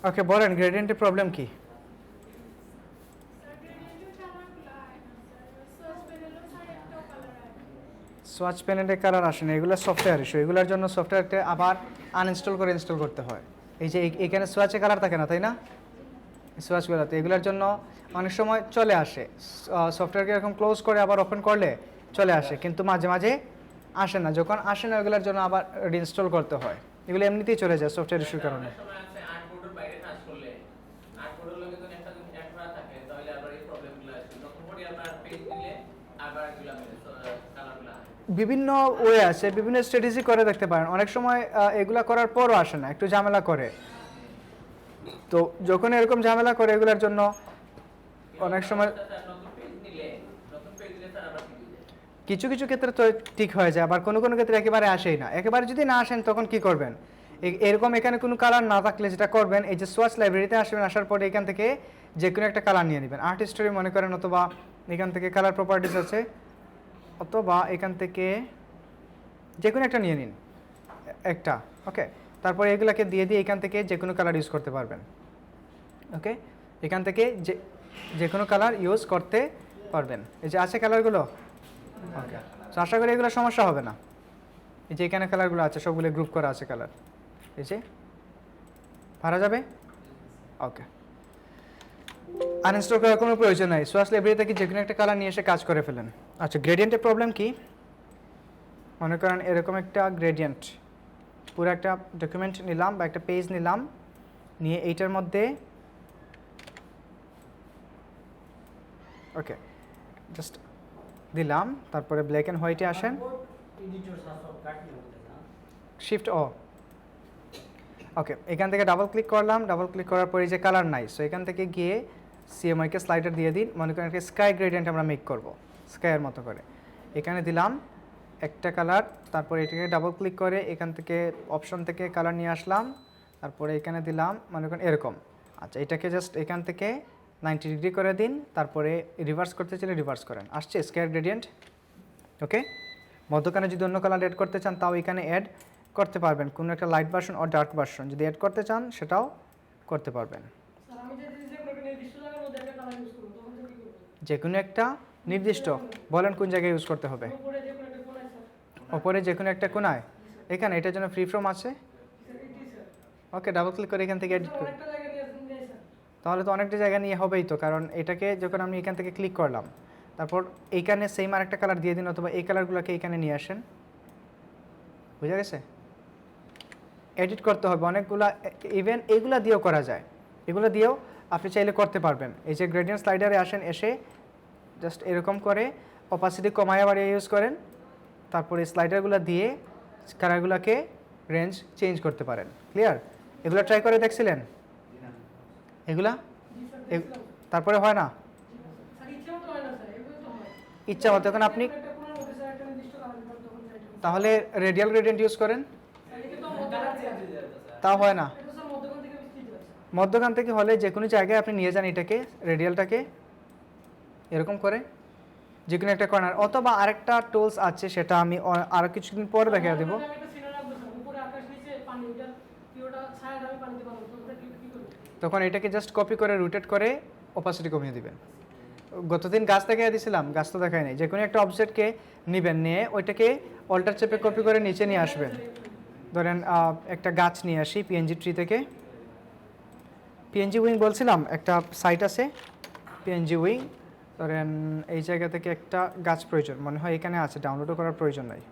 ওকে বলেন গ্রেডিয়েন্টের প্রবলেম কি? সোয়াচ প্যানেলের কালার আসে না, এগুলো সফটওয়্যার ইস্যু। এগুলোর জন্য সফটওয়্যারটা আবার আনইনস্টল করে ইনস্টল করতে হয়। এই যে এখানে সোয়াচে কালার থাকে না, তাই না? সোয়াচগুলোতে এগুলোর জন্য অনেক সময় চলে আসে, সফটওয়্যারকে এরকম ক্লোজ করে আবার ওপেন করলে চলে আসে, কিন্তু মাঝে মাঝে আসে না। যখন আসে না ওগুলোর জন্য আবার রিইনস্টল করতে হয়। এগুলো এমনিতেই চলে যায় সফটওয়্যার ইস্যুর কারণে। বিভিন্ন ওয়ে আছে, বিভিন্ন স্ট্র্যাটেজি করে দেখতে পারেন। অনেক সময় এগুলা করার পরও আসে না, একটু ঝামেলা করে। তো যখন এরকম ঝামেলা করে এগুলোর জন্য অনেক সময় কিছু কিছু ক্ষেত্রে তো ঠিক হয়ে যায়, আবার কোনো কোনো ক্ষেত্রে একেবারে আসেই না। একেবারে যদি না আসেন তখন কি করবেন, এরকম এখানে কোনো কালার না থাকলে যেটা করবেন, এই যে সোয়াচ লাইব্রেরিতে আসবেন, আসার পরে এখান থেকে যে কোনো একটা কালার নিয়ে নেবেন। আর্ট হিস্টোরি মনে করেন, অথবা এখান থেকে কালার প্রপার্টিস আছে, অথবা এখান থেকে যে কোনো একটা নিয়ে নিন একটা। ওকে, তারপরে এগুলাকে দিয়ে দিয়ে এখান থেকে যে কোনো কালার ইউজ করতে পারবেন। ওকে, এখান থেকে যে কোনো কালার ইউজ করতে পারবেন। এই যে আছে কালারগুলো, ওকে, তো আশা করি এগুলো সমস্যা হবে না। এই যে এখানে কালারগুলো আছে সবগুলো গ্রুপ করা আছে কালার, এই যে পারা যাবে। ওকে, আনইনস্টল করার কোনো প্রয়োজন নাই। সোয়াচ লাইব্রেরি থেকে যে কোনো একটা কালার নিয়ে এসে কাজ করে ফেলেন। আচ্ছা, গ্রেডিয়েন্টের প্রবলেম কি? মনে করেন এরকম একটা গ্রেডিয়েন্ট, পুরো একটা ডকুমেন্ট নিলাম বা একটা পেজ নিলাম, নিয়ে এইটার মধ্যে ওকে জাস্ট দিলাম, তারপরে ব্ল্যাক অ্যান্ড হোয়াইটে আসেন, শিফট ও। ওকে, এখান থেকে ডাবল ক্লিক করলাম, ডাবল ক্লিক করার পরে যে কালার নাই, সো এখান থেকে গিয়ে সিএমআইকে স্লাইডার দিয়ে দিন। মনে করেন একটা স্কাই গ্রেডিয়েন্ট আমরা মেক করব, স্কাইয়ের মতো করে। এখানে দিলাম একটা কালার, তারপরে এটাকে ডাবল ক্লিক করে এখান থেকে অপশন থেকে কালার নিয়ে আসলাম, তারপরে এখানে দিলাম মনে করেন এরকম। আচ্ছা, এটাকে জাস্ট এখান থেকে 90 ডিগ্রি করে দিন, তারপরে রিভার্স করতে চাইলে রিভার্স করেন, আসছে স্কয়ার গ্রেডিয়েন্ট। ওকে, মধ্যখানে যদি অন্য কালার অ্যাড করতে চান তাও এখানে অ্যাড করতে পারবেন, কোনো একটা লাইট ভার্সন ও ডার্ক ভার্সন যদি অ্যাড করতে চান সেটাও করতে পারবেন। যে কোনো একটা নির্দিষ্ট বলেন কোন জায়গায় ইউজ করতে হবে। ওপরে যে কোনো একটা কোনায়, এখানে এটার জন্য ফ্রি ফর্ম আছে। ওকে, ডাবল ক্লিক করে এখান থেকে এডিট করুন। তাহলে তো অনেকটা জায়গা নিয়ে হবেই তো, কারণ এটাকে যখন আমি এখান থেকে ক্লিক করলাম, তারপর এইখানে সেম আরেকটা কালার দিয়ে দিন, অথবা এই কালারগুলোকে এখানে নিয়ে আসেন। বুঝা গেছে? এডিট করতে হবে অনেকগুলা, ইভেন এইগুলা দিয়েও করা যায়, এগুলো দিয়েও আপনি চাইলে করতে পারবেন। এই যে গ্রেডিয়েন্ট স্লাইডারে আসেন, এসে জাস্ট এরকম করে অপাসিটি কমায়া বাড়িয়ে ইউজ করেন, তারপরে স্লাইডারগুলো দিয়ে কালারগুলোকে রেঞ্জ চেঞ্জ করতে পারেন। ক্লিয়ার? এগুলো ট্রাই করে দেখছিলেন এগুলা? তারপরে হয় না, ইচ্ছা মতো। এখন আপনি তাহলে রেডিয়াল গ্রেডিয়েন্ট ইউজ করেন, তা হয় না। মধ্যখান থেকে হলে যে কোনো জায়গায় আপনি নিয়ে যান এটাকে, রেডিয়ালটাকে এরকম করে যে কোনো একটা কর্নার, অথবা আরেকটা টুলস আছে সেটা আমি আরও কিছুদিন পরে দেখিয়ে দেবো। তখন এটাকে জাস্ট কপি করে রোটেট করে অপাসিটি কমিয়ে দিবেন। গতদিন গাছ দেখাই দিয়েছিলাম, গাছ তো দেখায় নাই। যে কোনো একটা অবজেক্টকে নেবেন, নিয়ে ওইটাকে অল্টার চেপে কপি করে নিচে নিয়ে আসবেন। ধরেন একটা গাছ নিয়ে আসি পিএনজি ট্রি থেকে, পিএনজি উইং বলছিলাম একটা সাইট আছে পিএনজি উইং। ধরেন এই জায়গা থেকে একটা গাছ প্রয়োজন, মনে হয় এখানে আছে, ডাউনলোডও করার প্রয়োজন নাই।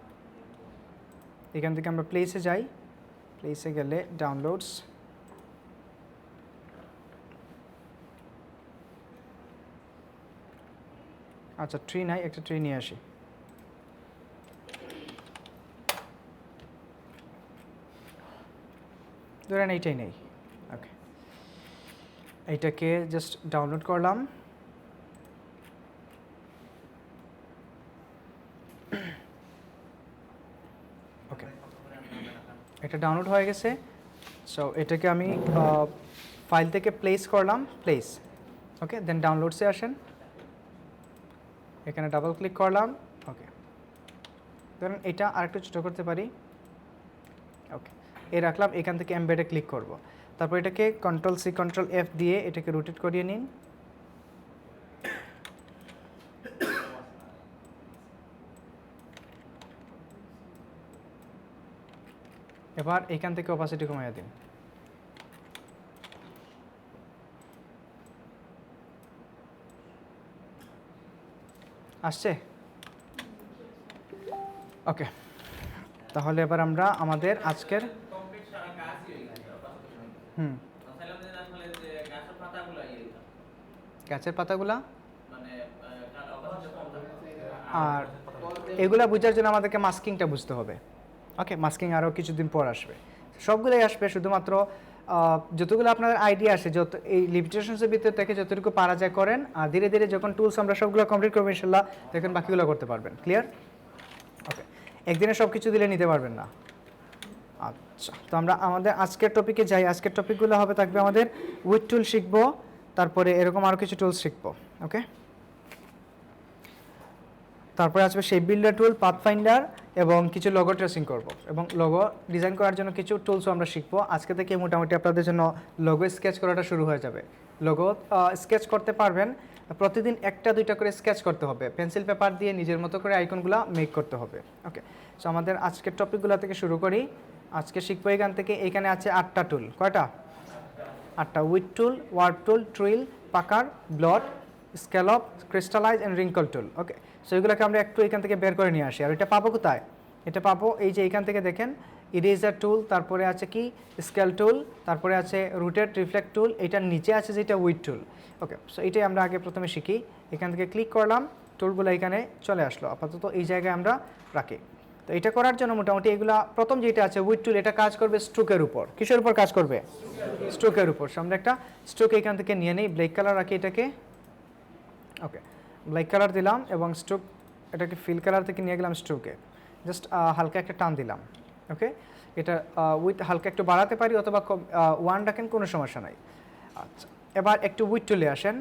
এখান থেকে আমরা প্লেসে যাই, প্লেসে গেলে ডাউনলোডস, আচ্ছা ট্রি নাই, একটা ট্রি নিয়ে আসি। ধরেন এইটাই নেই। ওকে, এইটাকে জাস্ট ডাউনলোড করলাম। ওকে, এটা ডাউনলোড হয়ে গেছে। সো এটাকে আমি ফাইল থেকে প্লেস করলাম, প্লেস। ওকে, দেন ডাউনলোডসে আসেন, এখানে ডাবল ক্লিক করলাম। ওকে, ধরেন এটা আরেকটু ছোটো করতে পারি। ওকে, এই রাখলাম, এখান থেকে এমবেডে ক্লিক করব। তারপর এটাকে কন্ট্রোল সি কন্ট্রোল এফ দিয়ে এটাকে রোটেট করিয়ে নিন। এবার এখান থেকে অপাসিটি কমাইয়া দিন। আসছে? ওকে, তাহলে এবার আমরা আমাদের আজকের গাছের পাতাগুলা আর এগুলা বোঝার জন্য আমাদেরকে মাস্কিংটা বুঝতে হবে। ওকে, মাস্কিং আরও কিছুদিন পর আসবে, সবগুলোই আসবে, শুধুমাত্র যতগুলো আপনাদের আইডিয়া আসে, যত এই লিমিটেশনসের ভিতর থেকে যতটুকু পারা যায় করেন, আর ধীরে ধীরে যখন টুলস আমরা সবগুলো কমপ্লিট করবো ইনশাল্লাহ তখন বাকিগুলো করতে পারবেন। ক্লিয়ার? ওকে, একদিনে সব কিছু দিলে নিতে পারবেন না। আচ্ছা, তো আমরা আমাদের আজকের টপিকে যাই। আজকের টপিকগুলো হবে থাকবে আমাদের উইথ টুল শিখবো, তারপরে এরকম আরও কিছু টুলস শিখবো। ওকে, তারপরে আসবে শেপ বিল্ডার টুল, পাথফাইন্ডার এবং কিছু লোগো ট্রেসিং করব, এবং লোগো ডিজাইন করার জন্য কিছু টুলসও আমরা শিখবো। আজকে থেকে মোটামুটি আপনাদের জন্য লোগো স্কেচ করাটা শুরু হয়ে যাবে। লোগো স্কেচ করতে পারবেন, প্রতিদিন একটা দুইটা করে স্কেচ করতে হবে, পেন্সিল পেপার দিয়ে নিজের মতো করে আইকনগুলো মেক করতে হবে। ওকে, সো আমাদের আজকের টপিকগুলো থেকে শুরু করি। আজকে শিখবো এখান থেকে, এখানে আছে 8টা টুল। কয়টা? 8টা। উইথ টুল, ওয়ার্ড টুল, ট্রিল, পাকার, blot, scallop, crystallise and wrinkle tool. Okay, so এগুলোকে আমরা একটু এখান থেকে বের করে নিয়ে আসি। আর এটা পাবো কোথায়? এটা পাবো এই যে এখান থেকে দেখেন, ইরেজার টুল, তারপরে আছে কি স্কেল টুল, তারপরে আছে রুটেড রিফ্লেক্ট টুল, এটার নিচে আছে যেটা উইথ টুল। ওকে, সো এটাই আমরা আগে প্রথমে শিখি। এখান থেকে ক্লিক করলাম, টুলগুলো এখানে চলে আসলো, আপাতত এই জায়গায় আমরা রাখি। তো এটা করার জন্য মোটামুটি এগুলা প্রথম যেটা আছে উইথ টুল, এটা কাজ করবে স্ট্রোকের উপর। কিসের উপর কাজ করবে? স্ট্রোকের উপর। সো আমরা একটা স্ট্রোক এখান থেকে নিয়ে নিই, ব্ল্যাক কালার রাখি এটাকে। ওকে, ব্ল্যাক কালার দিলাম এবং স্ট্রোক এটাকে ফিল কালার থেকে নিয়ে গেলাম স্ট্রোকে, জাস্ট হালকা একটা টান দিলাম। ওকে, এটা উইথ হালকা একটু বাড়াতে পারি অথবা ওয়ান রাখেন, কোনো সমস্যা নাই। আচ্ছা, এবার একটু উইথ টুলে আসেন।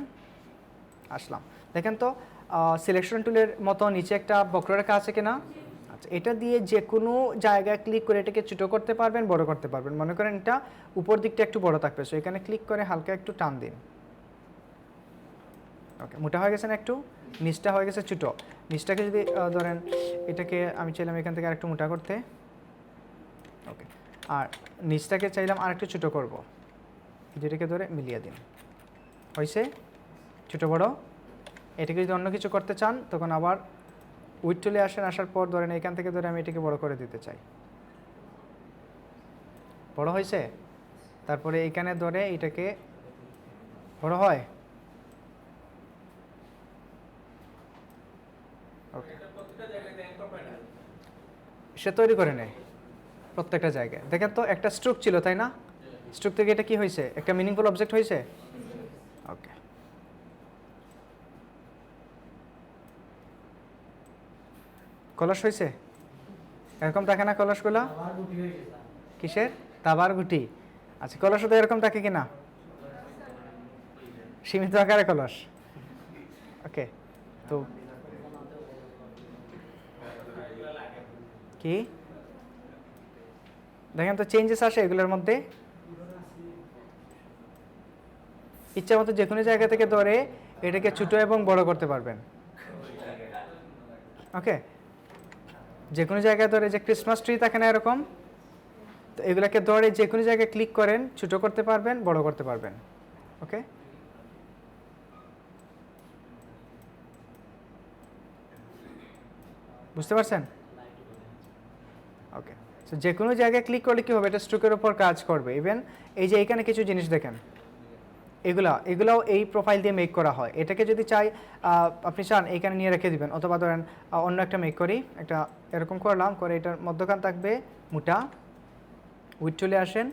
আসলাম, দেখেন তো সিলেকশন টুলের মতো নিচে একটা বক্ররেখা আছে কিনা? আচ্ছা, এটা দিয়ে যে কোনো জায়গায় ক্লিক করে এটাকে ছোটো করতে পারবেন, বড় করতে পারবেন। মনে করেন এটা উপর দিকটা একটু বড় থাকবে, সো এখানে ক্লিক করে হালকা একটু টান দিন। ওকে, মোটা হয়ে গেছে না একটু? নিচটা হয়ে গেছে ছোটো। নিচটাকে যদি ধরেন, এটাকে আমি চাইলাম এখান থেকে আরেকটু মোটা করতে। ওকে, আর নিচটাকে চাইলাম আরেকটু ছোটো করবো, যেটাকে ধরে মিলিয়ে দিন। হয়েছে ছোটো বড়। এটাকে যদি অন্য কিছু করতে চান তখন আবার উইথ টুলে আসেন, আসার পর ধরেন এখান থেকে ধরে আমি এটাকে বড় করে দিতে চাই। বড় হয়েছে? তারপরে এখানে ধরে এটাকে বড় হয়। সে তৈরি করে নেয় প্রত্যেকটা জায়গায়। দেখেন তো একটা স্ট্রোক ছিল, তাই না? স্ট্রোক থেকে এটা কি হয়েছে? একটা মিনিংফুল অবজেক্ট হয়েছে। ওকে, কলস হয়েছে? এরকম থাকে না কলসগুলো? কিসের? তাবার গুটি। আচ্ছা, কলসও তো এরকম থাকে কিনা? সীমিত আকারে কলস। ওকে, তো কি দেখেন তো চেঞ্জেস আসে এগুলোর মধ্যে। ইচ্ছা মতো যে কোনো জায়গা থেকে ধরে এটাকে ছোটো এবং বড় করতে পারবেন। ওকে, যে কোনো জায়গায় ধরে, যে ক্রিসমাস ট্রি থাকে না এরকম, তো এগুলোকে ধরে যে কোনো জায়গায় ক্লিক করেন, ছোটো করতে পারবেন, বড় করতে পারবেন। ওকে, বুঝতে পারছেন? ওকে, সো যে কোনো জায়গায় ক্লিক করলে কী হবে? এটা স্ট্রোকের উপর কাজ করবে। ইভেন এই যে এখানে কিছু জিনিস দেখেন, এগুলাও এই প্রোফাইল দিয়ে মেক করা হয়। এটাকে যদি চাই আপনি চান এখানে নিয়ে রেখে দিবেন, অথবা ধরেন অন্য একটা মেক করি, একটা এরকম করলাম, করে এটার মধ্যখান থাকবে মোটা। উইথ চলে আসেন,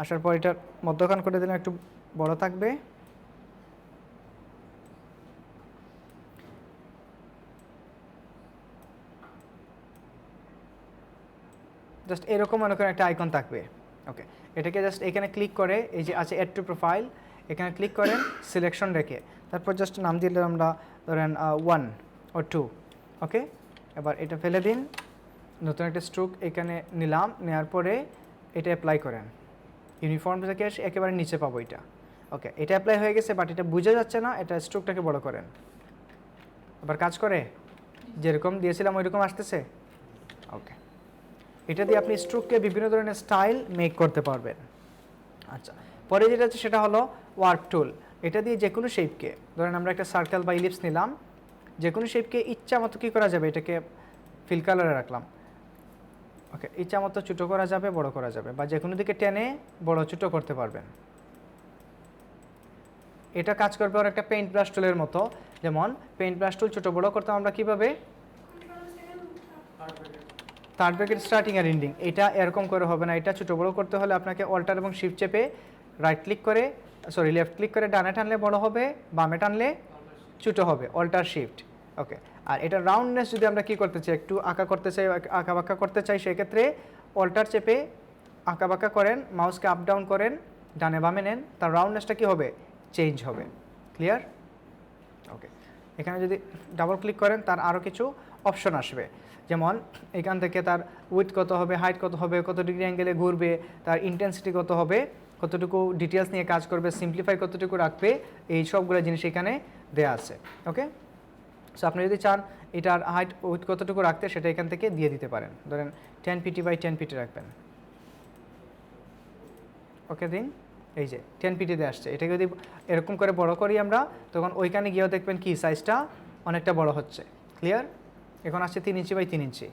আসার পর এটার মধ্যখান করে দিলেন একটু বড় থাকবে। জাস্ট এরকম মনে করেন একটা আইকন থাকবে। ওকে, এটাকে জাস্ট এখানে ক্লিক করে এই যে আছে অ্যাড টু প্রোফাইল, এখানে ক্লিক করেন, সিলেকশন রেখে তারপর জাস্ট নাম দিলে আমরা ধরেন 1 ও 2। ওকে, এবার এটা ফেলে দিন, নতুন একটা স্ট্রোক এখানে নিলাম, নেওয়ার পরে এটা অ্যাপ্লাই করেন। ইউনিফর্ম থেকে একেবারে নিচে পাবো এটা। ওকে, এটা অ্যাপ্লাই হয়ে গেছে, বাট এটা বোঝা যাচ্ছে না, এটা স্ট্রোকটাকে বড় করেন। আবার কাজ করে যেরকম দিয়েছিলাম ওই রকম আসতেছে। ওকে, এটা দিয়ে আপনি স্ট্রোককে বিভিন্ন ধরনের স্টাইল মেক করতে পারবেন। আচ্ছা, পরে যেটা আছে সেটা হলো ওয়ার্প টুল। এটা দিয়ে যে কোনো শেপকে, ধরেন আমরা একটা সার্কেল বা ইলিপস নিলাম, যে কোনো শেপকে ইচ্ছা মতো কী করা যাবে, এটাকে ফিল কালারে রাখলাম। ওকে, ইচ্ছা মতো ছোটো করা যাবে, বড় করা যাবে, বা যে কোনো দিকে টেনে বড় ছোটো করতে পারবেন। এটা কাজ করবে আর একটা পেইন্ট ব্রাশ টুলের মতো। যেমন পেইন্ট ব্রাশ টুল ছোটো বড় করতাম আমরা কীভাবে, থার্ড ব্র্যাকেট স্টার্টিং আর এন্ডিং। এটা এরকম করে হবে না, এটা ছোটো বড় করতে হলে আপনাকে অল্টার এবং শিফট চেপে রাইট ক্লিক করে, সরি লেফট ক্লিক করে ডানে টানলে বড় হবে, বামে টানলে ছোটো হবে, অল্টার শিফট। ওকে, আর এটা রাউন্ডনেস যদি আমরা কী করতে চাই, একটু আঁকা করতে চাই, আঁকা বাঁকা করতে চাই, সেক্ষেত্রে অল্টার চেপে আঁকা বাঁকা করেন, মাউসকে আপ ডাউন করেন, ডানে বামে নেন, তার রাউন্ডনেসটা কী হবে, চেঞ্জ হবে। ক্লিয়ার? ওকে, এখানে যদি ডাবল ক্লিক করেন তার আরও কিছু অপশন আসবে, যেমন এখান থেকে তার উইথ কত হবে, হাইট কত হবে, কত ডিগ্রি অ্যাঙ্গেলে ঘুরবে, তার ইন্টেন্সিটি কত হবে, কতটুকু ডিটেলস নিয়ে কাজ করবে, সিম্পলিফাই কতটুকু রাখবে, এই সবগুলো জিনিস এখানে দেওয়া আছে। ওকে, সো আপনি যদি চান এটার হাইট উইথ কতটুকু রাখতে, সেটা এখান থেকে দিয়ে দিতে পারেন। ধরেন 10 পিটি বাই 10 পিটি রাখবেন। ওকে দিন, এই যে 10 পিটিতে আসছে। এটাকে যদি এরকম করে বড় করি আমরা, তখন ওইখানে গিয়েও দেখবেন কি সাইজটা অনেকটা বড় হচ্ছে। ক্লিয়ার? এখন আসছে 3 inch by 3 inch.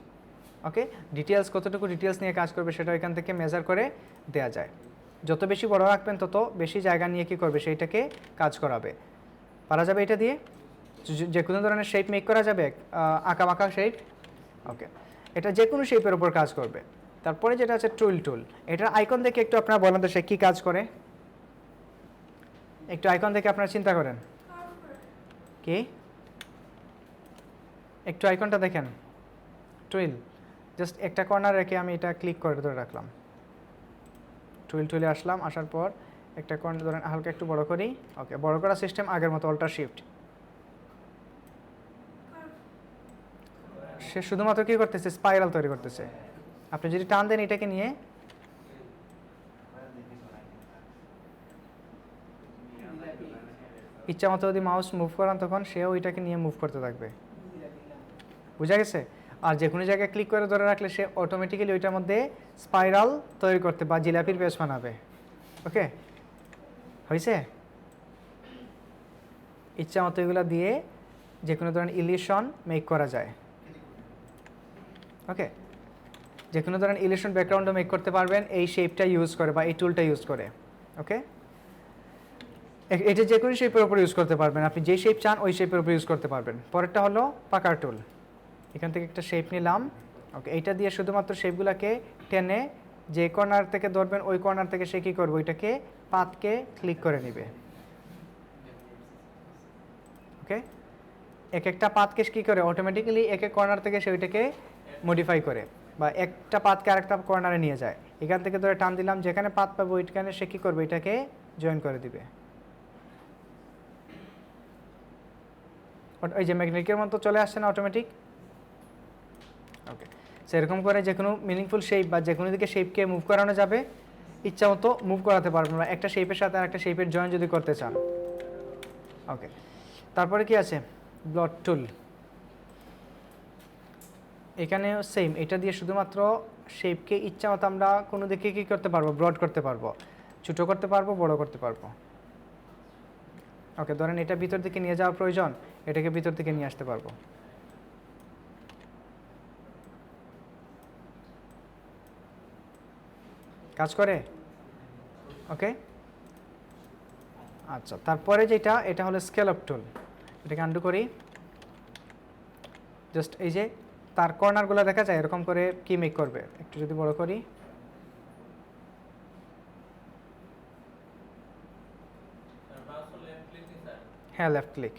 Okay, details কতটুকু ডিটেলস নিয়ে কাজ করবে সেটা এখান থেকে মেজার করে দেওয়া যায়। যত বেশি বড় রাখবেন তত বেশি জায়গা নিয়ে কী করবে, সেইটাকে কাজ করাবে। পারা যাবে এটা দিয়ে যে কোনো ধরনের শেপ মেক করা যাবে, আঁকা বাঁকা শেপ। ওকে, এটা যে কোনো শেপের উপর কাজ করবে। তারপরে যেটা আছে টুল টুল, এটার আইকন দেখে একটু আপনারা বলেন তো সে কী কাজ করে, একটু আইকন দেখে আপনারা চিন্তা করেন কি, একটু আইকনটা দেখেন। টুইল, জাস্ট একটা কর্নার রেখে আমি এটা ক্লিক করে ধরে রাখলাম, টুইল টুলে আসলাম, আসার পর একটা কর্নার ধরেন হালকা একটু বড় করি। ওকে, বড় করা সিস্টেম আগের মতো অল্টার শিফট। সে শুধুমাত্র কী করতেছে, স্পাইরাল তৈরি করতেছে। আপনি যদি টান দেন এটাকে নিয়ে, ইচ্ছা মতো যদি মাউস মুভ করান তখন সেও এটাকে নিয়ে মুভ করতে থাকবে। বুঝা গেছে? আর যে কোনো জায়গায় ক্লিক করে ধরে রাখলে সে অটোমেটিক্যালি ওইটার মধ্যে স্পাইরাল তৈরি করতে বা জিলাপির পেজ বানাবে। ওকে, হয়েছে? ইচ্ছা মতো এগুলো দিয়ে যে কোনো ধরনের ইলিউশন মেক করা যায়। ওকে, যে কোনো ধরনের ইলিউশন ব্যাকগ্রাউন্ডও মেক করতে পারবেন এই শেপটা ইউজ করে বা এই টুলটা ইউজ করে। ওকে, এটা যে কোনো শেপের উপর ইউজ করতে পারবেন, আপনি যে শেপ চান ওই শেপের উপর ইউজ করতে পারবেন। পরেরটা হলো পাকার টুল। এখান থেকে একটা শেপ নিলাম। ওকে, এইটা দিয়ে শুধুমাত্র শেপগুলোকে টেনে যে কর্নার থেকে ধরবেন ওই কর্নার থেকে সে কী করবে, ওইটাকে পাতকে ক্লিক করে নেবে। ওকে, এক একটা পাতকে কী করে অটোমেটিক্যালি এক এক কর্নার থেকে সে ওইটাকে মডিফাই করে বা একটা পাতকে আরেকটা কর্নারে নিয়ে যায়। এখান থেকে ধরে টান দিলাম, যেখানে পাত পাবো ওইখানে সে কী করবে, এটাকে জয়েন করে দিবে। ওই যে ম্যাগনেটিকের মতো চলে আসছে না অটোমেটিক। ওকে, সেরকম করে যে কোনো মিনিংফুল শেপ বা যে কোনো দিকে শেপকে মুভ করানো যাবে, ইচ্ছা মতো মুভ করাতে পারবেন বা একটা শেপের সাথে আর একটা শেপের জয়েন যদি করতে চান। ওকে, তারপরে কি আছে, ব্লড টুল। এখানেও সেম, এটা দিয়ে শুধুমাত্র শেপকে ইচ্ছা মতো আমরা কোনো দিকে কী করতে পারবো, ব্রড করতে পারবো, ছোটো করতে পারবো, বড় করতে পারবো। ওকে, ধরেন এটা ভিতর দিকে নিয়ে যাওয়া প্রয়োজন, এটাকে ভিতর দিকে নিয়ে আসতে পারবো। কাজ করে? ওকে, আচ্ছা, তারপরে যেটা এটা হলো স্কেলআপ টুল। এটাকে আন্ডু করি। জাস্ট এই যে তার কর্নারগুলো দেখা যায় এরকম করে কি মেক করবে, একটু যদি বড় করি, হ্যাঁ লেফট ক্লিক,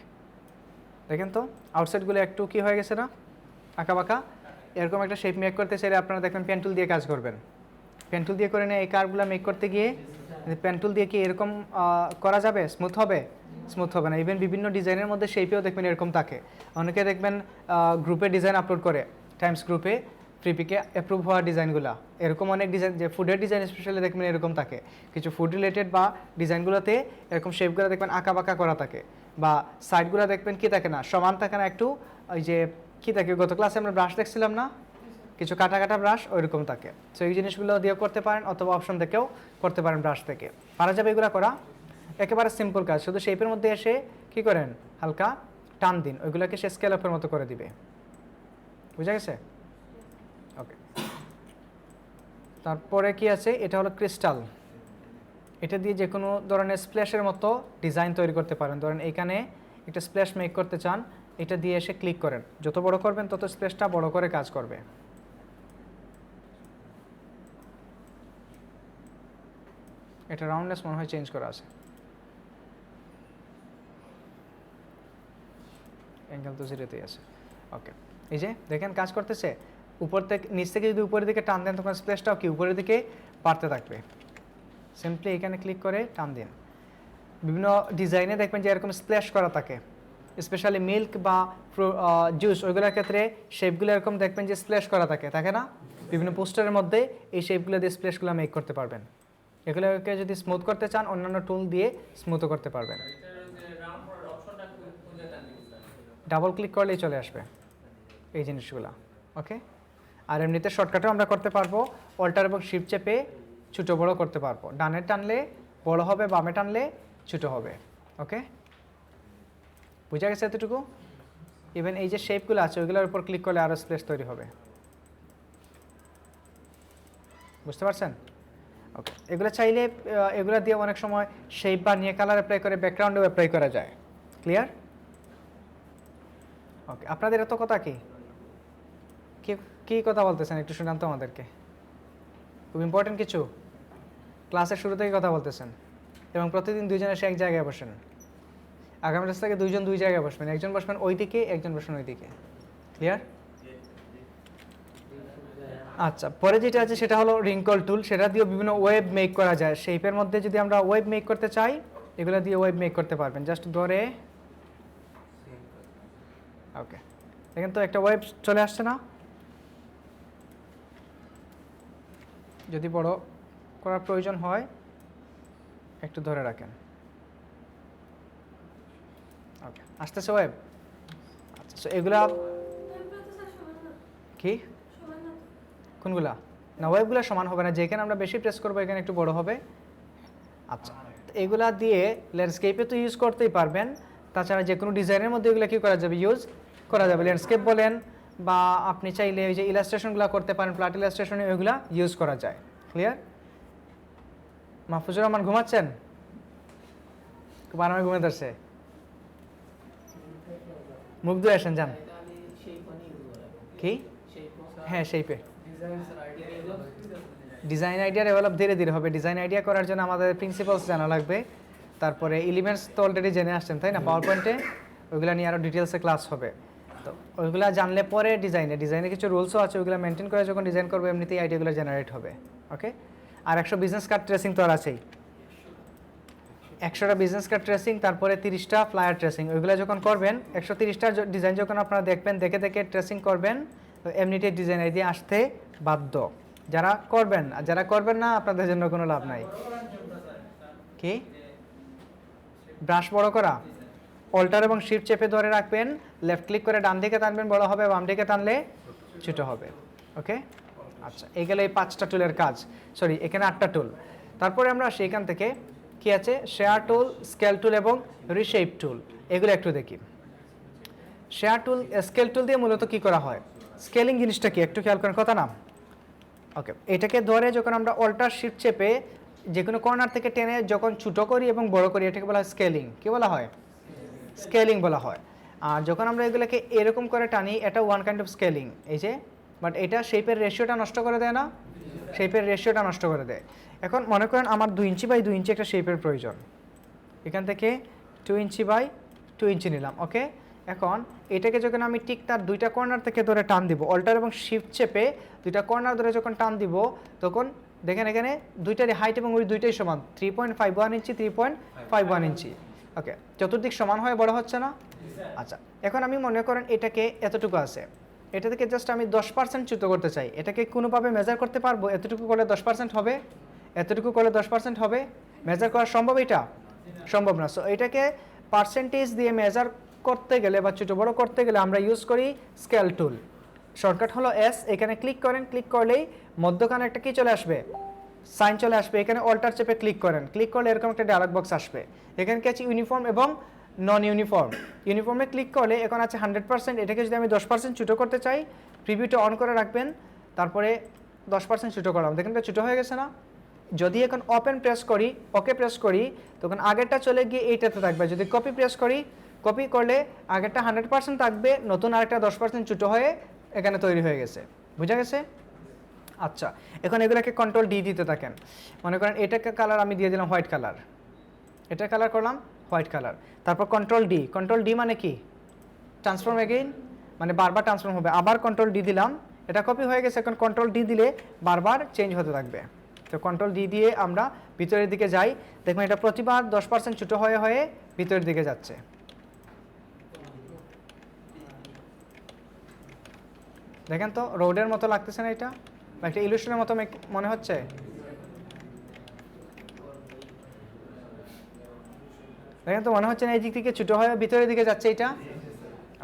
দেখেন তো আউটসাইডগুলো একটু কি হয়ে গেছে না, আঁকা বাঁকা। এরকম একটা শেপ মেক করতে চাইলে আপনারা দেখবেন পেন টুল দিয়ে কাজ করবেন। পেন টুল দিয়ে করে নিয়ে এই কার্ভগুলো মেক করতে গিয়ে পেন টুল দিয়ে কি এরকম করা যাবে, স্মুথ হবে? স্মুথ হবে না। ইভেন বিভিন্ন ডিজাইনের মধ্যে শেপেও দেখবেন এরকম থাকে। অনেকে দেখবেন গ্রুপে ডিজাইন আপলোড করে, টাইমস গ্রুপে ফ্রিপিকে অ্যাপ্রুভ হওয়া ডিজাইনগুলো, এরকম অনেক ডিজাইন, যে ফুডের ডিজাইন স্পেশালি দেখবেন এরকম থাকে, কিছু ফুড রিলেটেড বা ডিজাইনগুলোতে এরকম শেপগুলো দেখবেন আঁকা বাঁকা করা থাকে, বা সাইডগুলো দেখবেন কি থাকে না, সমান থাকে না, একটু ওই যে কী থাকে, গত ক্লাসে আমরা ব্রাশ দেখছিলাম না, কিছু কাটা কাটা ব্রাশ ওইরকম থাকে। সো এই জিনিসগুলো দিয়েও করতে পারেন, অথবা অপশন থেকেও করতে পারেন, ব্রাশ থেকে পারা যাবে এগুলো করা। একেবারে সিম্পল কাজ, শুধু শেপের মধ্যে এসে কী করেন, হালকা টান দিন, ওইগুলোকে সে স্কেলপের মতো করে দিবে। বুঝা গেছে? ওকে, তারপরে কি আছে, এটা হলো ক্রিস্টাল। এটা দিয়ে যে কোনো ধরনের স্প্ল্যাশের মতো ডিজাইন তৈরি করতে পারেন। ধরেন এখানে একটা স্প্ল্যাশ মেক করতে চান, এটা দিয়ে এসে ক্লিক করেন, যত বড় করবেন তত স্প্ল্যাশটা বড় করে কাজ করবে। এটা রাউন্ডনেস মনে হয় চেঞ্জ করা আছে, অ্যাঙ্গেল তো 0তেই আছে। ওকে, এই যে দেখেন কাজ করতেছে, উপর থেকে নিচ থেকে যদি উপরের দিকে টান দেন তখন স্প্ল্যাশটাও কি উপরের দিকে বাড়তে থাকবে। সিম্পলি এখানে ক্লিক করে টান দিন। বিভিন্ন ডিজাইনে দেখবেন যে এরকম স্প্ল্যাশ করা থাকে, স্পেশালি মিল্ক বা জুস, ওইগুলোর ক্ষেত্রে শেপগুলো এরকম দেখবেন যে স্প্ল্যাশ করা থাকে না? বিভিন্ন পোস্টারের মধ্যে এই শেপগুলো দিয়ে স্প্ল্যাশগুলো মেক করতে পারবেন। এগুলোকে যদি স্মুথ করতে চান অন্যান্য টুল দিয়ে স্মুথও করতে পারবেন। ডাবল ক্লিক করলেই চলে আসবে এই জিনিসগুলো। ওকে, আর এমনিতে শর্টকাটও আমরা করতে পারবো, অল্টার এবং শিফট চেপে ছোটো বড়ো করতে পারবো। ডানে টানলে বড় হবে, বামে টানলে ছোটো হবে। ওকে, বুঝা গেছে এতটুকু? ইভেন এই যে শেপগুলো আছে ওইগুলোর উপর ক্লিক করলে আরও স্পেস তৈরি হবে। বুঝতে পারছেন? ওকে, এগুলো চাইলে এগুলো দিয়ে অনেক সময় শেপ বা নিয়ে কালার অ্যাপ্লাই করে ব্যাকগ্রাউন্ডেও অ্যাপ্লাই করা যায়। ক্লিয়ার? ওকে, আপনাদের এত কথা কি কি কথা বলতেছেন একটু শুনান তো আমাদেরকে। খুব ইম্পর্টেন্ট কিছু ক্লাসের শুরু থেকে কথা বলতেছেন, এবং প্রতিদিন দুইজন এসে এক জায়গায় বসেন। আগামী ক্লাস থেকে দুইজন দুই জায়গায় বসবেন, একজন বসবেন ওই দিকে, একজন বসবেন ওই দিকে। ক্লিয়ার? আচ্ছা, পরে যেটা আছে সেটা হলো রিঙ্কল টুল। সেটা দিয়ে বিভিন্ন ওয়েব মেক করা যায়। শেপের মধ্যে যদি আমরা ওয়েব মেক করতে চাই, এগুলো দিয়ে ওয়েব মেক করতে পারবেন। জাস্ট ধরে, ওকে, দেখেন তো একটা ওয়েব চলে আসছে না? যদি বড় করার প্রয়োজন হয় একটু ধরে রাখেন। ওকে, আসতেছে ওয়েব। আচ্ছা, সো এগুলা কি, কোনগুলা? না, ওয়েবগুলো সমান হবে না, যেখানে আমরা বেশি প্রেস করবো এখানে একটু বড় হবে। আচ্ছা, এগুলা দিয়ে ল্যান্ডস্কেপে তো ইউজ করতেই পারবেন, তাছাড়া যে কোনো ডিজাইনের মধ্যে এগুলো কী করা যাবে, ইউজ করা যাবে। ল্যান্ডস্কেপ বলেন, বা আপনি চাইলে ওই যে ইলাস্ট্রেশনগুলো করতে পারেন, প্লাট ইলাস্ট্রেশনে ওইগুলা ইউজ করা যায়। ক্লিয়ার? মাহফুজুর রহমান ঘুমাচ্ছেন? খুব আরামে ঘুমে ধরছে, মুখ ধুয়ে আসেন, যান। কি? হ্যাঁ, শেপে ডিজাইন আইডিয়া ডেভেলপ ধীরে ধীরে হবে। ডিজাইন আইডিয়া করার জন্য আমাদের প্রিন্সিপালস জানা লাগবে, তারপরে এলিমেন্টস তো অলরেডি জেনে আসছেন তাই না, পাওয়ার পয়েন্টে ওইগুলো নিয়ে আরও ডিটেলসে ক্লাস হবে। তো ওইগুলো জানলে পরে ডিজাইনে কিছু রুলসও আছে, ওইগুলো মেনটেন করে যখন ডিজাইন করবে এমনিতেই আইডিয়াগুলো জেনারেট হবে। ওকে, আর 100 বিজনেস কার্ড ট্রেসিং তো আর আছেই, 100টা বিজনেস কার্ড ট্রেসিং, তারপরে 30টা ফ্লায়ার ট্রেসিং। ওইগুলো যখন করবেন, 130টা ডিজাইন যখন আপনারা দেখবেন, দেখে দেখে ট্রেসিং করবেন, তো এমনিতেই ডিজাইন আইডিয়া আসতে বাধ্য। যারা করবেন, আর যারা করবেন না আপনাদের জন্য কোনো লাভ নাই। কি? ব্রাশ বড় করা, অল্টার এবং শিফট চেপে ধরে রাখবেন, লেফট ক্লিক করে ডান দিকে টানবেন, বড় হবে, বাম দিকে টানলে ছোট হবে। ওকে, আচ্ছা, এই গেলে এই 5টা টুলের কাজ, সরি এখানে 8টা টুল। তারপরে আমরা সেখান থেকে কি আছে, শেয়ার টুল, স্কেল টুল এবং রিশেপ টুল, এগুলো একটু দেখি। শেয়ার টুল, স্কেল টুল দিয়ে মূলত কি করা হয়, স্কেলিং জিনিসটা কি একটু খেয়াল করার কথা না। ওকে, এটাকে ধরে যখন আমরা অল্টার শিফট চেপে যে কোনো কর্নার থেকে টেনে যখন ছোটো করি এবং বড় করি, এটাকে বলা হয় স্কেলিং। কি বলা হয়? স্কেলিং বলা হয়। আর যখন আমরা এগুলোকে এরকম করে টানি, এটা ওয়ান কাইন্ড অফ স্কেলিং। এই যে, বাট এটা শেপের রেশিওটা নষ্ট করে দেয় না, শেপের রেশিওটা নষ্ট করে দেয়। এখন মনে করেন আমার 2 ইঞ্চি বাই 2 ইঞ্চি একটা শেপের প্রয়োজন, এখান থেকে 2 ইঞ্চি বাই 2 ইঞ্চি নিলাম। ওকে, এখন এটাকে যখন আমি ঠিক তার 2টা কর্নার থেকে ধরে টান দিব, অল্টার এবং শিফট চেপে 2টা কর্নার ধরে যখন টান দিব, তখন দেখেন এখানে দুইটারই হাইট এবং ওই দুইটাই সমান, 3.51 ইঞ্চি, 3.51 ইঞ্চি। ওকে, চতুর্দিক সমান হয়ে বড় হচ্ছে না? আচ্ছা, এখন আমি মনে করেন এটাকে এতটুকু আছে, এটা থেকে জাস্ট আমি 10% চ্যুত করতে চাই, এটাকে কোনোভাবে মেজার করতে পারবো? এতটুকু করলে 10% হবে, এতটুকু করলে 10% হবে, মেজার করা সম্ভব? এটা সম্ভব না। সো এটাকে পার্সেন্টেজ দিয়ে মেজার করতে গেলে বা ছোটো বড়ো করতে গেলে আমরা ইউজ করি স্কেল টুল। শর্টকাট হলো এস, এখানে ক্লিক করেন, ক্লিক করলেই মধ্যখানে একটা কি চলে আসবে, সাইন চলে আসবে। এখানে অল্টার চেপে ক্লিক করেন, ক্লিক করলে এরকম একটা ডায়ালগ বক্স আসবে। এখানে কি আছে, ইউনিফর্ম এবং নন ইউনিফর্ম। ইউনিফর্মে ক্লিক করলে এখন আছে 100%, এটাকে যদি আমি 10% ছোটো করতে চাই, প্রিভিউটা অন করে রাখবেন, তারপরে 10% ছোটো করলাম, দেখেন এটা ছোটো হয়ে গেছে না? যদি এখন ওপেন প্রেস করি, ওকে প্রেস করি, তখন আগেরটা চলে গিয়ে এইটাতে থাকবে। যদি কপি প্রেস করি, কপি করলে আগেরটা 100% থাকবে, নতুন আরেকটা 10% ছোটো হয়ে এখানে তৈরি হয়ে গেছে। বুঝা গেছে? আচ্ছা, এখন এগুলোকে কন্ট্রোল ডি দিতে থাকেন। মনে করেন এটাকে কালার আমি দিয়ে দিলাম হোয়াইট কালার, এটা কালার করলাম হোয়াইট কালার, তারপর কন্ট্রোল ডি। কন্ট্রোল ডি মানে কি? ট্রান্সফর্ম এগেইন, মানে বারবার ট্রান্সফর্ম হবে। আবার কন্ট্রোল ডি দিলাম, এটা কপি হয়ে গেছে। এখন কন্ট্রোল ডি দিলে বারবার চেঞ্জ হতে থাকবে। তো কন্ট্রোল ডি দিয়ে আমরা ভিতরের দিকে যাই, দেখবেন এটা প্রতিবার 10% ছোটো হয়ে হয়ে ভিতরের দিকে যাচ্ছে। দেখেন তো রোডের মতো লাগতেছে না এটা, বা একটা ইলুশনের মতো মনে হচ্ছে? দেখেন তো মনে হচ্ছে না এই দিক থেকে ছোটো হয়ে ভিতরের দিকে যাচ্ছে এটা?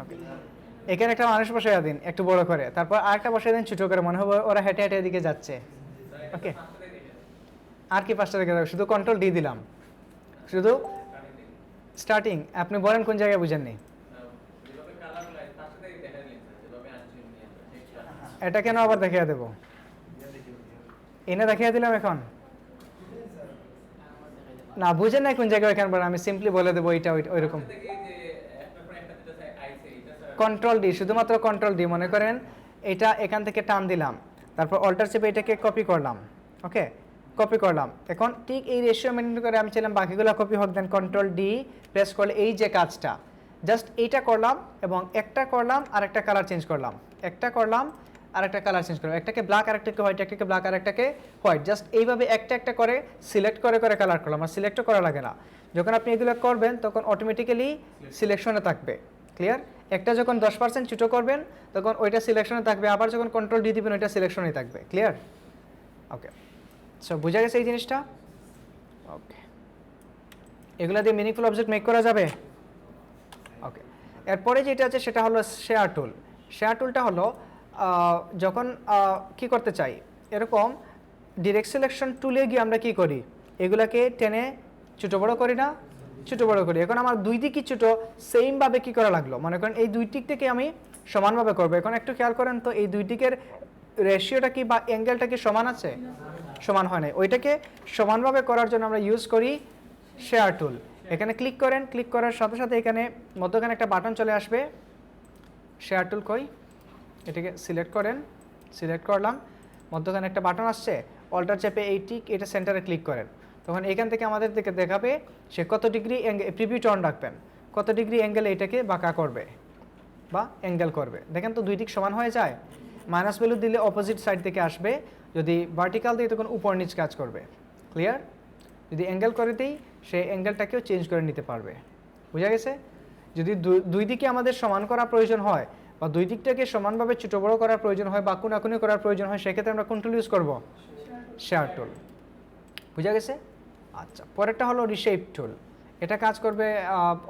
ওকে, এখানে একটা মানুষ বসাইয়া দিন একটু বড় করে, তারপর আরেকটা বসাই দিন ছোটো করে, মনে হবে ওরা হেঁটে হেঁটে এদিকে যাচ্ছে। ওকে, আর কি 5টা দিকে যাবে? শুধু কন্ট্রোল ডি দিলাম, শুধু স্টার্টিং। আপনি বলেন কোন জায়গায় বুঝেননি? এটা কেন আবার দেখিয়ে দেবো? এনে দেখিয়ে দিলাম এখন না, বুঝেন না কোন জায়গায় এখানে, আমি সিম্পলি বলে দেবো এইটা ওইরকম। কন্ট্রোল ডি, শুধুমাত্র কন্ট্রোল ডি। মনে করেন এটা এখান থেকে টান দিলাম, তারপর অল্টার চেপে এটাকে কপি করলাম। ওকে, কপি করলাম। এখন ঠিক এই রেশিও মেনটেন করে আমি চাইলাম বাকিগুলো কপি হোক, দেন কন্ট্রোল ডি প্রেস করলে এই যে কাজটা, জাস্ট এইটা করলাম এবং একটা করলাম আর একটা কালার চেঞ্জ করলাম, একটা করলাম আর একটা কালার চেঞ্জ করলাম, একটাকে ব্ল্যাক আর একটাকে হোয়াইট, একটাকে ব্ল্যাক আর একটাকে হোয়াইট, জাস্ট এইভাবে একটা একটা করে সিলেক্ট করে করে কালার করলাম। আর সিলেক্টও করা লাগে না, যখন আপনি এগুলো করবেন তখন অটোমেটিক্যালি সিলেকশনে থাকবে। ক্লিয়ার? একটা যখন 10% ছোটো করবেন তখন ওইটা সিলেকশনে থাকবে, আবার যখন কন্ট্রোল ডি দিবেন ওইটা সিলেকশনেই থাকবে। ক্লিয়ার? ওকে, সো বুঝা গেছে এই জিনিসটা? ওকে, এগুলা দিয়ে মিনিংফুল অবজেক্ট মেক করা যাবে। ওকে, এরপরে যেটা আছে সেটা হলো শেয়ার টুল। শেয়ার টুলটা হলো যখন কি করতে চাই, এরকম ডিরেক্ট সিলেকশন টুলে গিয়ে আমরা কি করি, এগুলাকে টেনে ছোটো বড়ো করি না? ছোটো বড়ো করি। এখন আমার দুই দিকই ছোটো, সেমভাবে কী করা লাগলো, মনে করেন এই দুই দিক থেকে আমি সমানভাবে করবো। এখন একটু খেয়াল করেন তো, এই দুই দিকের রেশিওটা কি বা অ্যাঙ্গেলটা কি সমান আছে? সমান হয় না। ওইটাকে সমানভাবে করার জন্য আমরা ইউজ করি শেয়ার টুল। এখানে ক্লিক করেন, ক্লিক করার সাথে সাথে এখানে মধ্যখানে একটা বাটন চলে আসবে, শেয়ার টুল কই, এটাকে সিলেক্ট করেন, সিলেক্ট করলাম, মধ্যখানে একটা বাটন আসছে, অল্টার চেপে এই টিক এটা সেন্টারে ক্লিক করেন, তখন এখান থেকে আমাদের দিকে দেখাবে সে কত ডিগ্রি প্রিভিউটা অন রাখবেন, কত ডিগ্রি অ্যাঙ্গেলে এটাকে বাঁকা করবে বা অ্যাঙ্গেল করবে। দেখেন তো দুই দিক সমান হয়ে যায়। মাইনাস ভ্যালু দিলে অপোজিট সাইড থেকে আসবে, যদি ভার্টিক্যাল দিই তখন উপর নিচ কাজ করবে। ক্লিয়ার? যদি অ্যাঙ্গেল করে দিই সেই অ্যাঙ্গেলটাকেও চেঞ্জ করে নিতে পারবে। বুঝা গেছে? যদি দুই দিকে আমাদের সমান করা প্রয়োজন হয় বা দুই দিকটাকে সমানভাবে ছোটো বড়ো করার প্রয়োজন হয় বা কোনাকুনি করার প্রয়োজন হয়, সেক্ষেত্রে আমরা কোন টুল ইউজ করবো? শেয়ার টুল। বুঝা গেছে? আচ্ছা, পরেরটা হলো রিশেপ টুল। এটা কাজ করবে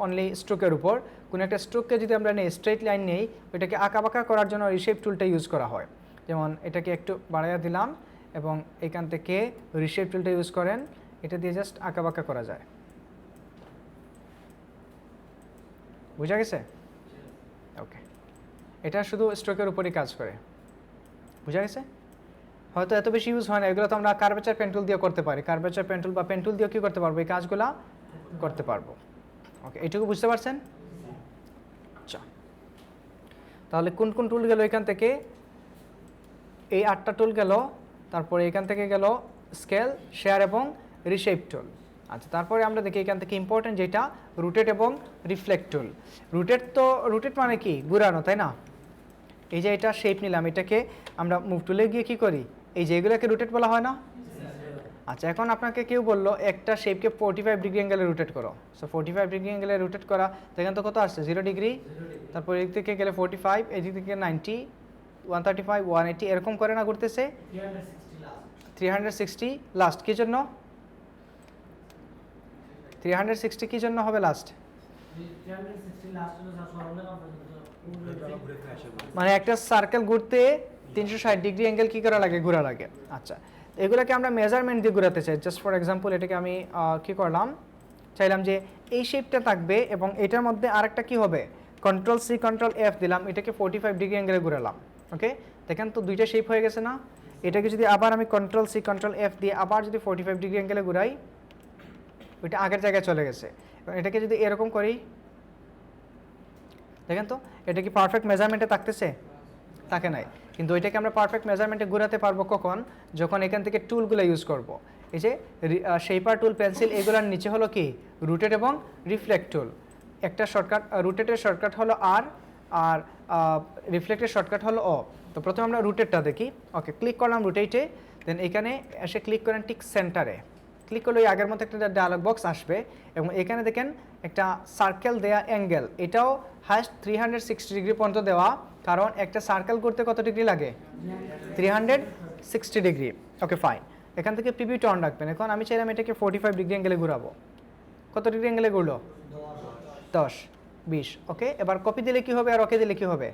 অনলি স্ট্রোকের উপর। কোনো একটা স্ট্রোককে যদি আমরা নেই, স্ট্রেট লাইন নেই, ওইটাকে আঁকাবাঁকা করার জন্য রিশেপ টুলটা ইউজ করা হয়। যেমন এটাকে একটু বাড়াইয়া দিলাম এবং এখান থেকে রিশেপ টুলটা ইউজ করেন, এটা দিয়ে জাস্ট আঁকাবাঁকা করা যায়। বুঝা গেছে? ওকে, এটা শুধু স্ট্রোকের উপরই কাজ করে। বুঝা গেছে? হয়তো এত বেশি ইউজ হয় না, এগুলো তো আমরা কার্ভেচার পেন টুল দিয়ে করতে পারি। কার্ভেচার পেন টুল বা পেন টুল দিয়েও কী করতে পারবো, এই কাজগুলো করতে পারবো। ওকে, এইটুকু বুঝতে পারছেন? আচ্ছা, তাহলে কোন কোন টুল গেল এখান থেকে? এই 8টা টুল গেল, তারপরে এখান থেকে গেল স্কেল, শেয়ার এবং রিশেপ টুল। আচ্ছা, তারপরে আমরা দেখি এখান থেকে ইম্পর্টেন্ট যেটা রুটেট এবং রিফ্লেক্ট টুল। রুটেট মানে কি? ঘুরানো, তাই না? এই যে এটা শেপ নিলাম, এটাকে আমরা মুভ টুলে গিয়ে কি করি, এই যে এগুলোকে রুটেট বলা হয় না? আচ্ছা, এখন আপনাকে কেউ বললো একটা শেপকে 45 ডিগ্রি অ্যাঙ্গেলে রুটেট করো। সো 45 ডিগ্রি অ্যাঙ্গেলে রুটেট করা, দেখেন তো কত আসছে? 0 ডিগ্রি, তারপর এই দিক থেকে গেলে 45, এই দিক থেকে 90, 135 180 এরকম করে না ঘুরতেছে, 360 লাস্ট। কি জন্য 360 কি জন্য হবে লাস্ট? মানে একটা সার্কেল ঘুরতে 360 ডিগ্রি অ্যাঙ্গেল কি করা লাগে, ঘোরা লাগে। আচ্ছা, এগুলোকে আমরা মেজারমেন্ট দিয়ে ঘোরাতে চাই। জাস্ট ফর এক্সাম্পল এটাকে আমি কি করলাম, চাইলাম যে এই শেপটা থাকবে এবং এটার মধ্যে আরেকটা কি হবে, কন্ট্রোল সি কন্ট্রোল এফ দিলাম, এটাকে 45 ডিগ্রি অ্যাঙ্গেলে ঘোরালাম। ওকে, দেখেন তো দুইটা শেপ হয়ে গেছে না? এটাকে যদি আবার আমি কন্ট্রোল সি কন্ট্রোল এফ দিয়ে আবার যদি 45 ডিগ্রি অ্যাঙ্গেলে ঘুরাই, ওইটা আগের জায়গায় চলে গেছে। এটাকে যদি এরকম করি, দেখেন তো এটা কি পারফেক্ট মেজারমেন্টে থাকতেছে? থাকে নাই। কিন্তু ওইটাকে আমরা পারফেক্ট মেজারমেন্টে ঘোরাতে পারবো কখন, যখন এখান থেকে টুলগুলো ইউজ করব। এই যে শেপার টুল, পেন্সিল, এগুলোর নিচে হলো কি রোটেট এবং রিফ্লেক্ট টুল। একটা শর্টকাট, রোটেটের শর্টকাট হলো আর রিফ্লেক্টের শর্টকাট হলো ও। তো প্রথমে আমরা রোটেটটা দেখি। ওকে, ক্লিক করলাম রোটেটে, দেন এখানে এসে ক্লিক করেন ঠিক সেন্টারে। ক্লিক করলে ওই আগের মতো একটা ডায়ালগ বক্স আসবে এবং এখানে দেখেন একটা সার্কেল দেয়া অ্যাঙ্গেল, এটাও হাইস্ট 360 ডিগ্রি পর্যন্ত দেওয়া, কারণ একটা সার্কেল করতে কত ডিগ্রি লাগে, 360 ডিগ্রি। ওকে ফাইন, এখান থেকে প্রিভিউটা অন রাখবেন। এখন আমি চাইলাম এটাকে 45 ডিগ্রি অ্যাঙ্গেলে ঘুরাবো। কত ডিগ্রি অ্যাঙ্গেলে ঘুরলো, 10 20। ওকে, এবার কপি দিলে কি হবে আর ওকে দিলে কি হবে?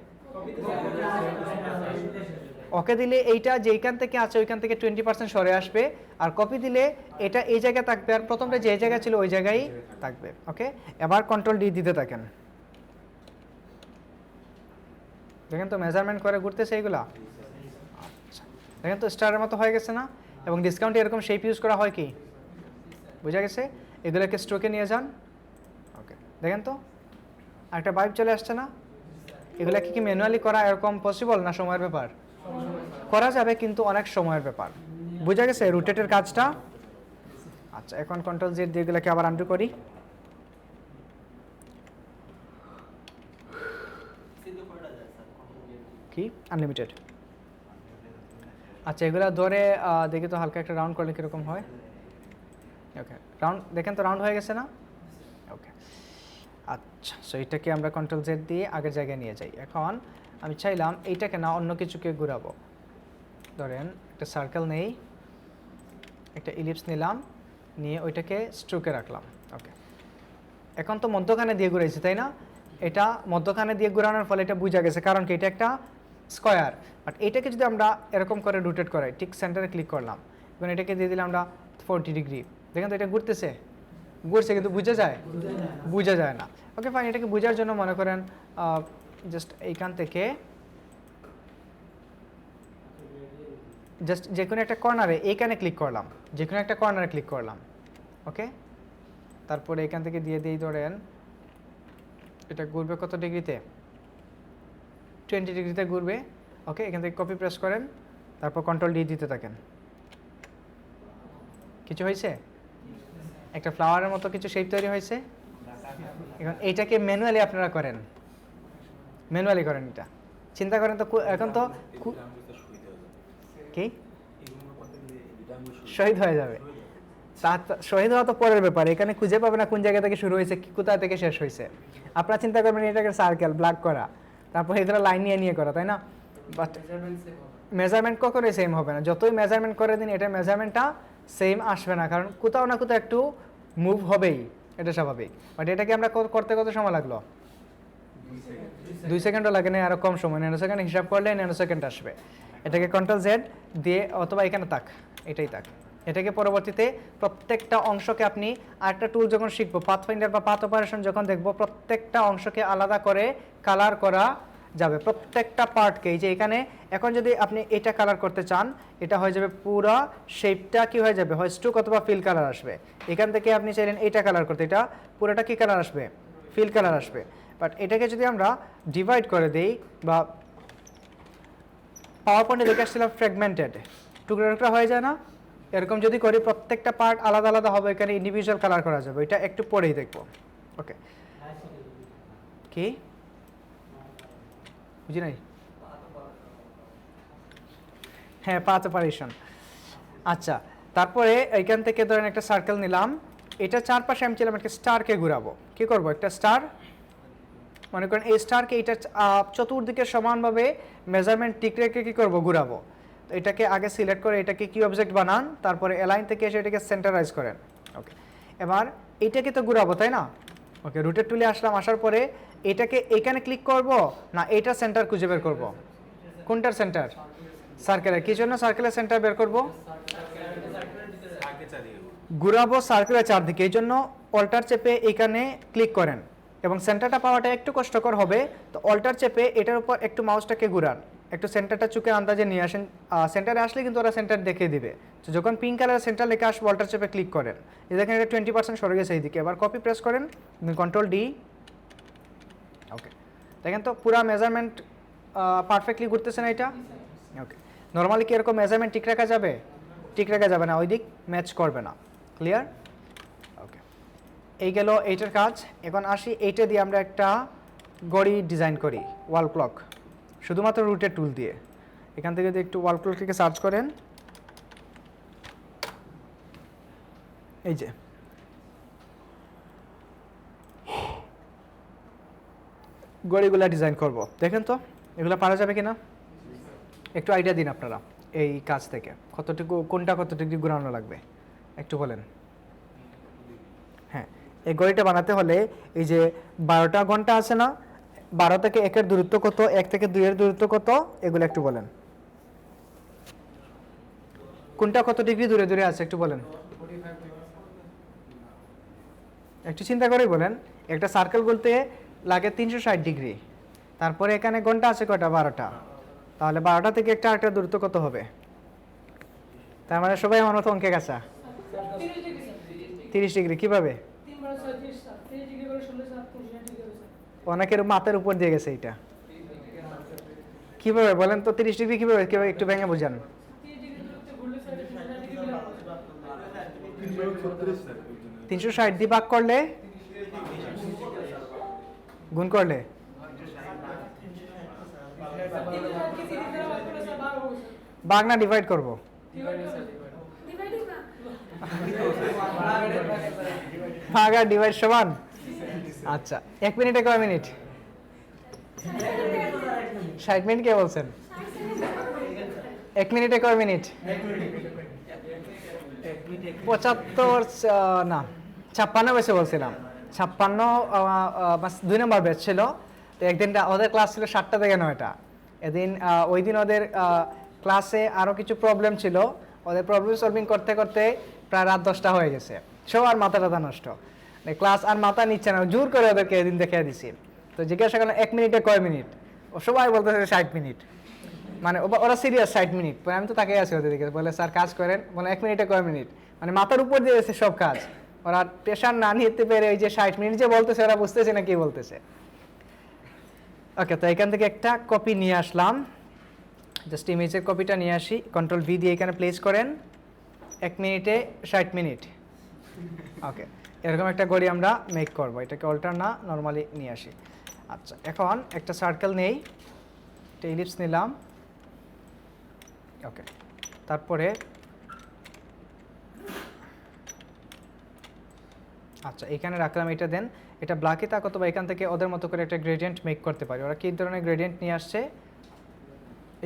ওকে দিলে এইটা যেইখান থেকে আছে ওইখান থেকে 20% সরে আসবে, আর কপি দিলে এটা এই জায়গায় থাকবে আর প্রথমটা যে জায়গায় ছিল ওই জায়গায় থাকবে। ওকে, এবার কন্ট্রোল ডি দিতে থাকেন। দেখেন তো মেজারমেন্ট করে ঘুরতেছে এইগুলা। আচ্ছা, দেখেন তো স্টারের মতো হয়ে গেছে না? এবং ডিসকাউন্টে এরকম শেপ ইউজ করা হয় কি, বুঝা গেছে? এগুলোকে স্ট্রোকে নিয়ে যান। ওকে, দেখেন তো একটা বাইপ চলে আসছে না? এগুলা কি ম্যানুয়ালি করা এরকম পসিবল না সময়ের ব্যাপার? করা যাবে, কিন্তু অনেক সময়ের ব্যাপার। বুঝা গেছে রোটেটের কাজটা? আচ্ছা, এখন কন্ট্রোল জেড দিয়ে এগুলোকে আবার আনডু করি। কি আনলিমিটেড? আচ্ছা, এগুলো ধরে দেখি তো হালকা একটা রাউন্ড করলে কীরকম হয়। ওকে, রাউন্ড দেখেন তো রাউন্ড হয়ে গেছে না? ওকে, আচ্ছা, সো এটাকে আমরা কন্ট্রোল জেড দিয়ে আগের জায়গায় নিয়ে যাই। এখন আমি চাইলাম এইটাকে না অন্য কিছুকে ঘুরাবো। ধরেন একটা সার্কেল নেই, একটা ইলিপস নিলাম, নিয়ে ওইটাকে স্ট্রোকে রাখলাম। ওকে, এখন তো মধ্যখানে দিয়ে ঘুরাইছি তাই না? এটা মধ্যখানে দিয়ে ঘুরানোর ফলে এটা বোঝা গেছে, কারণ কি এটা একটা স্কোয়ার। বাট এটাকে যদি আমরা এরকম করে রোটেট করাই, ঠিক সেন্টারে ক্লিক করলাম এবং এটাকে দিয়ে দিলাম আমরা 40 ডিগ্রি, দেখেন তো এটা ঘুরতেছে, ঘুরছে, কিন্তু বোঝা যায়? বোঝা যায় না। ওকে ফাইন, এটাকে বোঝার জন্য মনে করেন জাস্ট এইখান থেকে জাস্ট যে কোনো একটা কর্নারে এইখানে ক্লিক করলাম, যে কোনো একটা কর্নারে ক্লিক করলাম। ওকে, তারপরে এখান থেকে দিয়ে দিই, ধরেন এটা ঘুরবে কত ডিগ্রিতে, 20 ডিগ্রিতে ঘুরবে। ওকে, এখান থেকে কপি প্রেস করেন, তারপর কন্ট্রোল ডি দিতে থাকেন। কিছু হয়েছে? একটা ফ্লাওয়ারের মতো কিছু শেপ তৈরি হয়েছে। এখন এইটাকে ম্যানুয়ালি আপনারা করেন, ম্যানুয়ালি করেন। এটা চিন্তা করেন তো, এখন তো কি শহীদ হয়ে যাবে। তা শহীদ হওয়া তো পরের ব্যাপার, এখানে খুঁজে পাবে না কোন জায়গা থেকে শুরু হয়েছে, কোথা থেকে শেষ হয়েছে। আপনারা চিন্তা করবেন এটাকে সার্কেল ব্ল্যাক করা, তারপর এগুলো লাইন নিয়ে করা, তাই না? বাট মেজারমেন্ট কখনোই সেম হবে না। যতই মেজারমেন্ট করে দিন, এটা মেজারমেন্টটা সেম আসবে না, কারণ কোথাও না কোথাও একটু মুভ হবেই, এটা স্বাভাবিক। বাট এটাকে আমরা করতে কত সময় লাগলো? 2 সেকেন্ডও লাগে না, আরও কম সময়, ন্যানো সেকেন্ড হিসাব করলে ন্যানো সেকেন্ড আসবে। এটাকে কন্ট্রোল জেড দিয়ে, অথবা এখানে থাক, এটাই থাক, এটাকে পরবর্তীতে প্রত্যেকটা অংশকে আপনি আরেকটা টুল যখন শিখবো, পাথফাইন্ডার বা পাথ অপারেশন যখন দেখবো, প্রত্যেকটা অংশকে আলাদা করে কালার করা যাবে, প্রত্যেকটা পার্টকে। এই যে এখানে এখন যদি আপনি এটা কালার করতে চান, এটা হয়ে যাবে পুরো শেপটা কি হয়ে যাবে, হয় স্ট্রোক অথবা ফিল কালার আসবে। এখান থেকে আপনি চাইলেন এটা কালার করতে, এটা পুরোটা কি কালার আসবে, ফিল কালার আসবে। বাট এটাকে যদি আমরা ডিভাইড করে দিই, বা পাওয়ার পয়েন্টে দেখে আসছিলাম ফ্র্যাগমেন্টেড, টুকরা টুকরা হয়ে যায় না, এরকম যদি করি প্রত্যেকটা পার্ট আলাদা আলাদা হবে, এখানে ইন্ডিভিজুয়াল কালার করা যাবে। এটা একটু পরেই দেখবো। ওকে, কি বুঝি নাই? হ্যাঁ, পাথ অপারেশন। আচ্ছা, তারপরে এইখান থেকে ধরেন একটা সার্কেল নিলাম, এটা চারপাশে আমি চাইলাম একটা স্টারকে ঘুরাবো। কি করব, একটা স্টার মনে করেন এই স্টারকে এটা চতুর্দিকে সমানভাবে মেজারমেন্ট ঠিক রেখে কী করবো, ঘুরাবো। তো এটাকে আগে সিলেক্ট করে এটাকে কি অবজেক্ট বানান, তারপরে অ্যালাইন থেকে এসে এটাকে সেন্টারাইজ করেন। ওকে, এবার এটাকে তো ঘুরাবো, তাই না? ওকে, রুটের টুলে আসলাম, আসার পরে এটাকে এখানে ক্লিক করব না এটা সেন্টার খুঁজে বের করব? কোনটার সেন্টার? সার্কেলের। কি জন্য সার্কেলের সেন্টার বের করব? ঘুরাবো সার্কেলের চারদিকে, এই জন্য অল্টার চেপে এখানে ক্লিক করেন এবং সেন্টারটা পাওয়াটা একটু কষ্টকর হবে। তো অল্টার চেপে এটার উপর একটু মাউসটাকে ঘুরান, একটু সেন্টারটা চুকের আন্দাজে নিয়ে আসেন। সেন্টারে আসলে কিন্তু ওরা সেন্টার দেখিয়ে দিবে। তো যখন পিঙ্ক কালারের সেন্টার লেখা আসবে অল্টার চেপে ক্লিক করেন, এই দেখেন এটা 20% সরে গেছে এইদিকে। এবার কপি প্রেস করেন, কন্ট্রোল ডি। ওকে, দেখেন তো পুরা মেজারমেন্ট পারফেক্টলি ঘুরতেছে না এটা? ওকে, নর্মালি কি এরকম মেজারমেন্ট ঠিক রাখা যাবে? ঠিক রাখা যাবে না, ওই দিক ম্যাচ করবে না। ক্লিয়ার? ওকে, এই গেল এইটার কাজ। এখন আসি এইটা দিয়ে আমরা একটা ঘড়ি ডিজাইন করি, ওয়াল ক্লক, শুধুমাত্র রুটের টুল দিয়ে। এখান থেকে যদি একটু ওয়াল ক্লকটিকে সার্চ করেন, এই যে ঘড়িগুলা ডিজাইন করব, দেখেন তো এগুলো পারা যাবে কিনা? একটু আইডিয়া দিন আপনারা এই কাজ থেকে, কতটুকু কোনটা কত ডিগ্রি ঘুরানো লাগবে একটু বলেন। হ্যাঁ, এই ঘড়িটা বানাতে হলে এই যে 12টা ঘন্টা আছে না, 12 থেকে 1-এর দূরত্ব কত, 1 থেকে 2-এর দূরত্ব কত, এগুলো একটু বলেন। কোনটা কত ডিগ্রি দূরে দূরে আছে একটু বলেন, একটু চিন্তা করেই বলেন। একটা সার্কেল বলতে লাগে 360 ডিগ্রি, তারপরে এখানে ঘন্টা আছে কয়টা? 12টা। তাহলে 12টা থেকে একটা আরেকটা দূরত্ব কত হবে? তার মানে সবাই আমার মতো অঙ্কে কাঁচা। 30 ডিগ্রি। কিভাবে? অনেকের মাথার উপর দিয়ে গেছে এটা। কিভাবে বলেন তো? 30 ডিগ্রি কিভাবে একটু ভেঙে বোঝান। 360 দিয়ে ভাগ করলে, গুণ করলে, ভাগ না ডিভাইড করব? ভাগ আর ডিভাইড সমান? আচ্ছা, 1 মিনিটে কয় মিনিট? 60 মিনিট কে বলছেন? 1 মিনিটে কয় মিনিট? 75 না 56 বেশি বলছিলাম। 56 2 নম্বর ব্যাচ ছিল। তো একদিন ওদের ক্লাস ছিল 7টা থেকে 9টা। এদিন ওই দিন ওদের ক্লাসে আরও কিছু প্রবলেম ছিল, ওদের প্রবলেম সলভিং করতে করতে প্রায় রাত 10টা হয়ে গেছে। সবার মাথা টাথা নষ্ট, ক্লাস আর মাথা নিচ্ছে না, জোর করে ওদেরকে এদিন দেখিয়ে দিছি। তো জিজ্ঞাসা করলাম 1 মিনিটে কয় মিনিট? ও সবাই বলতেছে 60 মিনিট। মানে ওরা সিরিয়াস 60 মিনিট। আমি তো তাকে আছি ওদের দিকে, বলে স্যার কাজ করেন, বলে 1 মিনিটে কয় মিনিট? মানে মাথার উপর দিয়ে গেছে সব কাজ। ওরা প্রেশার না নিতে পেরে ওই যে 60 মিনিট যে বলতেছে, ওরা বুঝতেছে না কি বলতেছে। ওকে, তো এখান থেকে একটা কপি নিয়ে আসলাম, জাস্ট ইমেজের কপিটা নিয়ে আসি, কন্ট্রোল ভি দিয়ে এখানে প্লেস করেন। 1 মিনিটে 60 মিনিট। ওকে, এরকম একটা ঘড়ি আমরা মেক করব। এটাকে অল্টার না নর্মালি নিয়ে আসি। আচ্ছা, এখন একটা সার্কেল নেই, একটা ইলিপস নিলাম। ওকে, তারপরে আচ্ছা এখানে রাখলাম, এটা দেন এটা ব্ল্যাকে থাক, অথবা এখান থেকে ওদের মতো করে একটা গ্রেডিয়েন্ট মেক করতে পারি। ওরা কী ধরনের গ্রেডিয়েন্ট নিয়ে আসছে,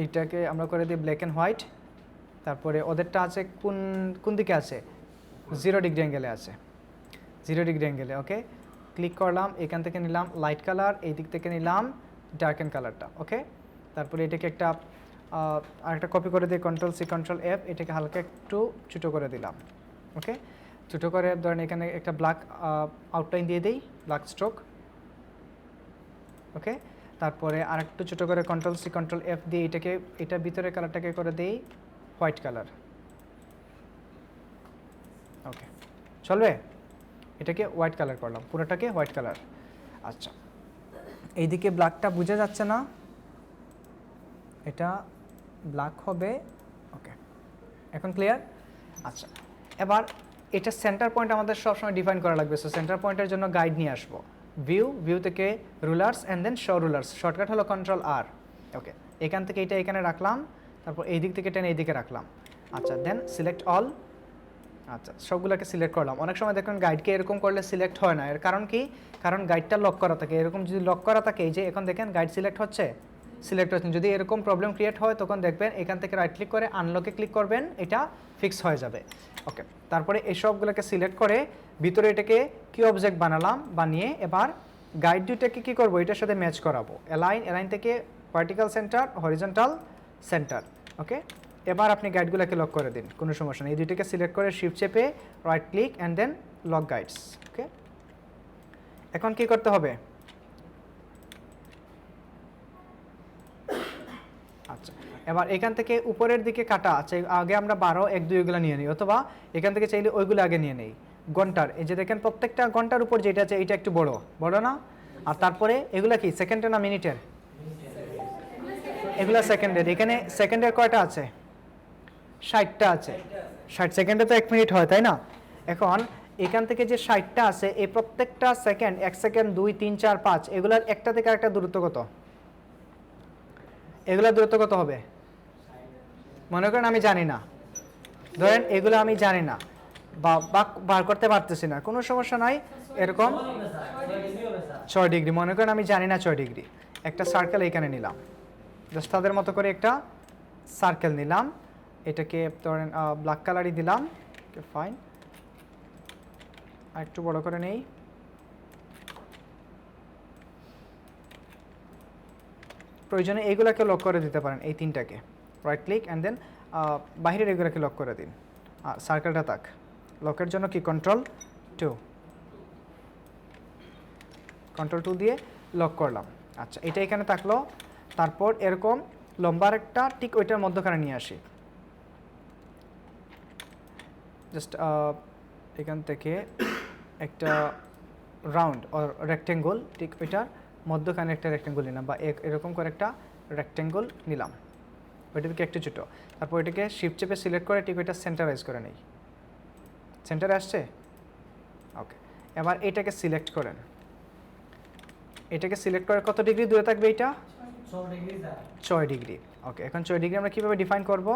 এইটাকে আমরা করে দিই ব্ল্যাক অ্যান্ড হোয়াইট। তারপরে ওদেরটা আছে কোন কোন দিকে আছে? 0 ডিগ্রি অ্যাঙ্গেলে আছে, 0 ডিগ্রি অ্যাঙ্গেলে। ওকে, ক্লিক করলাম, এখান থেকে নিলাম লাইট কালার, এই দিক থেকে নিলাম ডার্কেন কালারটা। ওকে, তারপরে এটাকে একটা আরেকটা কপি করে দিয়ে কন্ট্রোল সি কন্ট্রোল এফ, এটাকে হালকা একটু ছোটো করে দিলাম। ওকে, ছোটো করে ধরেন এখানে একটা ব্ল্যাক আউটলাইন দিয়ে দিই, ব্ল্যাক স্ট্রোক। ওকে, তারপরে আরেকটু ছোটো করে কন্ট্রোল সি কন্ট্রোল এফ দিয়ে এটাকে, এটার ভিতরে কালারটাকে করে দিই হোয়াইট কালার। ওকে, চলবে? এটাকে হোয়াইট কালার করলাম, পুরোটাকে হোয়াইট কালার। আচ্ছা, এইদিকে ব্ল্যাকটা বোঝা যাচ্ছে না, এটা ব্ল্যাক হবে। ওকে, এখন ক্লিয়ার? আচ্ছা, এবার এটা সেন্টার পয়েন্ট আমাদের সবসময় ডিফাইন করা লাগবে। সো সেন্টার পয়েন্টের জন্য গাইড নিয়ে আসবো, ভিউ থেকে rulers and then show rulers, shortcut হলো কন্ট্রোল আর। ওকে, এখান থেকে এটা এখানে রাখলাম, তারপর এই দিক থেকে টেনে এই দিকে রাখলাম। আচ্ছা, দেন সিলেক্ট অল, আচ্ছা, সবগুলোকে সিলেক্ট করলাম। অনেক সময় দেখুন গাইডকে এরকম করলে সিলেক্ট হয় না, এর কারণ কি? কারণ গাইডটা লক করা থাকে। এরকম যদি লক করা থাকে, এই যে এখন দেখেন গাইড সিলেক্ট হচ্ছে, সিলেক্ট হচ্ছে। যদি এরকম প্রবলেম ক্রিয়েট হয় তখন দেখবেন এখান থেকে রাইট ক্লিক করে আনলকে ক্লিক করবেন, এটা ফিক্স হয়ে যাবে। ওকে, তারপরে এই সবগুলোকে সিলেক্ট করে ভিতরে এটাকে কি অবজেক্ট বানালাম, বানিয়ে এবার গাইড দুইটাকে কী করবো, এটার সাথে ম্যাচ করাবো। অ্যালাইন থেকে ভার্টিক্যাল সেন্টার, হরিজন্টাল সেন্টার। ওকে, এবার আপনি গাইডগুলোকে লক করে দিন, কোনো সমস্যা নেই। এই দুইটাকে সিলেক্ট করে শিফট চেপে right click and then lock guides. Okay, এখন কি করতে হবে? আচ্ছা, এবার এখান থেকে উপরের দিকে কাটা আছে, আগে আমরা 12, 1, 2 এগুলো নিয়ে নিই, অথবা এখান থেকে চাইলে ওইগুলো আগে নিয়ে নেই। ঘন্টার, এই যে দেখেন প্রত্যেকটা ঘন্টার উপর যেটা আছে এটা একটু বড় বড় না? আর তারপরে এগুলা কি সেকেন্ডের না মিনিটের? এগুলা সেকেন্ডের। এখানে সেকেন্ডের কয়টা আছে? 60টা আছে। 60 সেকেন্ডে তো 1 মিনিট হয়, তাই না? এখন এখান থেকে যে 60টা আছে, এই প্রত্যেকটা সেকেন্ড, 1 সেকেন্ড, 2, 3, 4, 5, এগুলার একটা থেকে আরেকটা দূরত্ব কত? এগুলার দূরত্ব কত হবে? মনে করেন আমি জানি না, ধরেন এগুলো আমি জানি না বা বার করতে পারতেছি না, কোনো সমস্যা নাই। এরকম 6 ডিগ্রি, মনে করেন আমি জানি না 6 ডিগ্রি। একটা সার্কেল এইখানে নিলাম, জাস্ট তাদের মতো করে একটা সার্কেল নিলাম, এটাকে ধরেন ব্ল্যাক কালারই দিলাম। ওকে, ফাইন। আর একটু বড় করে নেই। প্রয়োজনে এইগুলোকে লক করে দিতে পারেন, এই তিনটাকে রাইট ক্লিক অ্যান্ড দেন বাহিরের এগুলোকে লক করে দিন। সার্কেলটা থাক। লকের জন্য কি Ctrl+2, Ctrl+2 দিয়ে লক করলাম। আচ্ছা, এটা এখানে থাকলো। তারপর এরকম লম্বার একটা ঠিক ওইটার মধ্যখানে নিয়ে আসি। জাস্ট এখান থেকে একটা রাউন্ড অর রেক্টেঙ্গল, ঠিক ওইটার মধ্যখানে একটা রেক্টেঙ্গল নিলাম, বা এরকম করে একটা রেক্টেঙ্গল নিলাম, ওইটা থেকে একটু ছোটো। তারপর এটাকে শিফট চেপে সিলেক্ট করে ঠিক ওইটা সেন্টারাইজ করে নেই। সেন্টারে আসছে? ওকে, এবার এটাকে সিলেক্ট করেন। এটাকে সিলেক্ট করে কত ডিগ্রি দূরে থাকবে এটা? 6 ডিগ্রি। ওকে, এখন 6 ডিগ্রি আমরা কীভাবে ডিফাইন করব?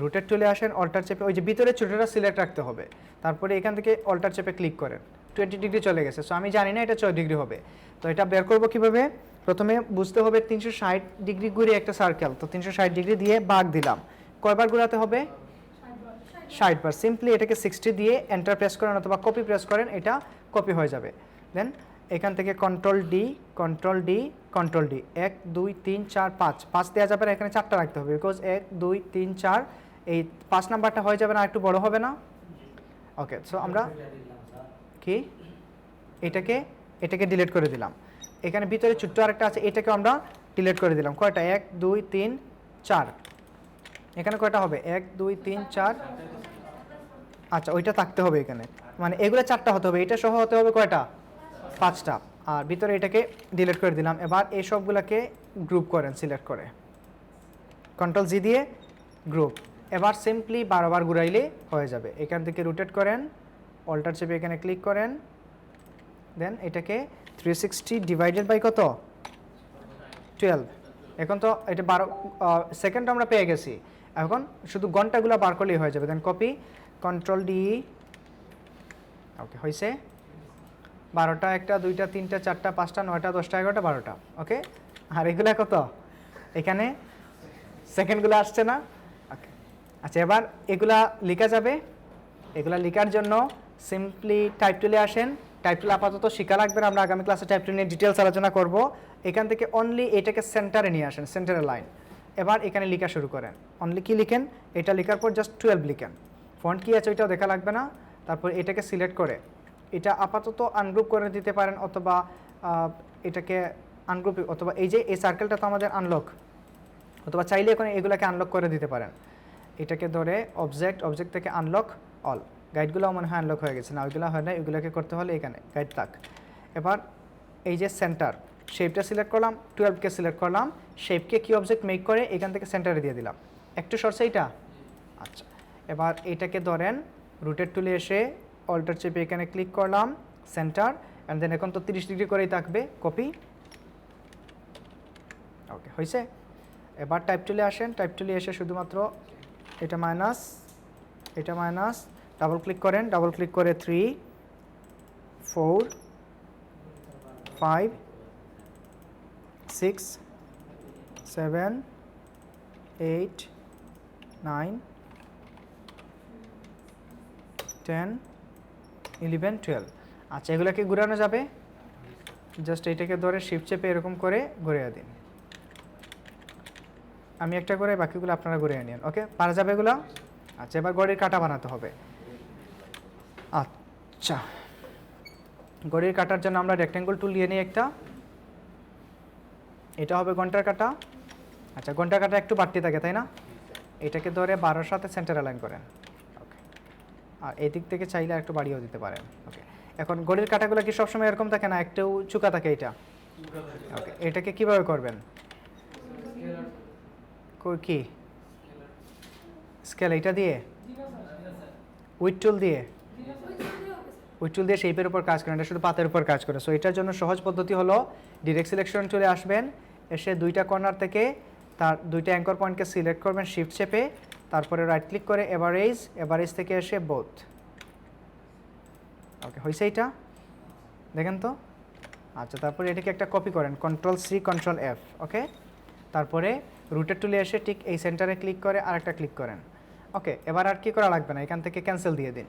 রুটের টুলে আসেন, অল্টার চেপে ওই যে ভিতরে ছোটোটা সিলেক্ট রাখতে হবে। তারপরে এখান থেকে অল্টার চেপে ক্লিক করেন, 20 ডিগ্রি চলে গেছে। সো আমি জানি না এটা 6 ডিগ্রি হবে, তো এটা বের করবো কীভাবে? প্রথমে বুঝতে হবে 360 ডিগ্রি ঘুরে একটা সার্কেল, তো 360 ডিগ্রি দিয়ে ভাগ দিলাম। কয়বার ঘোরাতে হবে? 60 বার। সিম্পলি এটাকে 60 দিয়ে এন্টার প্রেস করেন অথবা কপি প্রেস করেন, এটা কপি হয়ে যাবে। দেন এখান থেকে Ctrl+D, Ctrl+D, Ctrl+D, 1, 2, 3, 4, 5 দেওয়া যাবে না, এখানে 4টা রাখতে হবে, বিকজ 1, 2, 3, 4, এই 5 নাম্বারটা হয়ে যাবে না, একটু বড় হবে না? ওকে, সো আমরা কি এটাকে ডিলিট করে দিলাম। এখানে ভিতরে ছোট্ট আরেকটা আছে, এটাকে আমরা ডিলিট করে দিলাম। কয়টা? 1, 2, 3, 4। এখানে কয়টা হবে? 1, 2, 3, 4। আচ্ছা, ওইটা থাকতে হবে এখানে, মানে এগুলো 4টা হতে হবে, এটা সহ হতে হবে কয়টা? 5টা। আর ভিতরে এটাকে ডিলিট করে দিলাম। এবার এই সবগুলোকে গ্রুপ করেন সিলেক্ট করে, Ctrl+G দিয়ে গ্রুপ। এবার সিম্পলি 12 বার ঘুরাইলে হয়ে যাবে। এখান থেকে রোটেট করেন, অল্টার চেপে এখানে ক্লিক করেন, দেন এটাকে 360 ডিভাইডেড বাই কত? 12। এখন তো এটা 12 সেকেন্ড আমরা পেয়ে গেছি, এখন শুধু ঘন্টাগুলো বার করলেই হয়ে যাবে। দেন কপি, Ctrl+D। ওকে, হয়েছে। 12টা, 1টা, 2টা, 3টা, 4টা, 5টা, 9টা, 10টা, 11টা, 12টা। ওকে, আর এগুলা কত? এখানে সেকেন্ডগুলো আসছে না? ওকে, আচ্ছা, এবার এগুলা লেখা যাবে। এগুলা লেখার জন্য সিম্পলি টাইপ টুলে আসেন। টাইপ টুল আপাতত শেখা লাগবে না, আমরা আগামী ক্লাসে টাইপ টুল নিয়ে ডিটেলস আলোচনা করব। এখান থেকে অনলি এটাকে সেন্টারে নিয়ে আসেন, সেন্টারের লাইন। এবার এখানে লেখা শুরু করেন। অনলি কি লিখেন? এটা লেখার পর জাস্ট 12 লিখেন। ফন্ট কি আছে ওইটাও দেখা লাগবে না। তারপর এটাকে সিলেক্ট করে এটা আপাতত আনগ্রুপ করে দিতে পারেন, অথবা এটাকে আনগ্রুপ, অথবা এই যে এই সার্কেলটা তো আমাদের আনলক, অথবা চাইলে এখন এগুলোকে আনলক করে দিতে পারেন। এটাকে ধরে অবজেক্ট থেকে আনলক অল। গাইডগুলো মনে হয় আনলক হয়ে গেছে না, ওইগুলো হয় না, এগুলোকে করতে হলে এখানে গাইড থাক। এবার এই যে সেন্টার, শেপটা সিলেক্ট করলাম, 12কে সিলেক্ট করলাম, শেপকে কি অবজেক্ট মেক করে এখান থেকে সেন্টারে দিয়ে দিলাম। একটু সরছে এইটা। আচ্ছা, এবার এটাকে ধরেন রুটের টুলে এসে অল্টার চেপে এখানে ক্লিক করলাম, সেন্টার, অ্যান্ড দেন এখন তো 30 ডিগ্রি করেই থাকবে, কপি। ওকে, হয়েছে। এবার টাইপ টুলে আসেন, টাইপ টুলে এসে শুধুমাত্র এটা মাইনাস এটা মাইনাস, ডাবল ক্লিক করেন, ডাবল ক্লিক করে 3 4 5 6 7 8 9 10 11 12। আচ্ছা, এগুলোকে ঘুরানো যাবে, জাস্ট এইটাকে ধরে শিফট চেপে এরকম করে ঘুরিয়ে দিন। আমি একটা করে, বাকিগুলো আপনারা ঘুরিয়ে নিন। ওকে, পারা যাবে এগুলো? আচ্ছা, এবার ঘড়ির কাঁটা বানাতে হবে। আচ্ছা, ঘড়ির কাঁটার জন্য আমরা রেক্ট্যাঙ্গল টুল নিয়ে নিই একটা। এটা হবে ঘন্টার কাঁটা। আচ্ছা, ঘন্টার কাঁটা একটু বাড়তি থাকে, তাই না? এটাকে ধরে 12-এর সাথে সেন্টার অ্যালাইন করেন। ওকে, আর এই দিক থেকে চাইলে একটু বাড়িয়েও দিতে পারেন। ওকে, এখন ঘড়ির কাঁটাগুলো কি সবসময় এরকম থাকে না, একটু চুকা থাকে এটা? ওকে, এটাকে কিভাবে করবেন? কি স্কেল এটা দিয়ে, উইথ টুল দিয়ে? উইথ টুল দিয়ে শেপের উপর কাজ করেন, এটা শুধু পাতের উপর কাজ করে। সো এটার জন্য সহজ পদ্ধতি হলো ডিরেক্ট সিলেকশন টুলে আসবেন, এসে দুইটা কর্নার থেকে তার দুইটা অ্যাঙ্কর পয়েন্টকে সিলেক্ট করবেন শিফট চেপে, তারপরে রাইট ক্লিক করে এভারেজ, এভারেজ থেকে এসে বোথ। ওকে, হয়েছে এটা? দেখেন তো। আচ্ছা, তারপরে এটাকে একটা কপি করেন, Ctrl+C Ctrl+F। ওকে, তারপরে রুটের টুলে এসে ঠিক এই সেন্টারে ক্লিক করে আরেকটা ক্লিক করেন। ওকে, এবার আর কি করা লাগবে না, এখান থেকে ক্যান্সেল দিয়ে দিন।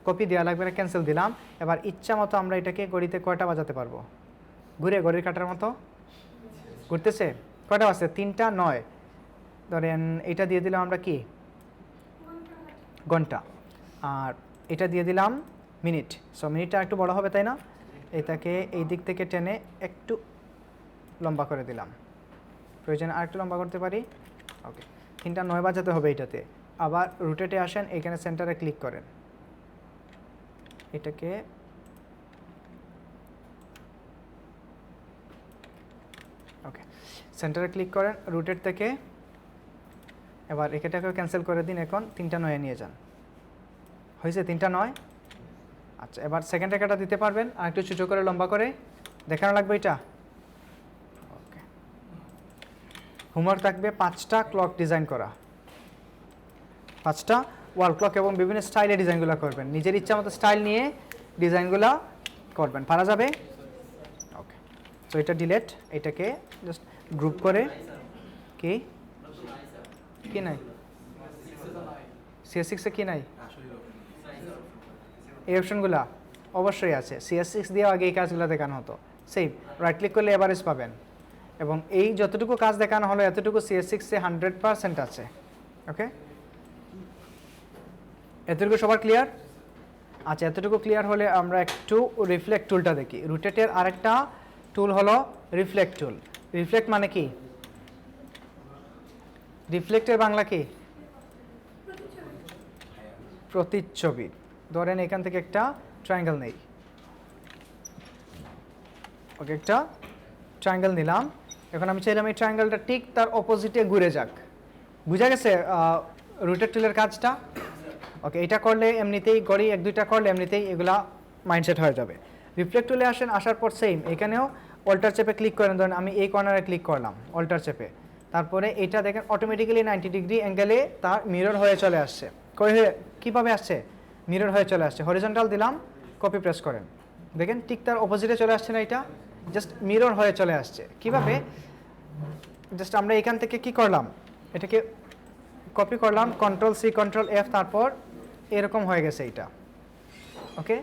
কপি দেওয়া লাগবে না, ক্যান্সেল দিলাম। এবার ইচ্ছা মতো আমরা এটাকে ঘড়িতে কয়টা বাজাতে পারবো? ঘুরে ঘড়ির কাটার মতো ঘুরতেছে। কয়টা বাজছে? 3টা 9। ধরেন এটা দিয়ে দিলাম আমরা কি, ঘন্টা, আর এটা দিয়ে দিলাম মিনিট। সো মিনিটটা একটু বড় হবে, তাই না? এটাকে এই দিক থেকে টেনে একটু লম্বা করে দিলাম, প্রয়োজনে আর একটু লম্বা করতে পারি। ওকে, 3টা 9 বাজাতে হবে এটাতে। আবার রুটেটে আসেন, এখানে সেন্টারে ক্লিক করেন, এটাকে ওকে সেন্টারে ক্লিক করেন, রুটেট থেকে এবার এটাকেও ক্যান্সেল করে দিন। এখন 3টা 9 নিয়ে যান। হয়েছে 3টা 9। আচ্ছা, এবার সেকেন্ড রেখাটা দিতে পারবেন, আর একটু ছোটো করে লম্বা করে দেখানো লাগবে এটা। ওকে, হোমওয়ার্ক থাকবে 5টা ক্লক ডিজাইন করা, 5টা ওয়াল ক্লক, এবং বিভিন্ন স্টাইলে ডিজাইনগুলো করবেন। নিজের ইচ্ছা মতো স্টাইল নিয়ে ডিজাইনগুলো করবেন, পারা যাবে? ওকে, তো এটা ডিলেট, এটাকে জাস্ট গ্রুপ করে কি কি নাই CS6-এ কি নাই? এই অপশনগুলো অবশ্যই আছে। CS6 দিয়ে আগে এই কাজগুলো দেখানো হতো। সেভ, রাইট ক্লিক করলে এভারেজ পাবেন, এবং এই যতটুকু কাজ দেখানো হলো এতটুকু CS6-এ 100% আছে। ওকে, এতটুকু সবার ক্লিয়ার? আচ্ছা, এতটুকু ক্লিয়ার হলে আমরা একটু রিফ্লেক্ট টুলটা দেখি। রুটেটের আরেকটা টুল হলো রিফ্লেক্ট টুল। রিফ্লেক্ট মানে কি? রিফ্লেক্টের বাংলা কি? প্রতিচ্ছবি। ধরেন এখান থেকে একটা ট্রায়াঙ্গেল নেই। ওকে, একটা ট্রায়াঙ্গেল নিলাম। এখন আমি চাইলাম এই ট্রায়াঙ্গেলটা ঠিক তার অপোজিটে ঘুরে যাক। বুঝা গেছে রুটেট টুলের কাজটা? ওকে, এটা করলে এমনিতেই ঘড়ি 1-2টা করলে এমনিতেই এগুলা মাইন্ডসেট হয়ে যাবে। রিফ্লেক্ট টুলে আসেন, আসার পর সেম এখানেও অল্টার চেপে ক্লিক করেন। ধরেন আমি এই কর্নারে ক্লিক করলাম অল্টার চেপে, তারপরে এটা দেখেন অটোমেটিক্যালি 90 ডিগ্রি অ্যাঙ্গেলে তার মিরর হয়ে চলে আসছে। কীভাবে আসছে? মিরর হয়ে চলে আসছে। হরিজন্টাল দিলাম, কপি প্রেস করেন, দেখেন ঠিক তার অপোজিটে চলে আসছে না? এটা জাস্ট মিরর হয়ে চলে আসছে। কিভাবে? জাস্ট আমরা এখান থেকে কি করলাম, এটাকে কপি করলাম, Ctrl+C Ctrl+F, তারপর এরকম হয়ে গেছে এটা। ওকে,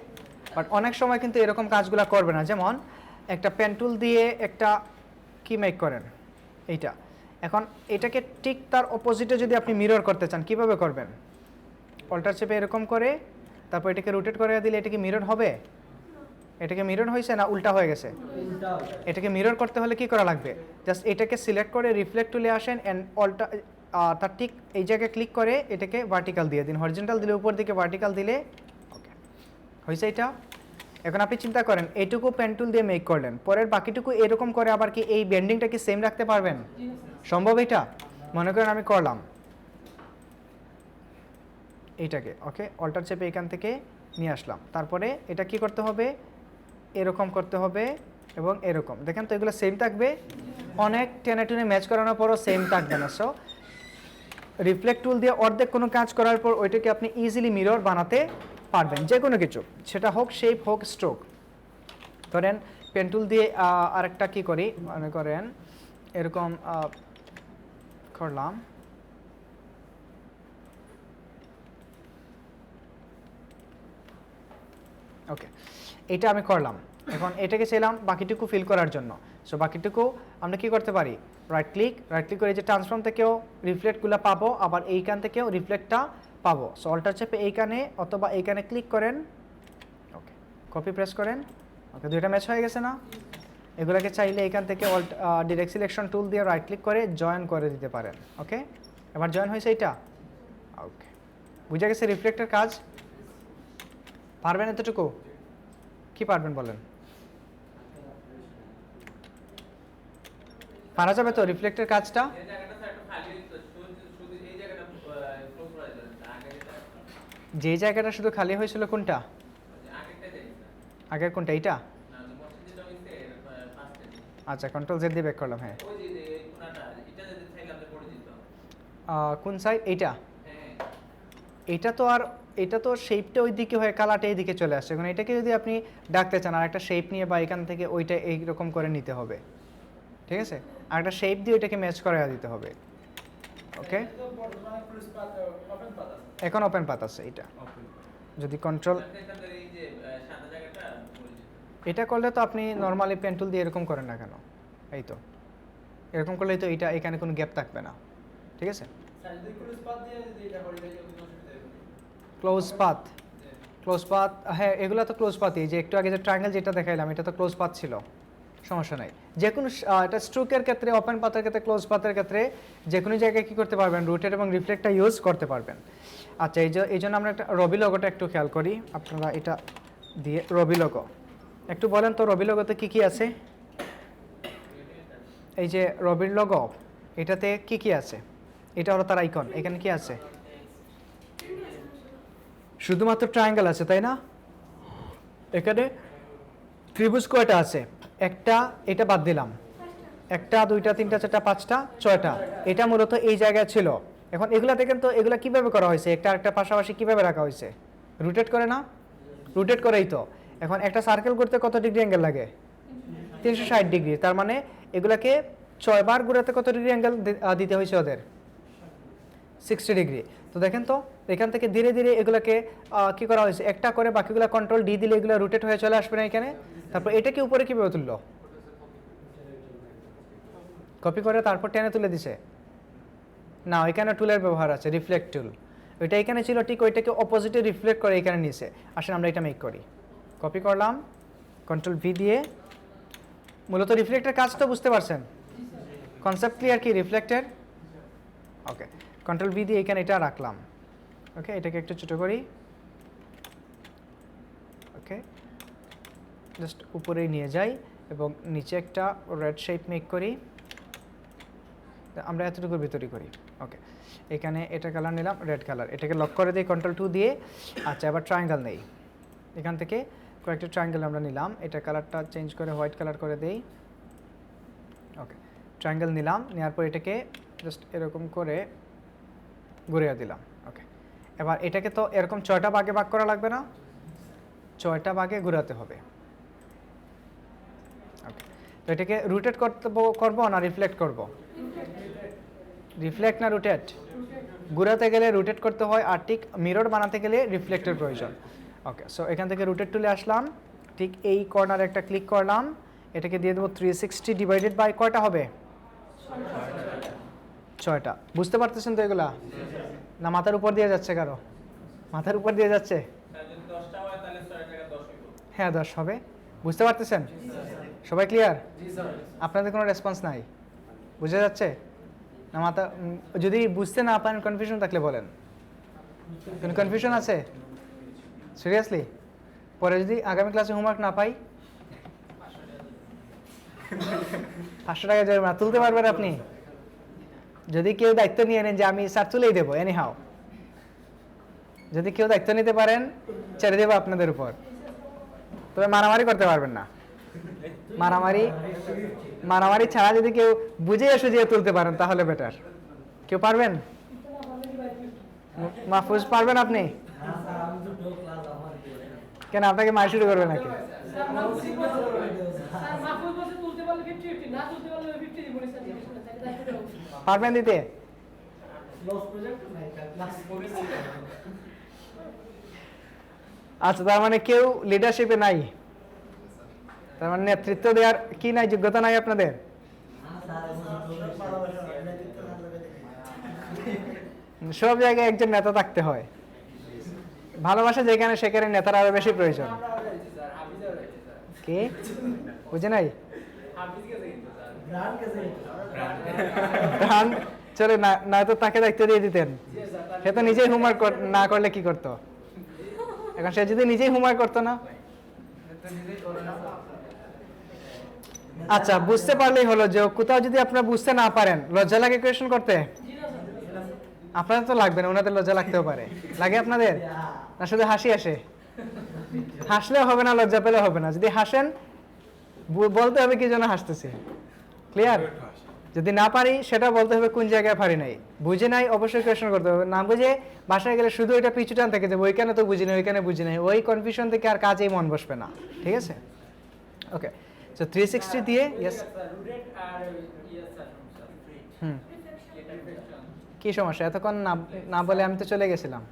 বাট অনেক সময় কিন্তু এরকম কাজগুলো করবে না। যেমন একটা পেন টুল দিয়ে একটা কি মেক করেন এইটা, এখন এটাকে ঠিক তার অপোজিটে যদি আপনি মিরর করতে চান, কিভাবে করবেন? অল্টার চেপে এরকম করে, তারপর এটাকে রোটেট করে দিলে এটা কি মিরর হবে? এটাকে মিরর হয়েছে না উল্টা হয়ে গেছে? এটাকে মিরর করতে হলে কি করা লাগবে? জাস্ট এটাকে সিলেক্ট করে রিফ্লেক্ট টুলে আসেন, অ্যান্ড অল্টা তার ঠিক এই জায়গায় ক্লিক করে এটাকে ভার্টিক্যাল দিয়ে দিন। হরিজন্টাল দিলে উপর দিকে, ভার্টিক্যাল দিলে ওকে হয়েছে এটা। এখন আপনি চিন্তা করেন এইটুকু পেন টুল দিয়ে মেক করলেন, পরের বাকিটুকু এরকম করে আবার কি এই বেন্ডিংটা কি সেম রাখতে পারবেন? সম্ভব এটা? মনে করেন আমি করলাম এইটাকে, ওকে অল্টার চেপে এখান থেকে নিয়ে আসলাম, তারপরে এটা কি করতে হবে? এরকম করতে হবে এবং এরকম। দেখেন তো এগুলো সেম থাকবে, অনেক টেনে টেনে ম্যাচ করানোর পরও সেম থাকবে না। সো রিফ্লেক্ট টুল দিয়ে অর্ধেক কোনো কাজ করার পর ওইটাকে আপনি ইজিলি মিরর বানাতে পারবেন, যে কোনো কিছু, সেটা হোক শেপ হোক স্ট্রোক। ধরেন পেন টুল দিয়ে আরেকটা কি করি, মনে করেন এরকম করলাম, ওকে, এটা আমি করলাম। এখন এটাকে চাইলাম বাকিটুকু ফিল করার জন্য। সো বাকিটুকু আমরা কি করতে পারি, রাইট ক্লিক করে যে ট্রান্সফর্ম থেকেও রিফ্লেক্টগুলো পাবো, আবার এইখান থেকেও রিফ্লেক্টটা পাবো। সো অল্টার চেপে এইখানে অথবা এইখানে ক্লিক করেন, ওকে, কপি প্রেস করেন, ওকে, দুইটা ম্যাচ হয়ে গেছে না? এগুলোকে চাইলে এখান থেকে ডিরেক্ট সিলেকশন টুল দিয়ে রাইট ক্লিক করে জয়েন করে দিতে পারেন। ওকে, এবার জয়েন হয়েছে এইটা, ওকে, বুঝে গেছে রিফ্লেক্টের কাজ? পারবেন এতটুকু? কি পারবেন বলেন? পারা যাবে তো রিফ্লেক্টের কাজটা? যে জায়গাটা শুধু খালি হয়েছিল কোনটা? আগের কোনটা, এইটা? আচ্ছা, কন্ট্রোল জেড দিয়ে ব্যাক করলাম। হ্যাঁ, কোন সাইড? এইটা? এটা তো আর, এটা তো শেপটা ওই দিকে হয়ে কালারটা এই দিকে চলে আসছে। এখন এটাকে যদি আপনি ডাকতে চান আর একটা শেপ নিয়ে বা এখান থেকে ওইটা এইরকম করে নিতে হবে, ঠিক আছে? আর একটা শেপ দিয়ে ওইটাকে ম্যাচ করে দিতে হবে। ওকে, এখন ওপেন পাথ আছে এটা। যদি কন্ট্রোল এটা করলে তো আপনি নর্মালি পেন টুল দিয়ে এরকম করেন না কেন, এই তো এরকম করলেই তো এটা এখানে কোনো গ্যাপ থাকবে না, ঠিক আছে? ক্লোজ পাথ, হ্যাঁ, এগুলো তো ক্লোজ পাথই। যে একটু আগে যে ট্রায়াঙ্গেল যেটা দেখাইলাম, এটা তো ক্লোজ পাথ ছিল, সমস্যা নাই। যে কোনো এটা স্ট্রোকের ক্ষেত্রে, ওপেন পাথের ক্ষেত্রে, ক্লোজ পাথের ক্ষেত্রে যে কোনো জায়গায় কী করতে পারবেন, রুটেট এবং রিফ্লেক্টটা ইউজ করতে পারবেন। আচ্ছা, এই জন্য আমরা একটা রবি লোগোটা একটু খেয়াল করি। আপনারা এটা দিয়ে রবি লোগো একটু বলেন তো, রবি লোগোতে কী কী আছে? এই যে রবির লোগো, এটাতে কি কি আছে? এটা হলো তার আইকন। এখানে কি আছে? শুধুমাত্র ট্রায়াঙ্গেল আছে, তাই না? এখানে ত্রিভুজ কয়টা আছে? একটা, এটা বাদ দিলাম, একটা, দুইটা, তিনটা, চারটা, পাঁচটা, ছয়টা। এটা মূলত এই জায়গায় ছিল। এখন এগুলা দেখেন তো, এগুলা কিভাবে করা হয়েছে? একটা আরেকটা পাশাপাশি কিভাবে রাখা হয়েছে? রোটেট করে না? রোটেট করেই তো। এখন একটা সার্কেল করতে কত ডিগ্রি অ্যাঙ্গেল লাগে? 360 ডিগ্রি। তার মানে এগুলাকে 6 বার ঘোরাতে কত ডিগ্রি অ্যাঙ্গেল দিতে হয়েছে ওদের? 60 ডিগ্রি। তো দেখেন তো, এখান থেকে ধীরে ধীরে এগুলোকে কি করা হয়েছে, একটা করে বাকিগুলো কন্ট্রোল ডি দিলে এগুলো রোটেট হয়ে চলে আসবে না এখানে। তারপর এটাকে উপরে কীভাবে তুললো? কপি করে তারপর টেনে তুলে দিছে না? এখানে টুলের ব্যবহার আছে, রিফ্লেক্ট টুল। ওইটা এখানে ছিল, ঠিক ওইটাকে অপোজিটে রিফ্লেক্ট করে এখানে নিছে। আসেন আমরা এটা মেক করি। কপি করলাম, কন্ট্রোল ভি দিয়ে। মূলত রিফ্লেক্টের কাজ তো বুঝতে পারছেন? কনসেপ্ট ক্লিয়ার কি রিফ্লেক্টের? ওকে, কন্ট্রোল ভি দিয়ে এখানে এটা রাখলাম। ওকে, এটাকে একটু ছোটো করি। ওকে, জাস্ট উপরেই নিয়ে যাই এবং নিচে একটা রেড শেপ মেক করি। আমরা এতটুকুর ভিতরে করি। ওকে, এখানে এটা কালার নিলাম, রেড কালার। এটাকে লক করে দিই কন্ট্রোল 2 দিয়ে। আচ্ছা, এবার ট্রায়াঙ্গেল নেই। এখান থেকে কয়েকটা ট্রায়াঙ্গেল আমরা নিলাম। এটা কালারটা চেঞ্জ করে হোয়াইট কালার করে দেই। ওকে, ট্রায়াঙ্গেল নিলাম, নেওয়ার পর এটাকে জাস্ট এরকম করে ঘুরিয়ে দিলাম। ওকে, এবার এটাকে তো এরকম 6টা ভাগে ভাগ করা লাগবে না? 6টা ভাগে ঘোরাতে হবে। ওকে, তো এটাকে রোটেট করবো না রিফ্লেক্ট করব? রিফ্লেক্ট না রোটেট? ঘোরাতে গেলে রোটেট করতে হয়, আর ঠিক মিরর বানাতে গেলে রিফ্লেক্টের প্রয়োজন। ওকে, সো এখান থেকে রোটেট টুলে আসলাম, ঠিক এই কর্নারে একটা ক্লিক করলাম, এটাকে দিয়ে দেবো 360 ডিভাইডেড বাই কয়টা হবে? 6টা। বুঝতে পারতেছেন তো এগুলা? না মাথার উপর দিয়ে যাচ্ছে কারো? মাথার উপর দিয়ে যাচ্ছে? হ্যাঁ, 10 হবে। বুঝতে পারতেছেন সবাই? ক্লিয়ার? আপনাদের কোনো রেসপন্স নাই? বুঝে যাচ্ছে না? মাথা যদি বুঝতে না পারেন, কনফিউশন থাকলে বলেন। কোনো কনফিউশন আছে? সিরিয়াসলি? পরে যদি আগামী ক্লাসে হোমওয়ার্ক না পাই, 500 টাকা জরিমানা। তুলতে পারবেন আপনি? যদি কেউ দায়িত্ব নিয়ে নেন যে আমি স্যার তুলেই দেবো এনি হাও, যদি কেউ দায়িত্ব নিতে পারেন, ছেড়ে দেবো আপনাদের উপর। তবে মারামারি করতে পারবেন না। মারামারি ছাড়া যদি কেউ বুঝে সুঝিয়ে তুলতে পারেন তাহলে বেটার। কেউ পারবেন? মাহফুজ পারবেন আপনি? কেন আপনাকে মার শুরু করবে নাকি? পারবেন দিতে? আচ্ছা, তার মানে কেউ লিডারশিপে নাই, তার মানে নেতৃত্ব দেওয়ার কি নাই, যোগ্যতা নাই আপনাদের? সব জায়গায় একজন নেতা থাকতে হয়, ভালোবাসা যেখানে সেখানে নেতার আরো বেশি প্রয়োজন। কি বুঝে নাই? চলে না তো তাকে দায়িত্ব দিয়ে দিতেন, সে তো নিজেই হোমওয়ার্ক না করলে কি করতো? এখন সে যদি নিজেই হোমওয়ার্ক করতো না। আচ্ছা, বুঝতে পারলেই হলো যে কোথাও যদি আপনারা বুঝতে না পারেন, লজ্জা লাগে কোয়েশ্চেন করতে? আপনাদের তো লাগবে না, ওনাদের লজ্জা লাগতেও পারে। লাগে আপনাদের? না শুধু হাসি আসে? হাসলেও হবে না, লজ্জা পেলেও হবে না। যদি হাসেন বলতে হবে কি জন্য হাসতেছি, ক্লিয়ার? যদি না পারি সেটা বলতে হবে কোন জায়গায় পারি নাই, বুঝে নাই, অবশ্যই কোয়েশ্চেন করতে হবে। না বুঝে বাসায় গেলে শুধু এটা পিছু টান থেকে যাবে, ওইখানে তো বুঝি না, ওইখানে বুঝি নাই, ওই কনফিউশন থেকে আর কাজেই মন বসবে না। ঠিক আছে, ওকে। সো 360 দিয়ে ইয়েস। কি সমস্যা এতক্ষণ না বলে? আমি তো চলে গেছিলাম।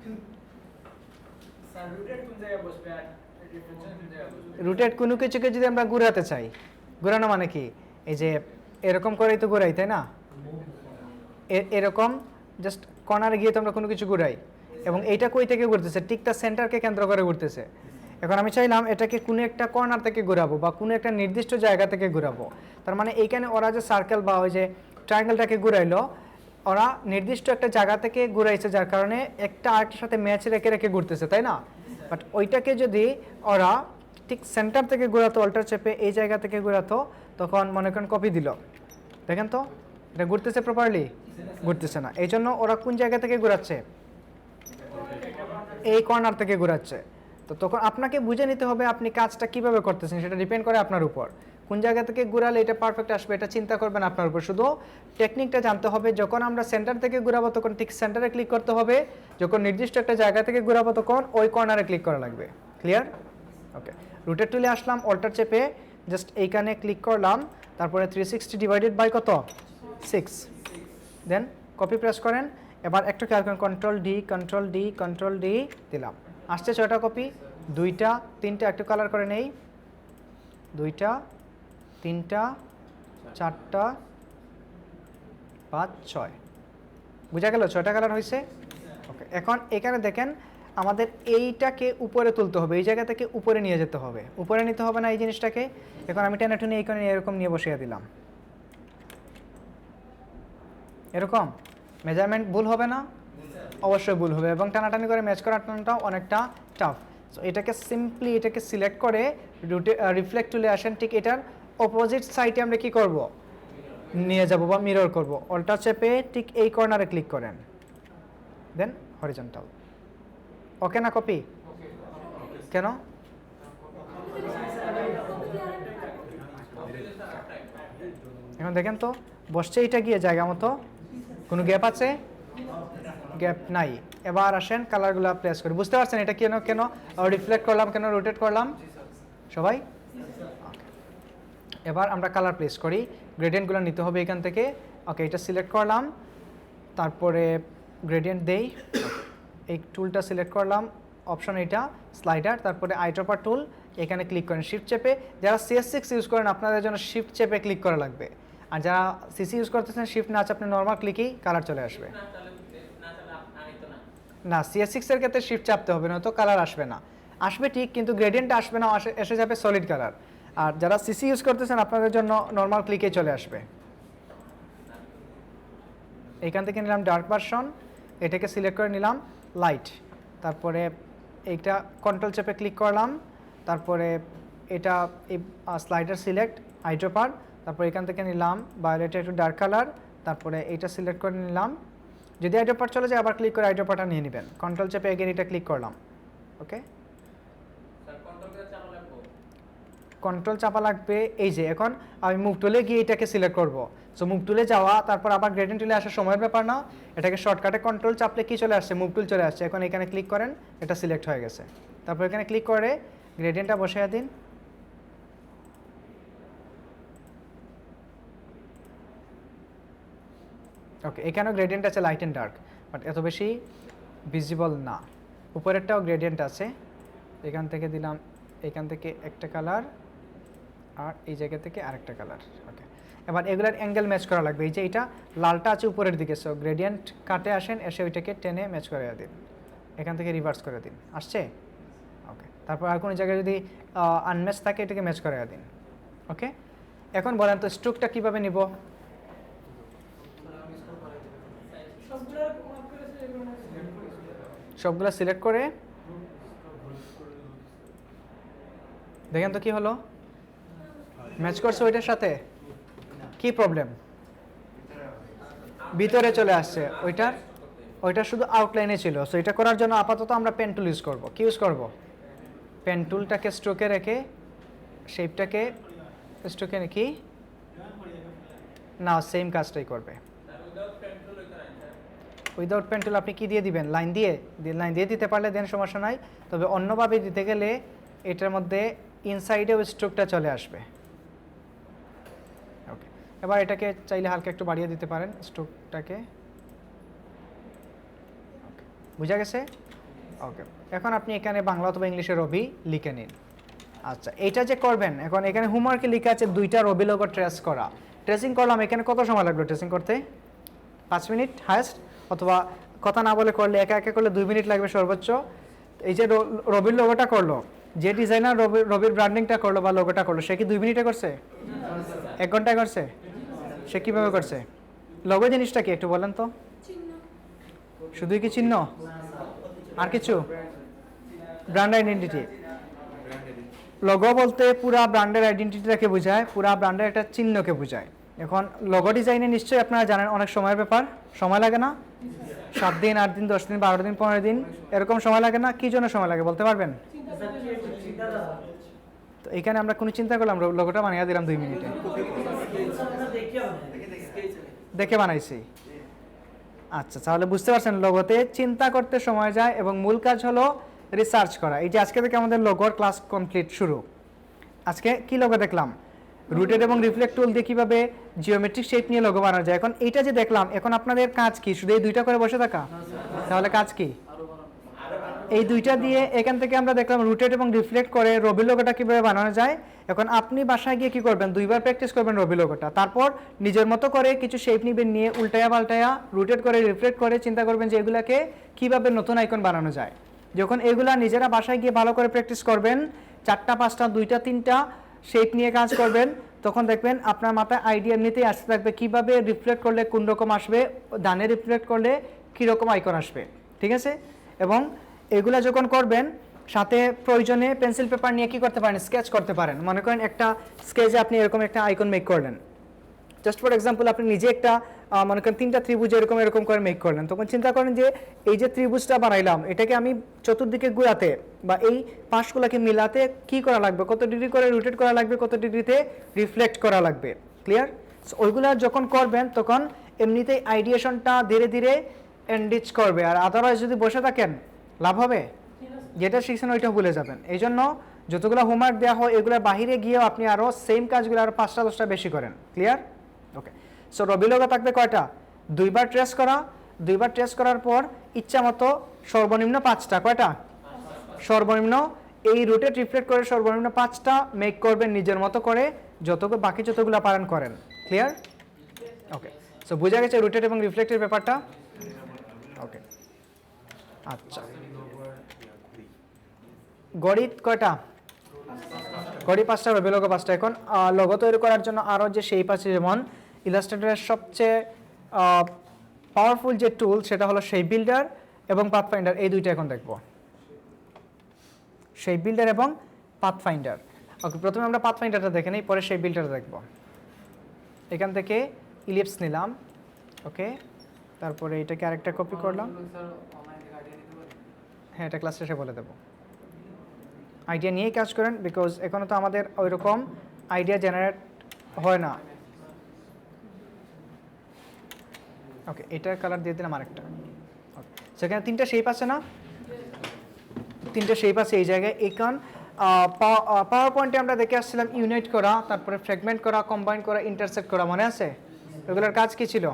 রুটেড কোনো কিছুকে যদি আমরা ঘুরাতে চাই, ঘুরানো মানে কি? এই যে এরকম করেই তো ঘুরাই, তাই না? এরকম জাস্ট কর্নারে গিয়ে তো আমরা কোনো কিছু ঘুরাই, এবং এইটা কই থেকে ঘুরতেছে? ঠিক তার সেন্টারকে কেন্দ্র করে ঘুরতেছে। এখন আমি চাইলাম এটাকে কোনো একটা কর্নার থেকে ঘুরাবো বা কোনো একটা নির্দিষ্ট জায়গা থেকে ঘুরাবো। তার মানে এইখানে ওরা যে সার্কেল বা ওই যে ট্রায়াঙ্গেলটাকে ঘুরাইলো, ওরা নির্দিষ্ট একটা জায়গা থেকে ঘুরাইছে, যার কারণে একটা আরেকটার সাথে ম্যাচ রেখে রেখে ঘুরতেছে, তাই না? বাট ওইটাকে যদি ওরা ঠিক সেন্টার থেকে ঘোরাতো, অল্টার চেপে এই জায়গা থেকে ঘোরাতো, তখন মনে করেন কপি দিল, দেখেন তো এটা ঘুরতেছে প্রপারলি? ঘুরতেছে না। এই জন্য ওরা কোন জায়গা থেকে ঘোরাচ্ছে? এই কর্নার থেকে ঘোরাচ্ছে। তো তখন আপনাকে বুঝে নিতে হবে আপনি কাজটা কিভাবে করতেছেন, সেটা ডিপেন্ড করে আপনার উপর। কোন জায়গা থেকে ঘুরালে এটা পারফেক্ট আসবে, এটা চিন্তা করবেন আপনার উপর। শুধু টেকনিকটা জানতে হবে। যখন আমরা সেন্টার থেকে ঘুরাবো তখন ঠিক সেন্টারে ক্লিক করতে হবে, যখন নির্দিষ্ট একটা জায়গা থেকে ঘুরাবো তখন ওই কর্নারে ক্লিক করা লাগবে। ক্লিয়ার? ওকে, রুটেট টুলে আসলাম, অল্টার চেপে জাস্ট এইখানে ক্লিক করলাম, তারপরে 360 ডিভাইডেড বাই কত? 6। দেন কপি প্রেস করেন। এবার একটু খেয়াল করেন, control D control D control D দিলাম, আসছে 6টা কপি। 2টা 3টা একটু কালার করে নেই, 2টা 3টা 4টা 5 6, বুঝা গেল? 6টা কালার হয়েছে। ওকে, এখন এখানে দেখেন আমাদের এইটাকে উপরে তুলতে হবে, এই জায়গা থেকে উপরে নিয়ে যেতে হবে। উপরে নিতে হবে না এই জিনিসটাকে? এখন আমি টেনে টুনে এইখানে এরকম নিয়ে বসিয়ে দিলাম, এরকম। মেজারমেন্ট ভুল হবে না? অবশ্যই ভুল হবে, এবং টানাটানি করে ম্যাচ করাটাও অনেকটা টাফ। সো এটাকে সিম্পলি এটাকে সিলেক্ট করে রিফ্লেক্ট টুলে আসেন, ঠিক এটার অপোজিট সাইডে আমরা কি করব? নিয়ে যাব বা মিরর করব। অল্টার চেপে ঠিক এই কর্নারে ক্লিক করেন, দেন হরিজন্টাল। ওকে না কপি? কেন? এখন দেখেন তো বসছে এটা গিয়ে জায়গা মতো, কোনো গ্যাপ আছে? গ্যাপ নাই। এবার আসেন কালারগুলো প্লেস করি। বুঝতে পারছেন এটা কেন কেন রিফ্লেক্ট করলাম, কেন রোটেট করলাম সবাই? এবার আমরা কালার প্লেস করি, গ্রেডিয়েন্টগুলো নিতে হবে এখান থেকে। ওকে, এটা সিলেক্ট করলাম, তারপরে গ্রেডিয়েন্ট দেই, এই টুলটা সিলেক্ট করলাম, অপশন এটা স্লাইডার, তারপরে আইড্রপার টুল, এখানে ক্লিক করেন শিফট চেপে। যারা CS6 ইউজ করেন আপনাদের জন্য শিফট চেপে ক্লিক করা লাগবে, আর যারা সিসি ইউজ করতেছেন শিফট না চাপলে নর্মাল ক্লিকেই কালার চলে আসবে। না, CS6 এর ক্ষেত্রে শিফট চাপতে হবে না, তো কালার আসবে না। আসবে ঠিক, কিন্তু গ্রেডিয়েন্ট আসবে না, এসে যাবে সলিড কালার। আর যারা সিসি ইউজ করতেছেন আপনাদের জন্য নর্মাল ক্লিকেই চলে আসবে। এইখান থেকে নিলাম ডার্ক ভার্সন, এটাকে সিলেক্ট করে নিলাম লাইট, তারপরে এইটা কন্ট্রোল চেপে ক্লিক করলাম, তারপরে এটা এই স্লাইডার সিলেক্ট আইড্রপার, তারপর এখান থেকে নিলাম ভায়োলেটে একটু ডার্ক কালার, তারপরে এইটা সিলেক্ট করে নিলাম। যদি আইড্রপার চলে যায় আবার ক্লিক করে আইড্রপারটা নিয়ে নেবেন, কন্ট্রোল চেপে এগেন এটা ক্লিক করলাম। ওকে, কন্ট্রোল চাপা লাগবে। এই যে এখন আমি মুভ টুলে গিয়ে এটাকে সিলেক্ট করব, সো মুভ টুলে যাওয়া, তারপর আবার গ্রেডিয়েন্ট টুলে আসার সময়ের ব্যাপার না, এটাকে শর্টকাটে কন্ট্রোল চাপলে কি চলে আসছে, মুভ টুল চলে আসছে। এখন এখানে ক্লিক করেন, এটা সিলেক্ট হয়ে গেছে। তারপর এখানে ক্লিক করে গ্রেডিয়েন্টটা বসিয়ে দিন। ওকে, এখানেও গ্রেডিয়েন্ট আছে লাইট অ্যান্ড ডার্ক, বাট এত বেশি ভিজিবল না। উপরেরটাও গ্রেডিয়েন্ট আছে, এখান থেকে দিলাম, এখান থেকে একটা কালার, আর এই জায়গা থেকে আরেকটা কালার। ওকে, এবার এগুলার অ্যাঙ্গেল ম্যাচ করা লাগবে। এই যে এটা লালটা আছে উপরের দিকে, সো গ্রেডিয়েন্ট কাটে আসেন, এসে ওইটাকে টেনে ম্যাচ করে দিন, এখান থেকে রিভার্স করে দিন, আসছে? ওকে, তারপর আর কোনো জায়গায় যদি আনম্যাচ থাকে এটাকে ম্যাচ করে দিন। ওকে, এখন বলেন তো স্ট্রোকটা কীভাবে নিব? সবগুলো সিলেক্ট করে দেখেন তো কি হলো, ম্যাচ করছে ওইটার সাথে? কি প্রবলেম? ভিতরে চলে আসছে, ওইটা শুধু আউটলাইনে ছিল। সো এটা করার জন্য আপাতত আমরা পেন টুল ইউজ করব। কি ইউজ করব? পেন টুলটাকে স্ট্রোকে রেখে শেপটাকে স্ট্রোকে কি না, সেম কাজটাই করবে। উইদাউট পেন টুল আপনি কি দিয়ে দিবেন? লাইন দিয়ে দিতে পারলে দেন সমস্যা নাই, তবে অন্যভাবে দিতে গেলে এটার মধ্যে ইনসাইডেও স্ট্রোকটা চলে আসবে। ওকে, এবার এটাকে চাইলে হালকা একটু বাড়িয়ে দিতে পারেন স্ট্রোকটাকে। বুঝা গেছে? ওকে, এখন আপনি এখানে বাংলা অথবা ইংলিশে রবি লিখে নিন। আচ্ছা, এটা যে করবেন, এখন এখানে হোমওয়ার্কে লেখা আছে 2টা রবি লোগো ট্রেস করা। ট্রেসিং করলাম, এখানে কত সময় লাগলো ট্রেসিং করতে? 5 মিনিট হায়েস্ট, অথবা কথা না বলে করলে একা একা করলে 2 মিনিট লাগবে সর্বোচ্চ। এই যে রবির লোগোটা করলো, যে ডিজাইনার রবির ব্র্যান্ডিংটা করলো বা লোগোটা করলো, সে কি 2 মিনিটে করছে? 1 ঘন্টায় করছে? সে কীভাবে করছে? লোগো জিনিসটা কি একটু বলেন তো? শুধুই কি চিহ্ন, আর কিছু? Brand identity. লোগো বলতে পুরা ব্র্যান্ডের আইডেন্টিটিটাকে বোঝায়, পুরা ব্র্যান্ডের একটা চিহ্নকে বোঝায়। এখন লোগো ডিজাইনে নিশ্চয়ই আপনারা জানেন অনেক সময়ের ব্যাপার, সময় লাগে না? 7 দিন, 8 দিন, 10 দিন, 12 দিন, 15 দিন, এরকম সময় লাগে না? কি জন্য সময় লাগে বলতে পারবেন? তো এখানে আমরা কোনো চিন্তা করলাম, লোগোটা বানিয়ে দিলাম 2 মিনিটে, দেখে বানাইছি। আচ্ছা, তাহলে বুঝতে পারছেন লোগোতে চিন্তা করতে সময় যায়, এবং মূল কাজ হলো রিসার্চ করা। এই যে আজকে থেকে আমাদের লোগোর ক্লাস কমপ্লিট শুরু। আজকে কি লোগো দেখলাম? রুটেড এবং রিফ্লেক্ট টুল দিয়ে কীভাবে জিওমেট্রিক শেপ নিয়ে লোগো বানানো যায়। এখন এইটা যে দেখলাম, এখন আপনাদের কাজ কি? শুধু এই 2টা করে বসে থাকা? তাহলে কাজ কি? এই 2টা দিয়ে এখান থেকে আমরা দেখলাম রুটেড এবং রিফ্লেক্ট করে রবি লোগোটা কীভাবে বানানো যায়। এখন আপনি বাসায় গিয়ে কী করবেন? 2বার প্র্যাকটিস করবেন রবি লোগোটা, তারপর নিজের মতো করে কিছু শেপ নিবেন, নিয়ে উল্টায়া পাল্টায়া রুটেড করে রিফ্লেক্ট করে চিন্তা করবেন যে এগুলাকে কীভাবে নতুন আইকন বানানো যায়। যখন এগুলা নিজেরা বাসায় গিয়ে ভালো করে প্র্যাকটিস করবেন, 4টা 5টা 2টা 3টা শেপ নিয়ে কাজ করবেন, তখন দেখবেন আপনার মাথায় আইডিয়া এমনিতেই আসতে থাকবে কীভাবে রিফ্লেক্ট করলে কোন রকম আসবে, ডানে রিফ্লেক্ট করলে কীরকম আইকন আসবে। ঠিক আছে? এবং এগুলা যখন করবেন, সাথে প্রয়োজনে পেন্সিল পেপার নিয়ে কী করতে পারেন? স্কেচ করতে পারেন। মনে করেন একটা স্কেচে আপনি এরকম একটা আইকন মেক করলেন, জাস্ট ফর এক্সাম্পল আপনি নিজে একটা মনে করেন 3টা ত্রিভুজ এরকম করে মেক করলেন। তখন চিন্তা করেন যে এই যে ত্রিভুজটা বানাইলাম, এটাকে আমি চতুর্দিকে ঘোরাতে বা এই পাশগুলোকে মিলাতে কি করা লাগবে? কত ডিগ্রি করে রোটেট করা লাগবে, কত ডিগ্রিতে রিফ্লেক্ট করা লাগবে। ক্লিয়ার? ওইগুলা যখন করবেন তখন এমনিতেই আইডিয়েশনটা ধীরে ধীরে এনরিচ করবে। আর আদারওয়াইজ যদি বসে থাকেন লাভ হবে? যেটা শিখছেন ওইটা ভুলে যাবেন। এই জন্য যতগুলো হোমওয়ার্ক দেওয়া হয় এগুলোর বাহিরে গিয়েও আপনি আরও সেম কাজগুলো আরও 5টা 10টা বেশি করেন। ক্লিয়ার? ওকে, সো রবি লোগো থাকবে কয়টা? 2বার ট্রেস করা, 2বার ট্রেস করার পর ইচ্ছা মতো সর্বনিম্ন 5টা, কয়টা? সর্বনিম্ন এই রুটেট রিফ্লেক্ট করে সর্বনিম্ন 5টা মেক করবেন নিজের মতো করে, বাকি যতগুলো পারেন করেন। ক্লিয়ার? ওকে, সো বোঝা গেছে রুটেট এবং রিফ্লেক্টের ব্যাপারটা? ওকে, আচ্ছা, গড়ি কয়টা? গড়ি 5টা, রবি লোগো 5টা। এখন লোগো তৈরি করার জন্য আরও যে শেপ আছে, যেমন ইলাস্ট্রেটরের সবচেয়ে পাওয়ারফুল যে টুল সেটা হলো শেপ বিল্ডার এবং পাথফাইন্ডার। এই 2টা এখন দেখব, শেপ বিল্ডার এবং পাথফাইন্ডার। ওকে, প্রথমে আমরা পাথফাইন্ডারটা দেখে নিই, পরে শেপ বিল্ডারটা দেখব। এখান থেকে ইলিপস নিলাম, ওকে, তারপরে এটাকে আরেকটা কপি করলাম। হ্যাঁ, এটা ক্লাস শেষে বলে দেবো। আইডিয়া নিয়েই কাজ করেন, বিকজ এখনও তো আমাদের ওই রকম আইডিয়া জেনারেট হয় না। ওকে, এটার কালার দিয়ে দিলাম আরেকটা। ওকে, সেখানে 3টা শেপ আছে না? 3টা শেপ আছে এই জায়গায়। এখন পাওয়ার পয়েন্টে আমরা দেখে আসছিলাম ইউনাইট করা, তারপরে ফ্র্যাগমেন্ট করা, কম্বাইন করা, ইন্টারসেক্ট করা, মনে আছে? এগুলোর কাজ কি ছিল?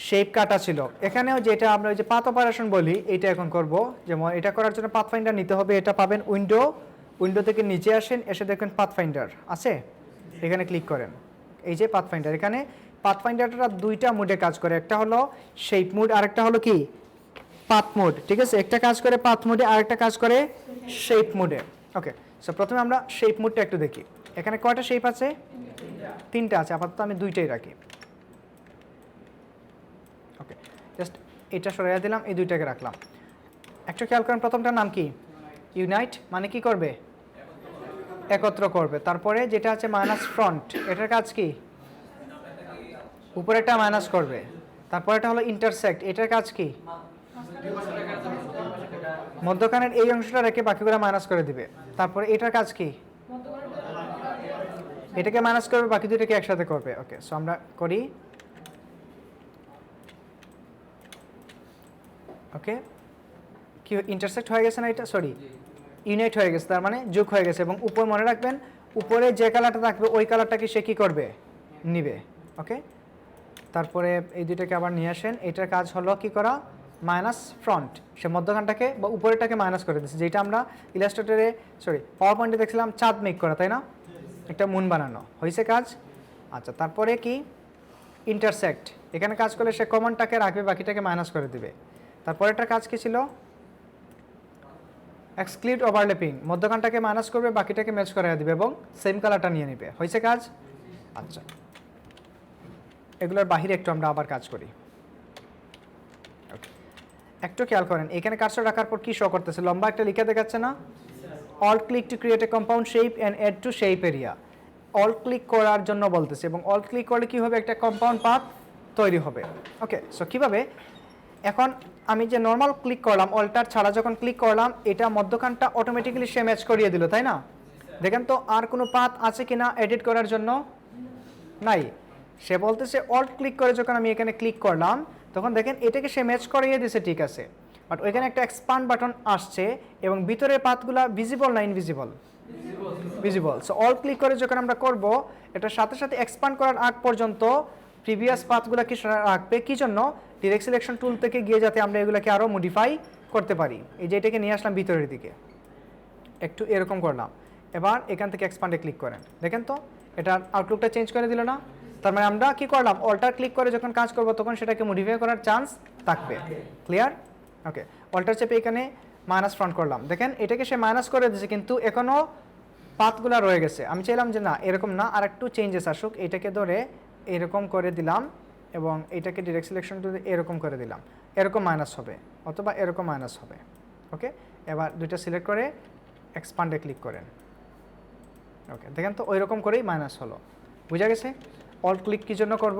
শেপ কাটা ছিল। এখানেও যেটা আমরা ওই যে পাথ অপারেশন বলি, এটা এখন করব। যেমন এটা করার জন্য পাথফাইন্ডার নিতে হবে। এটা পাবেন উইন্ডো থেকে নিচে আসেন, এসে দেখেন পাথফাইন্ডার আছে, এখানে ক্লিক করেন। এই যে পাথফাইন্ডার, এখানে পাথফাইন্ডারটা 2টা মোডে কাজ করে। একটা হলো শেপ মোড, আরেকটা হলো কি পাথ মোড। ঠিক আছে, একটা কাজ করে পাথ মোডে, আরেকটা কাজ করে শেপ মোডে। ওকে, সো প্রথমে আমরা শেপ মোডটা একটু দেখি। এখানে কয়টা শেপ আছে? 3টা আছে। আপাতত আমি 2টাই রাখি। ওকে, জাস্ট এটা সরাইয়া দিলাম, এই 2টাকে রাখলাম। একটু খেয়াল করেন, প্রথমটার নাম কি? ইউনাইট, মানে কি করবে? একত্র করবে। তারপরে যেটা আছে মাইনাস ফ্রন্ট, এটার কাজ কি? উপরেরটা মাইনাস করবে। তারপরেটা হলো ইন্টারসেক্ট, এটার কাজ কি? মধ্যখানের এই অংশটা রেখে বাকিগুলো মাইনাস করে দিবে। তারপরে এটার কাজ কি? এটাকে মাইনাস করবে, বাকি দুটোকে একসাথে করবে। ওকে, সো আমরা করি। ওকে, কি ইন্টারসেক্ট হয়ে গেছে না এটা? সরি, ইউনাইট হয়ে গেছে, তার মানে যোগ হয়ে গেছে। এবং উপর মনে রাখবেন, উপরে যে কালারটা থাকবে ওই কালারটাকে সে কী করবে? নিবে। ওকে, তারপরে এই দুইটাকে আবার নিয়ে আসেন। এটার কাজ হলো কি করা? মাইনাস ফ্রন্ট, সে মধ্যখানটাকে বা উপরেরটাকে মাইনাস করে দিচ্ছে। যেটা আমরা ইলাস্ট্রেটরে পাওয়ার পয়েন্টে দেখছিলাম চাঁদ মেক করা, তাই না? একটা মুন বানানো হয়েছে কাজ। আচ্ছা, তারপরে কি? ইন্টারসেক্ট, এখানে কাজ করলে সে কমনটাকে রাখবে, বাকিটাকে মাইনাস করে দিবে। তারপরে এটার কাজ কি ছিল? এক্সক্লুড ওভারল্যাপিং, মধ্যখানটাকে মাইনাস করবে, বাকিটাকে ম্যাচ করাইয়া দিবে এবং সেম কালারটা নিয়ে নেবে। হয়েছে কাজ? আচ্ছা, এগুলোর বাহিরে একটু আমরা আবার কাজ করি। ওকে, একটু খেয়াল করেন, এখানে কাজটা রাখার পর কি শো করতেছে? লম্বা একটা লিখে দেখাচ্ছে না? Alt click to create a compound shape and add to shape area. Alt click করার জন্য বলতেছে, এবং অল ক্লিক করলে কি হবে? একটা কম্পাউন্ড পাথ তৈরি হবে। ওকে, সো কীভাবে? এখন আমি যে নর্মাল ক্লিক করলাম, অল্টার ছাড়া যখন ক্লিক করলাম, এটা মধ্যখানটা অটোমেটিক্যালি সে ম্যাচ করিয়ে দিল, তাই না? দেখেন তো আর কোনো পাথ আছে কি না এডিট করার জন্য? নাই। সে বলতেছে অল্ট ক্লিক করে যখন আমি এখানে ক্লিক করলাম, তখন দেখেন এটাকে সে ম্যাচ করিয়ে দিয়েছে, ঠিক আছে। বাট ওইখানে একটা এক্সপান্ড বাটন আসছে, এবং ভিতরের পাথগুলো ভিজিবল না invisible? Visible. So all click করে যখন আমরা করব, এটার সাথে সাথে এক্সপান্ড করার আগ পর্যন্ত প্রিভিয়াস পাথগুলো কি রাখবে? কি জন্য? ডিরেক্ট সিলেকশন টুল থেকে গিয়ে যাতে আমরা এগুলোকে আরও মডিফাই করতে পারি। এই যে এটাকে নিয়ে আসলাম ভিতরের দিকে, একটু এরকম করলাম। এবার এখান থেকে এক্সপান্ডে ক্লিক করেন, দেখেন তো এটার আউটলুকটা চেঞ্জ করে দিল না? তার মানে আমরা কি করলাম? অল্টার ক্লিক করে যখন কাজ করব, তখন সেটাকে মডিফাই করার চান্স থাকবে। ক্লিয়ার? ওকে, অল্টার চেপে এখানে মাইনাস ফ্রন্ট করলাম, দেখেন এটাকে সে মাইনাস করে দিয়েছে, কিন্তু এখনও পাথগুলো রয়ে গেছে। আমি চাইলাম যে না, এরকম না, আর একটু চেঞ্জেস আসুক। এটাকে ধরে এরকম করে দিলাম, এবং এটাকে ডিরেক্ট সিলেকশন টুলে এরকম করে দিলাম। এরকম মাইনাস হবে, অথবা এরকম মাইনাস হবে। ওকে, এবার দুইটা সিলেক্ট করে এক্সপান্ডে ক্লিক করেন। ওকে, দেখেন তো ওই রকম করেই মাইনাস হলো। বুঝা গেছে? অল্ট ক্লিক কী জন্য করব?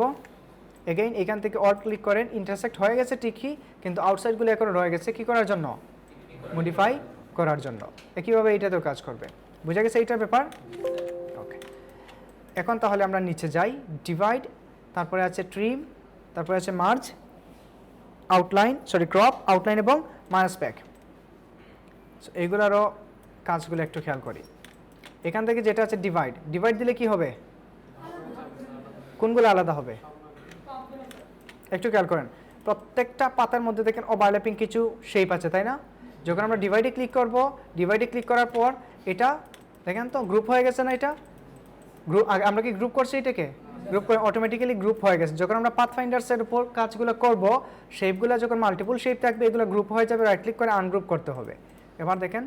এগেইন এখান থেকে অল্ট ক্লিক করেন, ইন্টারসেক্ট হয়ে গেছে ঠিকই, কিন্তু আউটসাইডগুলো এখন রয়ে গেছে কী করার জন্য? মডিফাই করার জন্য। একইভাবে এইটাতেও কাজ করবে। বুঝা গেছে এইটার ব্যাপার? ওকে, এখন তাহলে আমরা নিচে যাই। ডিভাইড, তারপরে আছে ট্রিম, তারপরে আছে মার্জ, আউটলাইন, ক্রপ, আউটলাইন এবং মাইনাস প্যাক। সো এইগুলোরও কাজগুলো একটু খেয়াল করি। এখান থেকে যেটা আছে ডিভাইড, ডিভাইড দিলে কি হবে? কোনগুলো আলাদা হবে? একটু খেয়াল করেন, প্রত্যেকটা পাতার মধ্যে দেখেন ওভারল্যাপিং কিছু শেপ আছে, তাই না? যখন আমরা ডিভাইডে ক্লিক করব, ডিভাইডে ক্লিক করার পর এটা দেখেন তো গ্রুপ হয়ে গেছে না? এটা গ্রুপ, আমরা কি গ্রুপ করছি? এটাকে গ্রুপ করে অটোমেটিক্যালি গ্রুপ হয়ে গেছে। যখন আমরা পাথফাইন্ডার্সের উপর কাজগুলো করব, শেপগুলো যখন মাল্টিপল শেপ থাকবে, এগুলো গ্রুপ হয়ে যাবে, রাইট ক্লিক করে আনগ্রুপ করতে হবে। এবার দেখেন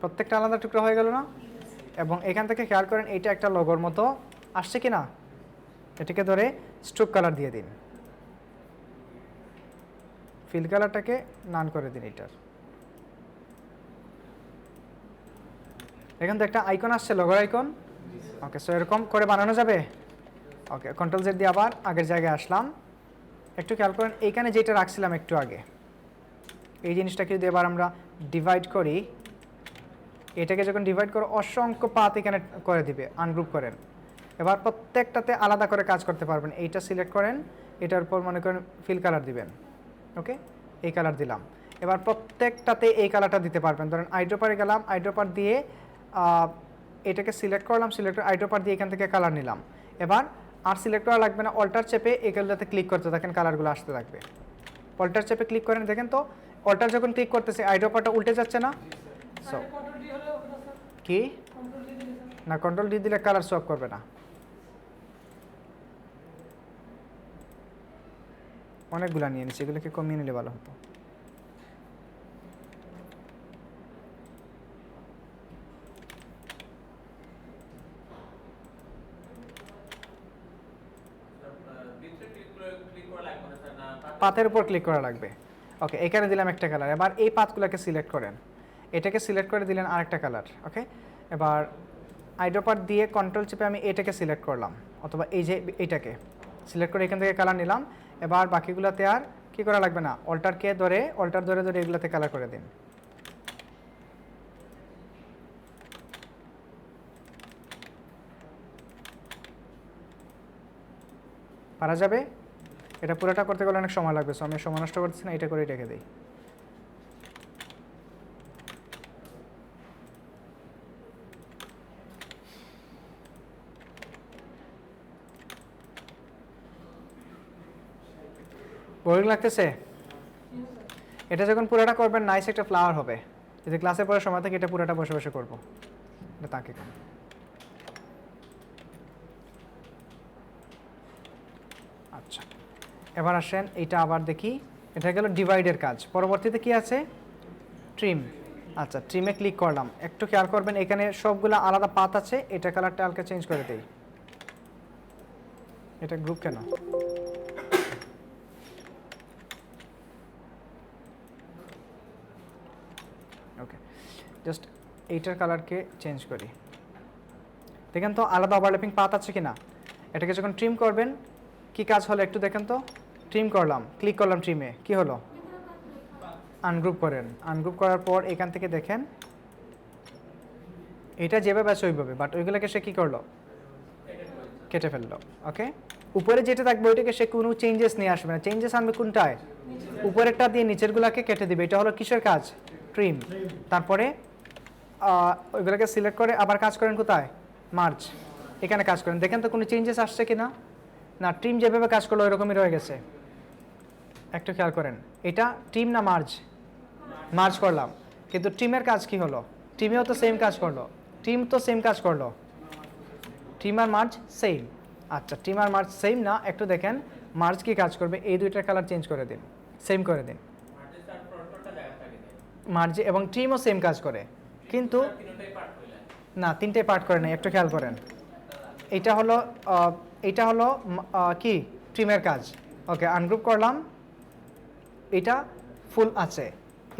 প্রত্যেকটা আলাদা টুকরো হয়ে গেল না? এবং এখান থেকে খেয়াল করেন এইটা একটা লোগোর মতো আসছে কি না? এটাকে ধরে স্ট্রোক কালার দিয়ে দিন, ফিল কালারটাকে নান করে দিন এটার। এখান থেকে একটা আইকন আসছে, লোগোর আইকন। ওকে, সো এরকম করে বানানো যাবে। ওকে, কন্ট্রোল জেড দিয়ে আবার আগের জায়গায় আসলাম। একটু খেয়াল করেন এইখানে যেটা রাখছিলাম একটু আগে, এই জিনিসটাকে যদি এবার আমরা ডিভাইড করি, এটাকে যখন ডিভাইড করো অসংখ্য পাত এখানে করে দিবে, আনগ্রুপ করেন। এবার প্রত্যেকটাতে আলাদা করে কাজ করতে পারবেন। এইটা সিলেক্ট করেন, এটার উপর মনে করেন ফিল কালার দিবেন, ওকে, এই কালার দিলাম। এবার প্রত্যেকটাতে এই কালারটা দিতে পারবেন। ধরেন আইড্রোপারে গেলাম, আইড্রোপার দিয়ে এটাকে সিলেক্ট করলাম, সিলেক্ট করে আইড্রোপার দিয়ে এখান থেকে কালার নিলাম। এবার আর সিলেক্ট করা লাগবে না, অল্টার চেপে এগুলোতে ক্লিক করতে থাকেন, কালারগুলো আসতে থাকবে। অল্টার চেপে ক্লিক করেন, দেখেন তো অল্টার যখন ক্লিক করতেছে আইড্রোপারটা উল্টে যাচ্ছে না? সো কি না, কন্ট্রোল ডি দিলে কালার সোয়াপ করবে না। অনেকগুলো নিয়ে নিচ্ছে, এগুলোকে কমিয়ে নিলে ভালো হতো। পাতের উপর ক্লিক করা লাগবে। ওকে, এখানে দিলাম একটা কালার। এবার এই পাতগুলোকে সিলেক্ট করেন, এটাকে সিলেক্ট করে দিলেন আরেকটা কালার। ওকে, এবার আইড্রোপার দিয়ে কন্ট্রোল চেপে আমি এটাকে সিলেক্ট করলাম, অথবা এই যে এইটাকে সিলেক্ট করে এখান থেকে কালার নিলাম। এবার বাকিগুলোতে আর কি করা লাগবে না, অল্টার ধরে ধরে এগুলোতে কালার করে দিন। পারা যাবে? এটা পুরোটা করতে গেলে অনেক সময় লাগবে, সো আমি সময় নষ্ট করতেছি না, এটা করেই রেখে দিই। বোরিং লাগতেছে? এটা যখন পুরোটা করবেন নাইস একটা ফ্লাওয়ার হবে। যদি ক্লাসে পড়ার সময় থেকে এটা পুরোটা বসে বসে করবো, এটা তাকে কেন। আচ্ছা, এবার আসেন এইটা আবার দেখি। এটা গেল ডিভাইডের কাজ। পরবর্তীতে কি আছে? ট্রিম। আচ্ছা, ট্রিমে ক্লিক করলাম। একটু খেয়াল করবেন এখানে সবগুলো আলাদা পাত আছে, এটা কালারটা হালকা চেঞ্জ করে দেই। এটা গ্রুপ কেন? ওকে, জাস্ট এইটার কালারকে চেঞ্জ করি। দেখেন তো আলাদা ওভারল্যাপিং পাত আছে কি না? এটাকে যখন ট্রিম করবেন কি কাজ হলো একটু দেখেন তো। ট্রিম করলাম, ক্লিক করলাম ট্রিমে, কি হলো? আনগ্রুপ করেন। আনগ্রুপ করার পর এখান থেকে দেখেন এটা যেভাবে আছে ওইভাবে, বাট ওইগুলোকে সে কী করলো? কেটে ফেললো। ওকে, উপরে যেটা থাকবে ওইটাকে সে কোনো চেঞ্জেস নিয়ে আসবে না। চেঞ্জেস আনবে কোনটায়? উপরেরটা দিয়ে নিচেরগুলোকে কেটে দিবে। এটা হলো কিসের কাজ? ট্রিম। তারপরে ওইগুলোকে সিলেক্ট করে আবার কাজ করেন কোথায়? মার্জ। এখানে কাজ করেন, দেখেন তো কোনো চেঞ্জেস আসছে কি না? না, ট্রিম যেভাবে কাজ করলো ওইরকমই রয়ে গেছে। একটু খেয়াল করেন, এটা ট্রিম না মার্জ? মার্জ করলাম, কিন্তু ট্রিমের কাজ কি হলো? ট্রিমেও তো সেম কাজ করলো, ট্রিম তো সেম কাজ করলো। ট্রিম আর মার্জ সেম। আচ্ছা, ট্রিম আর মার্জ সেম না, একটু দেখেন মার্জ কি কাজ করবে। এই দুইটার কালার চেঞ্জ করে দিন, সেম করে দিন। মার্জ এবং ট্রিমও সেম কাজ করে, কিন্তু না, তিনটে পার্ট করে নেই। একটু খেয়াল করেন, এইটা হলো কি ট্রিমের কাজ। ওকে, আনগ্রুপ করলাম, এটা ফুল আছে,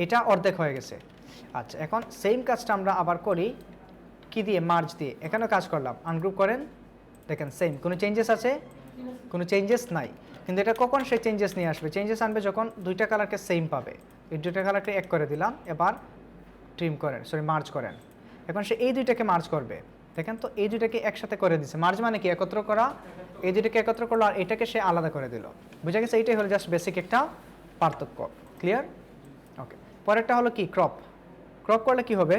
এটা অর্ধেক হয়ে গেছে। আচ্ছা, এখন সেম কাজটা আমরা আবার করি কি দিয়ে? মার্জ দিয়ে। এখানেও কাজ করলাম, আনগ্রুপ করেন, দেখেন সেম। কোনো চেঞ্জেস আছে? কোনো চেঞ্জেস নাই। কিন্তু এটা কখন সে চেঞ্জেস নিয়ে আসবে? চেঞ্জেস আনবে যখন দুইটা কালারকে সেম পাবে। এই দুইটা কালারকে এক করে দিলাম, এবার ট্রিম করেন, মার্জ করেন। এখন সে এই দুইটাকে মার্জ করবে। দেখেন তো এই দুইটাকে একসাথে করে দিচ্ছে। মার্জ মানে কি? একত্র করা। এই দুইটাকে একত্র করলো আর এটাকে সে আলাদা করে দিল। বুঝা গেছে? এইটাই হলো জাস্ট বেসিক একটা পার্থক্য। ক্লিয়ার? ওকে, পরেরটা হলো কি? ক্রপ। ক্রপ করলে কি হবে?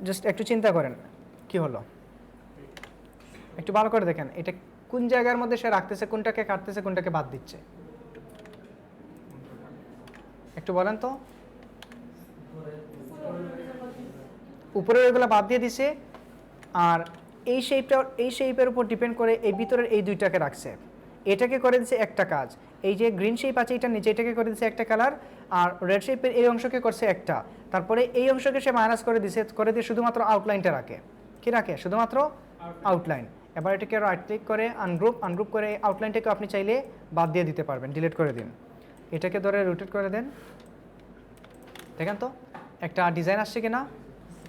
জাস্ট একটু চিন্তা করেন কি হলো, একটু ভালো করে দেখেন এটা কোন জায়গার মধ্যে সে রাখতেছে, কোনটাকে কাটতেছে, কোনটাকে বাদ দিচ্ছে, একটু বলেন তো। উপরের এগুলো বাদ দিয়ে দিছে, আর এই শেপের উপর ডিপেন্ড করে এই ভিতরের এই দুইটাকে রাখছে। এটাকে করে দিচ্ছে একটা কাজ, এই যে গ্রিন শেপ আছে এটা নিচে, এটাকে করে দিচ্ছে একটা কালার, আর রেড শেপের এই অংশকে করছে একটা। তারপরে এই অংশকে সে মাইনাস করে দিছে, করে দিয়ে শুধুমাত্র আউটলাইনটা রাখে। কি রাখে? শুধুমাত্র আউটলাইন। এবার এটাকে রাইট ক্লিক করে আনগ্রুপ করে আউটলাইনটাকে আপনি চাইলে বাদ দিয়ে দিতে পারবেন, ডিলিট করে দিন। এটাকে ধরে রোটেট করে দেন, দেখেন তো একটা ডিজাইন আসছে কিনা,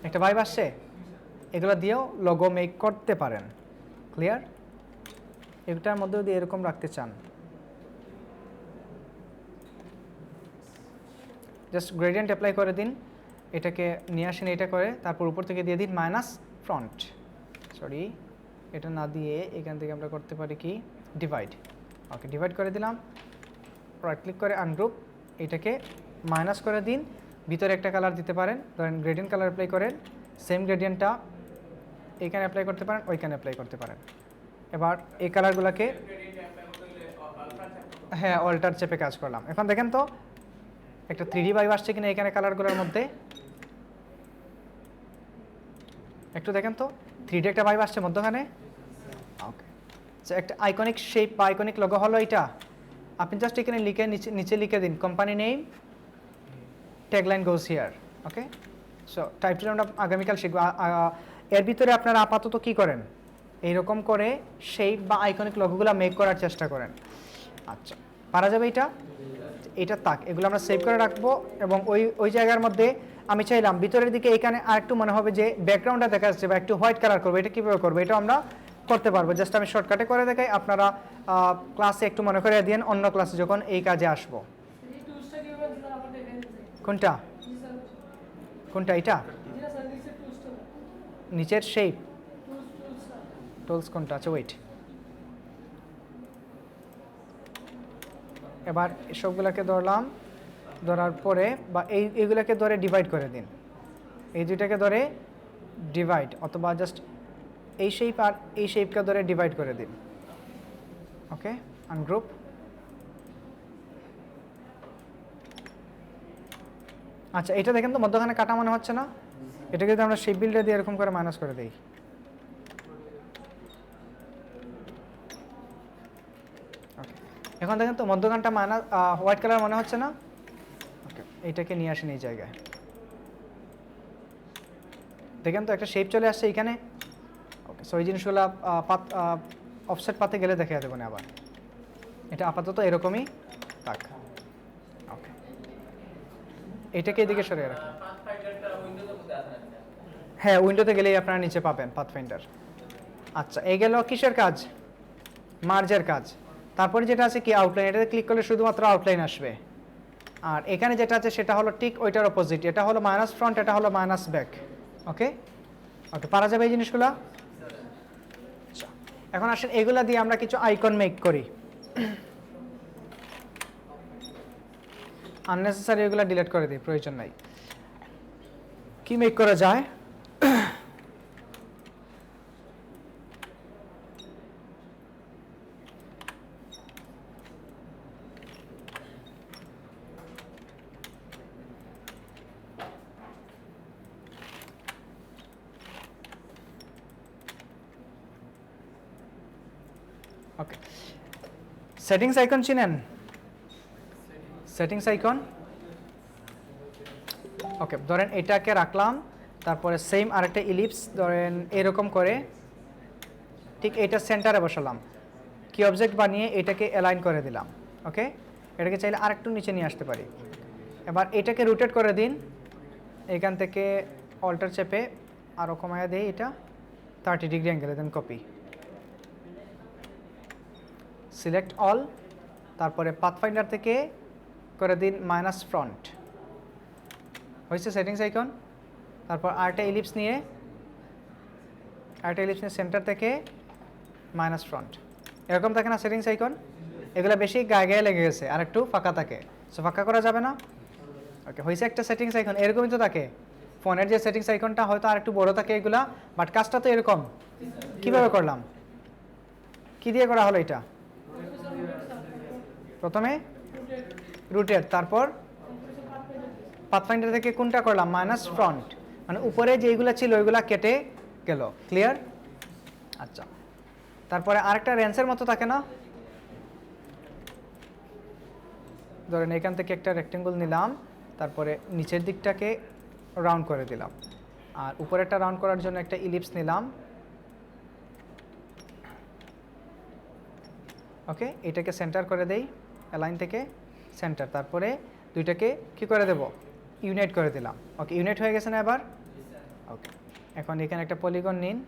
একটা ভাইব আসছে। এগুলো দিয়েও লোগো মেক করতে পারেন। ক্লিয়ার? এটার মধ্যে যদি এরকম রাখতে চান, জাস্ট গ্রেডিয়েন্ট অ্যাপ্লাই করে দিন। এটাকে নিয়ে আসেন এটা করে, তারপর উপর থেকে দিয়ে দিন মাইনাস ফ্রন্ট, সরি এটা না দিয়ে এখান থেকে আমরা করতে পারি কি ডিভাইড। ওকে, ডিভাইড করে দিলাম, রাইট ক্লিক করে আনগ্রুপ, এটাকে মাইনাস করে দিন, ভিতরে একটা কালার দিতে পারেন, ধরেন গ্রেডিয়েন্ট কালার অ্যাপ্লাই করেন, সেম গ্রেডিয়েন্টটা এইখানে অ্যাপ্লাই করতে পারেন, ওইখানে অ্যাপ্লাই করতে পারেন। এবার এই কালারগুলোকে হ্যাঁ অল্টার চেপে কাজ করলাম। এখন দেখেন তো একটা 3D ভাইব আসছে কিনা এখানে কালারগুলোর মধ্যে, একটু দেখেন তো 3D একটা ভাইব আসছে মধ্যখানে। ওকে, একটা আইকনিক শেপ বা আইকনিক লোগো হলো এটা। আপনি জাস্ট এখানে লিখে নিচে লিখে দিন company name, tagline goes here. Okay, so টাইপটা আমরা আগামীকাল শিখব। এর ভিতরে আপনারা আপাতত কি করেন, এইরকম করে শেপ বা আইকনিক লোগোগুলো মেক করার চেষ্টা করেন। আচ্ছা, পারা যাবে এটা, এটা তাক, এগুলো আমরা সেভ করে রাখবো। এবং ওই জায়গার মধ্যে আমি চাইলাম ভিতরের দিকে এখানে আর একটু মনে হবে যে ব্যাকগ্রাউন্ডটা দেখা যাচ্ছে বা একটু হোয়াইট কালার করবো, এটা কীভাবে করবো, এটা আমরা করতে পারবো। জাস্ট আমি শর্টকাটে করে দেখাই, আপনারা ক্লাসে একটু মনে করে দিন, অন্য ক্লাসে যখন এই কাজে আসবো। কোনটা কোনটা এটা নিচের শেপ টুলস কোনটা? আচ্ছা ওয়েট, এবার সবগুলোকে ধরলাম, ধরার পরে বা এইগুলোকে ধরে ডিভাইড করে দিন, এই দুইটাকে ধরে ডিভাইড, অথবা জাস্ট এই শেপ আর এই শেপকে ধরে ডিভাইড করে দিন। ওকে, আনগ্রুপ, আচ্ছা এটা দেখেন তো মধ্যখানে কাটা মনে হচ্ছে না, এটাকে যদি আমরা শেপ বিল্ডার দিয়ে এরকম করে মাইনাস করে দিই, ওকে এখন দেখেন তো মধ্যখানটা মাইনাস হোয়াইট কালার মনে হচ্ছে না। ওকে, এইটাকে নিয়ে আসেন এই জায়গায়, দেখেন তো একটা শেপ চলে আসছে এইখানে। ওকে, সো এই জিনিসগুলো অফসেট পাতে গেলে দেখে দেবো না আবার, এটা আপাতত এরকমই থাক। ওকে, এটাকে এদিকে সরিয়ে রাখুন। হ্যাঁ, উইন্ডোতে গেলেই আপনারা নিচে পাবেন পাথফাইন্ডার। আচ্ছা, এই গেল কিসের কাজ, মার্জের কাজ। তারপরে যেটা আছে কি আউটলাইন, এটাতে ক্লিক করলে শুধুমাত্র আউটলাইন আসবে। আর এখানে যেটা আছে সেটা হলো ঠিক ওইটার অপোজিট, এটা হলো মাইনাস ফ্রন্ট, এটা হলো মাইনাস ব্যাক। ওকে ওকে, পারা যাবে এই জিনিসগুলো। এখন আসেন এগুলা দিয়ে আমরা কিছু আইকন মেক করি, আননেসেসারি এগুলো ডিলিট করে দিই, প্রয়োজন নাই। কি মেক করা যায়, ওকে সেটিংস আইকন চিনেন, সেটিংস আইকন। ওকে, ধরেন এটাকে রাখলাম, তারপরে সেম আরেকটা ইলিপস ধরেন এরকম করে ঠিক এটা সেন্টারে বসালাম, কি অবজেক্ট বানিয়ে এটাকে অ্যালাইন করে দিলাম। ওকে, এটাকে চাইলে আরেকটু নিচে নিয়ে আসতে পারি। এবার এটাকে রোটেট করে দিন, এখান থেকে অল্টার চেপে আরও কমায়া দেই, এটা 30 ডিগ্রি অ্যাঙ্গেলে দেন কপি, সিলেক্ট অল, তারপরে পাথফাইন্ডার থেকে করে দিন মাইনাস ফ্রন্ট, হয়েছে সেটিংস আইকন। তারপর আরেকটা ইলিপস নিয়ে সেন্টার থেকে মাইনাস ফ্রন্ট, এরকম থাকে না সেটিংস আইকন। এগুলো বেশি গায়ে গায়ে লেগে গেছে, আর একটু ফাঁকা থাকে, সো ফাঁকা করা যাবে না। ওকে, হয়েছে একটা সেটিংস আইকন, এরকমই তো থাকে ফোনের যে সেটিংস আইকনটা, হয়তো আর একটু বড় থাকে এগুলা, বাট কাজটা তো এরকম। কিভাবে করলাম, কি দিয়ে করা হলো এটা, প্রথমে রুটেড, তারপর পাথফাইন্ডার থেকে কোনটা করলাম, মাইনাস ফ্রন্ট, মানে উপরে যেগুলো ছিল ওইগুলা কেটে গেল, ক্লিয়ার। আচ্ছা, তারপরে আরেকটা রেঞ্জের মতো থাকে না, ধরেন এখান থেকে একটা রেক্টেঙ্গল নিলাম, তারপরে নিচের দিকটাকে রাউন্ড করে দিলাম, আর উপরেরটা রাউন্ড করার জন্য একটা ইলিপস নিলাম। ওকে, এটাকে সেন্টার করে দেই, অ্যালাইন থেকে সেন্টার, তারপরে দুইটাকে কি করে দেব, ইউনাইট করে দিলাম। ওকে, ইউনাইট হয়ে গেছে না এবার। ওকে, এখন এখানে একটা পলিগন নিন,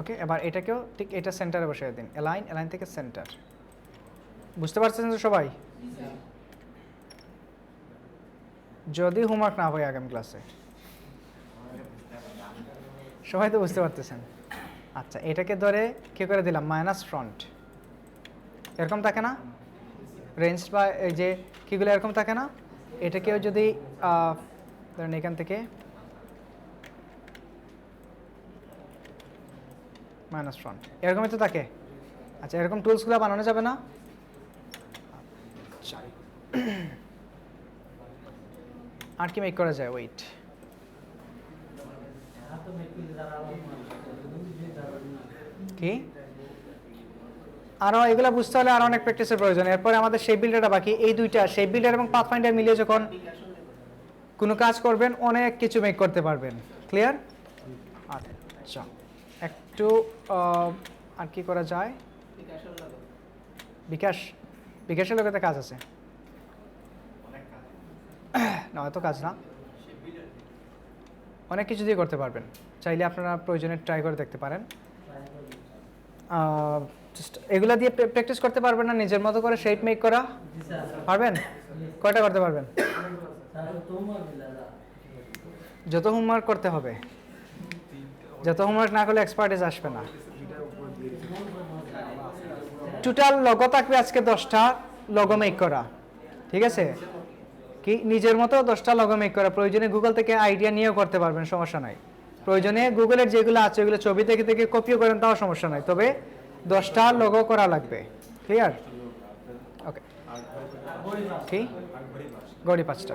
ওকে, এবার এটাকেও ঠিক এটা সেন্টারে বসিয়ে দিন, অ্যালাইন, অ্যালাইন থেকে সেন্টার। বুঝতে পারছেন তো সবাই? যদি হোমওয়ার্ক না হয় আগামী ক্লাসে, সবাই তো বুঝতে পারতেছেন। আচ্ছা, এটাকে ধরে কী করে দিলাম, মাইনাস ফ্রন্ট, এরকম থাকে না রেঞ্জ, বা এই যে কীগুলো এরকম থাকে না, এটাকেও যদি ধরেন এখান থেকে মাইনাস ফ্রন্ট এরকমই তো থাকে। আচ্ছা, এরকম টুলসগুলো বানানো যাবে না? আচ্ছা, আর কি মেক করা যায়, ওয়েট, কি আরও এগুলো বুঝতে হলে আরও অনেক প্র্যাকটিসের প্রয়োজন। এরপরে আমাদের শেপ বিল্ডারটা বাকি, এই দুইটা শেপ বিল্ডার এবং পাথফাইন্ডার মিলিয়ে যখন কোনো কাজ করবেন অনেক কিছু মেক করতে পারবেন। ক্লিয়ার? আচ্ছা, একটু আর কি করা যায়, বিকাশের লোকেতে কাজ আছে না, এত কাজ না, অনেক কিছু দিয়ে করতে পারবেন। চাইলে আপনারা প্রয়োজনে ট্রাই করে দেখতে পারেন। জাস্ট এগুলা দিয়ে প্র্যাকটিস করতে পারবেন না, নিজের মতো করে শেপ মেক করা পারবেন? কয়টা করতে পারবেন? যত হোমওয়ার্ক করতে হবে, যত হোমওয়ার্ক না করলে এক্সপার্টিস আসবে না। টোটাল লগো থাকবে আজকে 10টা লগো মেক করা, ঠিক আছে? কি নিজের মতো 10টা লগো মেক করা, প্রয়োজনে গুগল থেকে আইডিয়া নিয়েও করতে পারবেন, সমস্যা নাই। প্রয়োজনে গুগলের যেগুলো আছে ওগুলো ছবি থেকে থেকে কপিও করেন, তাও সমস্যা নাই, তবে 10টা লগো করা লাগবে। ক্লিয়ার? ওকে, কি গড়ি 5টা,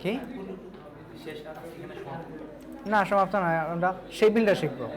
কি না সমাপ্ত নয়, আমরা সেই বিল্ডার শিখবো।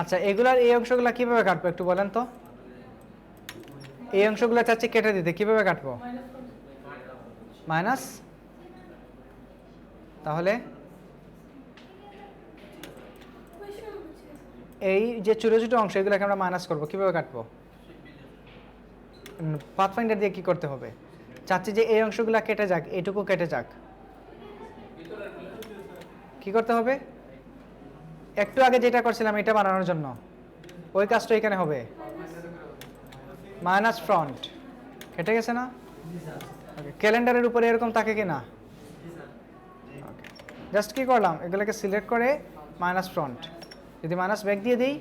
আচ্ছা, এগুলার এই অংশগুলো কিভাবে কাটবো একটু বলেন তো? এই অংশগুলো চাচ্ছি কেটে দিতে, কিভাবে কাটবো? মাইনাস, তাহলে এই যে ছোট ছোট অংশ এগুলোকে আমরা মাইনাস করবো, কিভাবে কাটবো? পাথফাইন্ডার দিয়ে কি করতে হবে? চাচ্ছি যে এই অংশগুলো কেটে যাক, এইটুকু কেটে যাক, কি করতে হবে? একটু আগে যেটা করছিলাম এটা বানানোর জন্য ওই কাজটা এখানে হবে, মাইনাস ফ্রন্ট, কেটে গেছে না? ক্যালেন্ডারের উপরে এরকম থাকে কি না? জাস্ট কি করলাম, এগুলোকে সিলেক্ট করে মাইনাস ফ্রন্ট, যদি মাইনাস ব্যাক দিয়ে দিই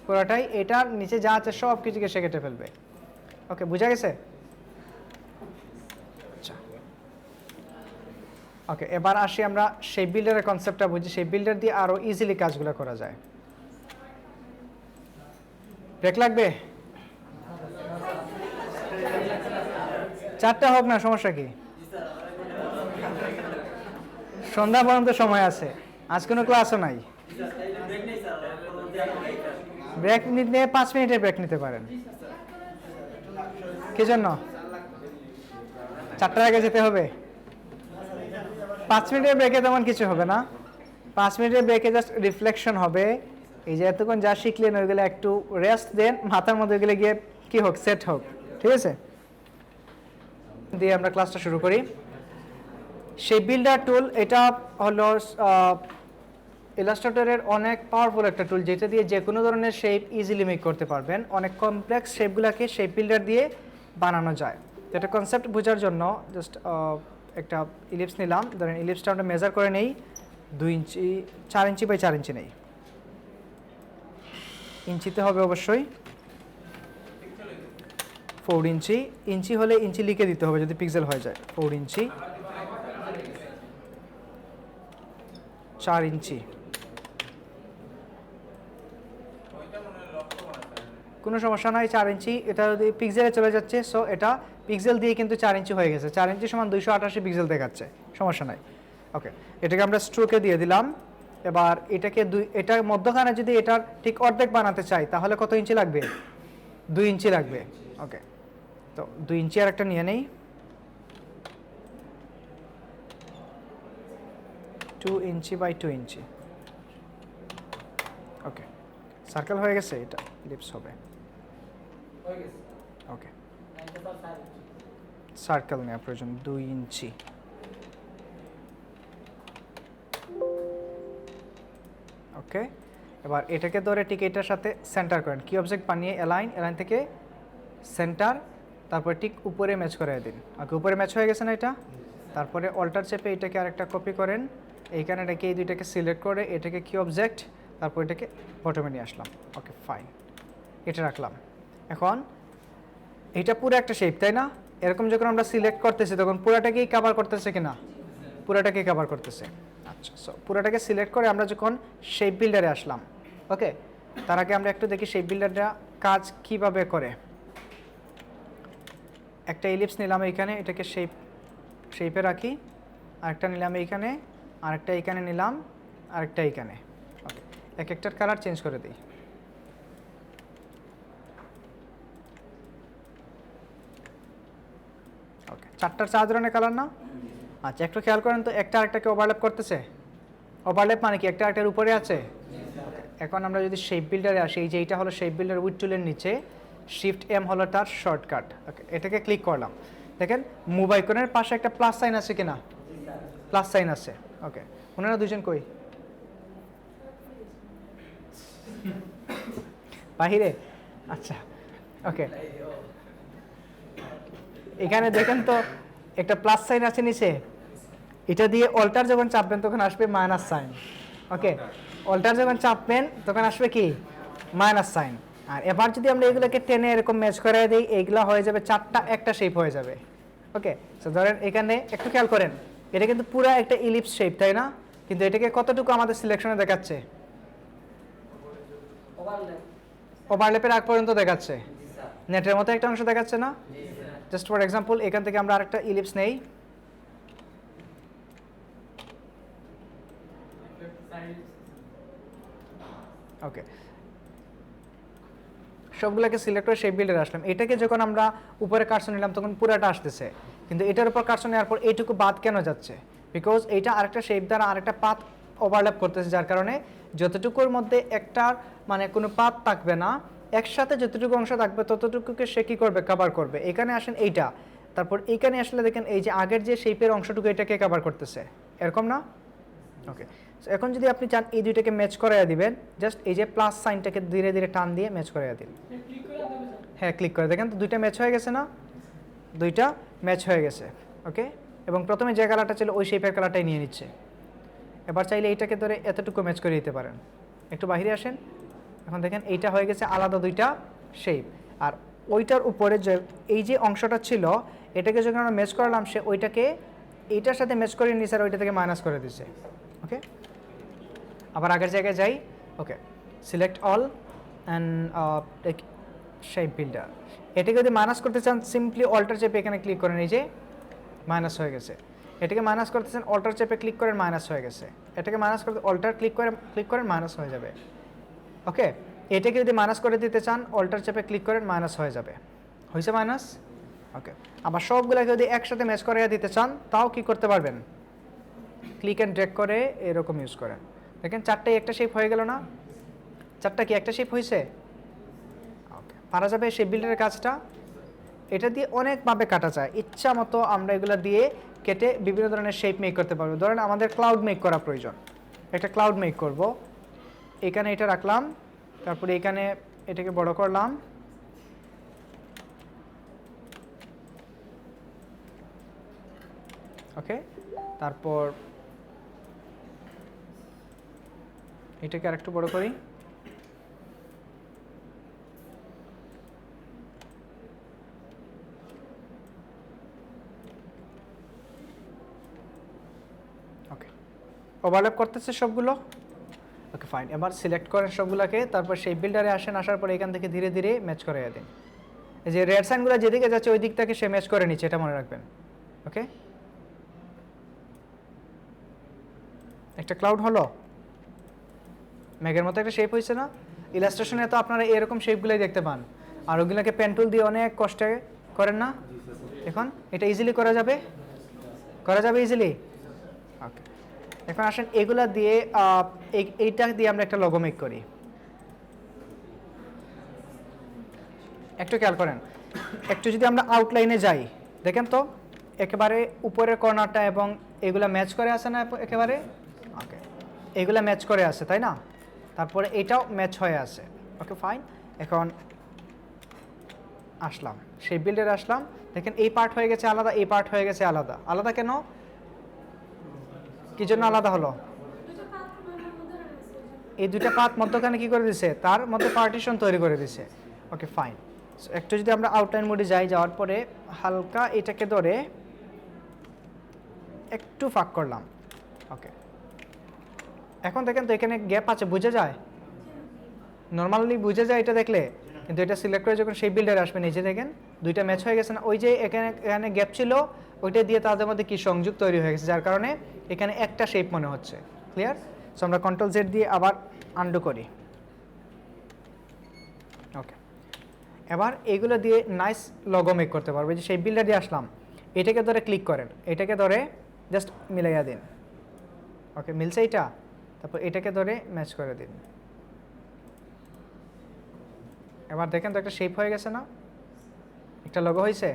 পুরোটাই এটার নিচে যা আছে সব কিছুকে সে কেটে ফেলবে। ওকে, বুঝা গেছে? আচ্ছা, ওকে, এবার আসি আমরা শেপ বিল্ডারের কনসেপ্টটা বুঝি। শেপ বিল্ডার দিয়ে আরও ইজিলি কাজগুলো করা যায়। ব্রেক লাগবে? 4টা হোক না, সমস্যা কি? সন্ধ্যা পর্যন্ত সময় আছে, আজ কোনো ক্লাসও নাই। ব্রেক নিতে 5 মিনিটের ব্রেক নিতে পারেন। কি জন্য? 4টার আগে যেতে হবে? 5 মিনিটের ব্রেকে তেমন কিছু হবে না। 5 মিনিটের ব্রেকে জাস্ট রিফ্লেকশন হবে, এই যে এতক্ষণ যা শিখলেন ওইগুলো একটু রেস্ট দেন, মাথার মধ্যে ওইগুলো গিয়ে কি হোক, সেট হোক, ঠিক আছে? দিয়ে আমরা ক্লাসটা শুরু করি। শেপ বিল্ডার টুল এটা হলো ইলাস্ট্রেটরের অনেক পাওয়ারফুল একটা টুল, যেটা দিয়ে যে কোনো ধরনের শেপ ইজিলি মেক করতে পারবেন। অনেক কমপ্লেক্স শেপগুলোকে শেপ বিল্ডার দিয়ে বানানো যায়। এটা কনসেপ্ট বোঝার জন্য জাস্ট একটা ইলিপস নিলাম, ধরেন ইলিপসটা আমরা মেজার করে নেই 2 ইঞ্চি, 4 ইঞ্চি বাই 4 ইঞ্চি নেই, ইঞ্চিতে হবে অবশ্যই। 4 ইঞ্চি, ইঞ্চি হলে ইঞ্চি লিখে দিতে হবে যদি পিক্সেল হয়ে যায়। 4 ইঞ্চি, 4 ইঞ্চি, কোনো সমস্যা নাই, 4 ইঞ্চি। এটা যদি পিক্সেলে চলে যাচ্ছে, সো এটা পিক্সেল দিয়ে কিন্তু 4 ইঞ্চি হয়ে গেছে। 4 ইঞ্চি সমান 288 পিক্সেল দেখাচ্ছে, সমস্যা নাই। ওকে, এটাকে আমরা স্ট্রোকে দিয়ে দিলাম। এবার এটাকে এটার মধ্যখানে যদি এটার ঠিক অর্ধেক বানাতে চাই তাহলে কত ইঞ্চি লাগবে? 2 ইঞ্চি লাগবে। ওকে, তো 2 ইঞ্চি আর একটা নিয়ে নেই, 2 inch by 2 inch. Okay, circle হয়ে গেছে, এটা ইলিপস হবে। ওকে, সার্কেল নেওয়া প্রয়োজন 2 ইঞ্চি। ওকে, এবার এটাকে ধরে ঠিক এটার সাথে সেন্টার করেন। কি অবজেক্ট বানিয়ে অ্যালাইন থেকে সেন্টার, তারপর ঠিক উপরে ম্যাচ করে দিন। ওকে, উপরে ম্যাচ হয়ে গেছে না এটা? তারপরে অল্টার চেপে এটাকে আরেকটা কপি করেন, এইখানে রেখে এই দুইটাকে সিলেক্ট করে এটাকে কি অবজেক্ট, তারপর এটাকে বটমে নিয়ে আসলাম। ওকে ফাইন, এটা রাখলাম। এখন এটা পুরো একটা শেপ, তাই না? এরকম যখন আমরা সিলেক্ট করতেছি তখন পুরোটাকেই কভার করতেছে কিনা? পুরোটাকেই কভার করতেছে। আচ্ছা, সো পুরোটাকে সিলেক্ট করে আমরা যখন শেপ বিল্ডারে আসলাম, ওকে, তার আগে আমরা একটু দেখি শেপ বিল্ডারটা কাজ কিভাবে করে। একটা ইলিপস নিলাম এইখানে, এটাকে শেপে রাখি। আরেকটা নিলাম এইখানে, আরেকটা এইখানে নিলাম, আরেকটা এইখানে। ওকে, এক একটার কালার চেঞ্জ করে দিই। ওকে, 4টার 4 ধরনের কালার না? আচ্ছা, একটু খেয়াল করেন তো, একটা আরেকটাকে ওভারল্যাপ করতেছে? ওভারল্যাপ মানে কি একটা আরেকটার উপরে আছে? এখন আমরা যদি শেপ বিল্ডারে আসি, এই যে এইটা হলো শেপ বিল্ডার উইথ টুলের নিচে, শিফট এম হলো তার শর্টকাট। ওকে, এটাকে ক্লিক করলাম। দেখেন মুভ আইকনের পাশে একটা প্লাস সাইন আছে কিনা? প্লাস সাইন আছে। ওকে, ওনারা দুজন কই? বাহিরে? আচ্ছা, ওকে, এখানে দেখেন তো একটা প্লাস সাইন আছে নিচে, এটা দিয়ে অল্টার যখন চাপবেন তখন আসবে মাইনাস সাইন। ওকে, অল্টার যখন চাপবেন তখন আসবে কি? Minus sine. আর এবার যদি আমরা এগুলোকে টেনে এরকম ম্যাচ করে দিই, এইগুলো হয়ে যাবে 4টা একটা শেপ হয়ে যাবে। ওকে, সো ধরেন এখানে একটু খেয়াল করেন, এটা কিন্তু পুরো একটা ইলিপস শেপ, তাই না? কিন্তু এটাকে কতটুকু আমাদের সিলেকশনে দেখাচ্ছে? ওভারল্যাপের আগ পর্যন্ত দেখাচ্ছে, নেটের মতো একটা অংশ দেখাচ্ছে না? জাস্ট ফর এক্সাম্পল, এখান থেকে আমরা আরেকটা ইলিপস নেই। ওকে, সবগুলোকে সিলেক্ট করে শেপ বিল্ডারে আসলাম। এটাকে যখন আমরা উপরে কার্সর নিলাম তখন পুরোটা আসতেছে, কিন্তু এটার উপর কার্সর নেওয়ার পর এইটুকু বাদ কেন যাচ্ছে? বিকজ এইটা আরেকটা শেপ দ্বারা আরেকটা পাথ ওভারল্যাপ করতেছে, যার কারণে যতটুকুর মধ্যে একটার মানে কোনো পাথ থাকবে না, একসাথে যতটুকু অংশ থাকবে ততটুকুকে সে কী করবে? কভার করবে। এখানে আসেন এইটা, তারপর এইখানে আসলে দেখেন এই যে আগের যে শেপের অংশটুকু এটাকে কভার করতেছে, এরকম না? ওকে, এখন যদি আপনি চান এই দুইটাকে ম্যাচ করাইয়া দিবেন, জাস্ট এই যে প্লাস সাইনটাকে ধীরে ধীরে টান দিয়ে ম্যাচ করাইয়া দিন। হ্যাঁ, ক্লিক করে দেখেন তো দুইটা ম্যাচ হয়ে গেছে না? দুইটা ম্যাচ হয়ে গেছে। ওকে, এবং প্রথমে যে কালারটা ছিল ওই শেপের কালারটাই নিয়ে নিচ্ছে। এবার চাইলে এইটাকে ধরে এতটুকু ম্যাচ করে দিতে পারেন। একটু বাইরে আসেন, এখন দেখেন এইটা হয়ে গেছে আলাদা দুইটা শেপ। আর ওইটার উপরে যে এই যে অংশটা ছিল এটাকে যখন আমরা ম্যাচ করালাম, সে ওইটাকে এইটার সাথে ম্যাচ করে নিয়েছে আর ওইটা থেকে মাইনাস করে দিচ্ছে। ওকে, আবার আগের জায়গায় যাই। Okay, select all and shape builder. এটাকে যদি মাইনাস করতে চান সিম্পলি অল্টার চেপে এখানে ক্লিক করেন, এই যে মাইনাস হয়ে গেছে। এটাকে মাইনাস করতে চান অল্টার চেপে ক্লিক করেন, মাইনাস হয়ে গেছে। এটাকে মাইনাস করতে অল্টার ক্লিক করেন মাইনাস হয়ে যাবে। ওকে, এটাকে যদি মাইনাস করে দিতে চান অল্টার চেপে ক্লিক করেন, মাইনাস হয়ে যাবে। হয়েছে মাইনাস? ওকে, আবার সবগুলোকে যদি একসাথে ম্যাচ করে দিতে চান তাও কি করতে পারবেন? ক্লিক অ্যান্ড ড্র্যাগ করে এরকম ইউজ করেন। দেখেন 4টাই একটা শেপ হয়ে গেল না? 4টা কি একটা শেপ হয়েছে? ওকে, পারা যাবে শেপ বিল্ডারের কাজটা। এটা দিয়ে অনেকভাবে কাটা যায়, ইচ্ছা মতো আমরা এগুলো দিয়ে কেটে বিভিন্ন ধরনের শেপ মেক করতে পারবো। ধরেন আমাদের ক্লাউড মেক করা প্রয়োজন, একটা ক্লাউড মেক করব। এখানে এটা রাখলাম, তারপরে এখানে এটাকে বড় করলাম, ওকে, তারপর এটাকে আরেকটু বড় করি, ওকে, ওভারল্যাপ করতেছে সবগুলো। Okay fine. এবার সিলেক্ট করেন সবগুলোকে, তারপর সেই বিল্ডারে আসেন, আসার পরে এখান থেকে ধীরে ধীরে ম্যাচ করে দিন। এই যে রেড সাইনগুলো যেদিকে যাচ্ছে ওই দিক থেকে সে ম্যাচ করে নিচ্ছে, এটা মনে রাখবেন। ওকে, একটা ক্লাউড হলো, মেঘের মতো একটা শেপ হয়েছে না? ইলাস্ট্রেশনে তো আপনারা এরকম শেপগুলোই দেখতে পান, আর ওগুলোকে পেন টুল দিয়ে অনেক কষ্টে করেন না? এখন এটা ইজিলি করা যাবে, ইজিলি। ওকে, এখন আসেন এগুলা দিয়ে এইটা দিয়ে আমরা একটা লোগো মেক করি। একটু খেয়াল করেন, একটু যদি আমরা আউটলাইনে যাই, দেখেন তো একেবারে উপরের কর্নারটা এবং এগুলা ম্যাচ করে আছে না একেবারে? ওকে, এগুলা ম্যাচ করে আছে তাই না? তারপরে এটাও ম্যাচ হয়ে আছে। Okay fine. এখন আসলাম সেই বিল্ডারে আসলাম, দেখেন এই পার্ট হয়ে গেছে আলাদা, এই পার্ট হয়ে গেছে আলাদা। আলাদা কেন? কি জন্য আলাদা হলো? এই দুইটা পাত মধ্যখানে কি করে দিছে? তার মধ্যে পার্টিশন তৈরি করে দিছে। Okay fine. একটু যদি আমরা আউটলাইন মোডে যাই, যাওয়ার পরে হালকা এটাকে ধরে একটু ফাঁক করলাম। ওকে, এখন দেখেন তো এখানে গ্যাপ আছে, বুঝে যায়? নর্মালি বুঝে যায় এটা দেখলে, কিন্তু এটা সিলেক্ট করে যখন সেই বিল্ডারে আসবেন, এই যে দেখেন দুইটা ম্যাচ হয়ে গেছে না? ওই যে এখানে গ্যাপ ছিল, ওইটা দিয়ে তাদের মধ্যে কি সংযোগ তৈরি হয়ে গেছে, যার কারণে এখানে একটা শেপ মনে হচ্ছে। ক্লিয়ার? সো আমরা কন্ট্রোল জেড দিয়ে আবার আন্ডু করি। ওকে, এবার এইগুলো দিয়ে নাইস লগো মেক করতে পারবো। যে সেই বিল্ডার দিয়ে আসলাম, এটাকে ধরে ক্লিক করেন, এটাকে ধরে জাস্ট মিলাইয়া দিন। ওকে, মিলছে এইটা? তারপর এটাকে ধরে ম্যাচ করে দিন। এবার দেখেন তো একটা শেপ হয়ে গেছে না? একটা লগো হয়েছে।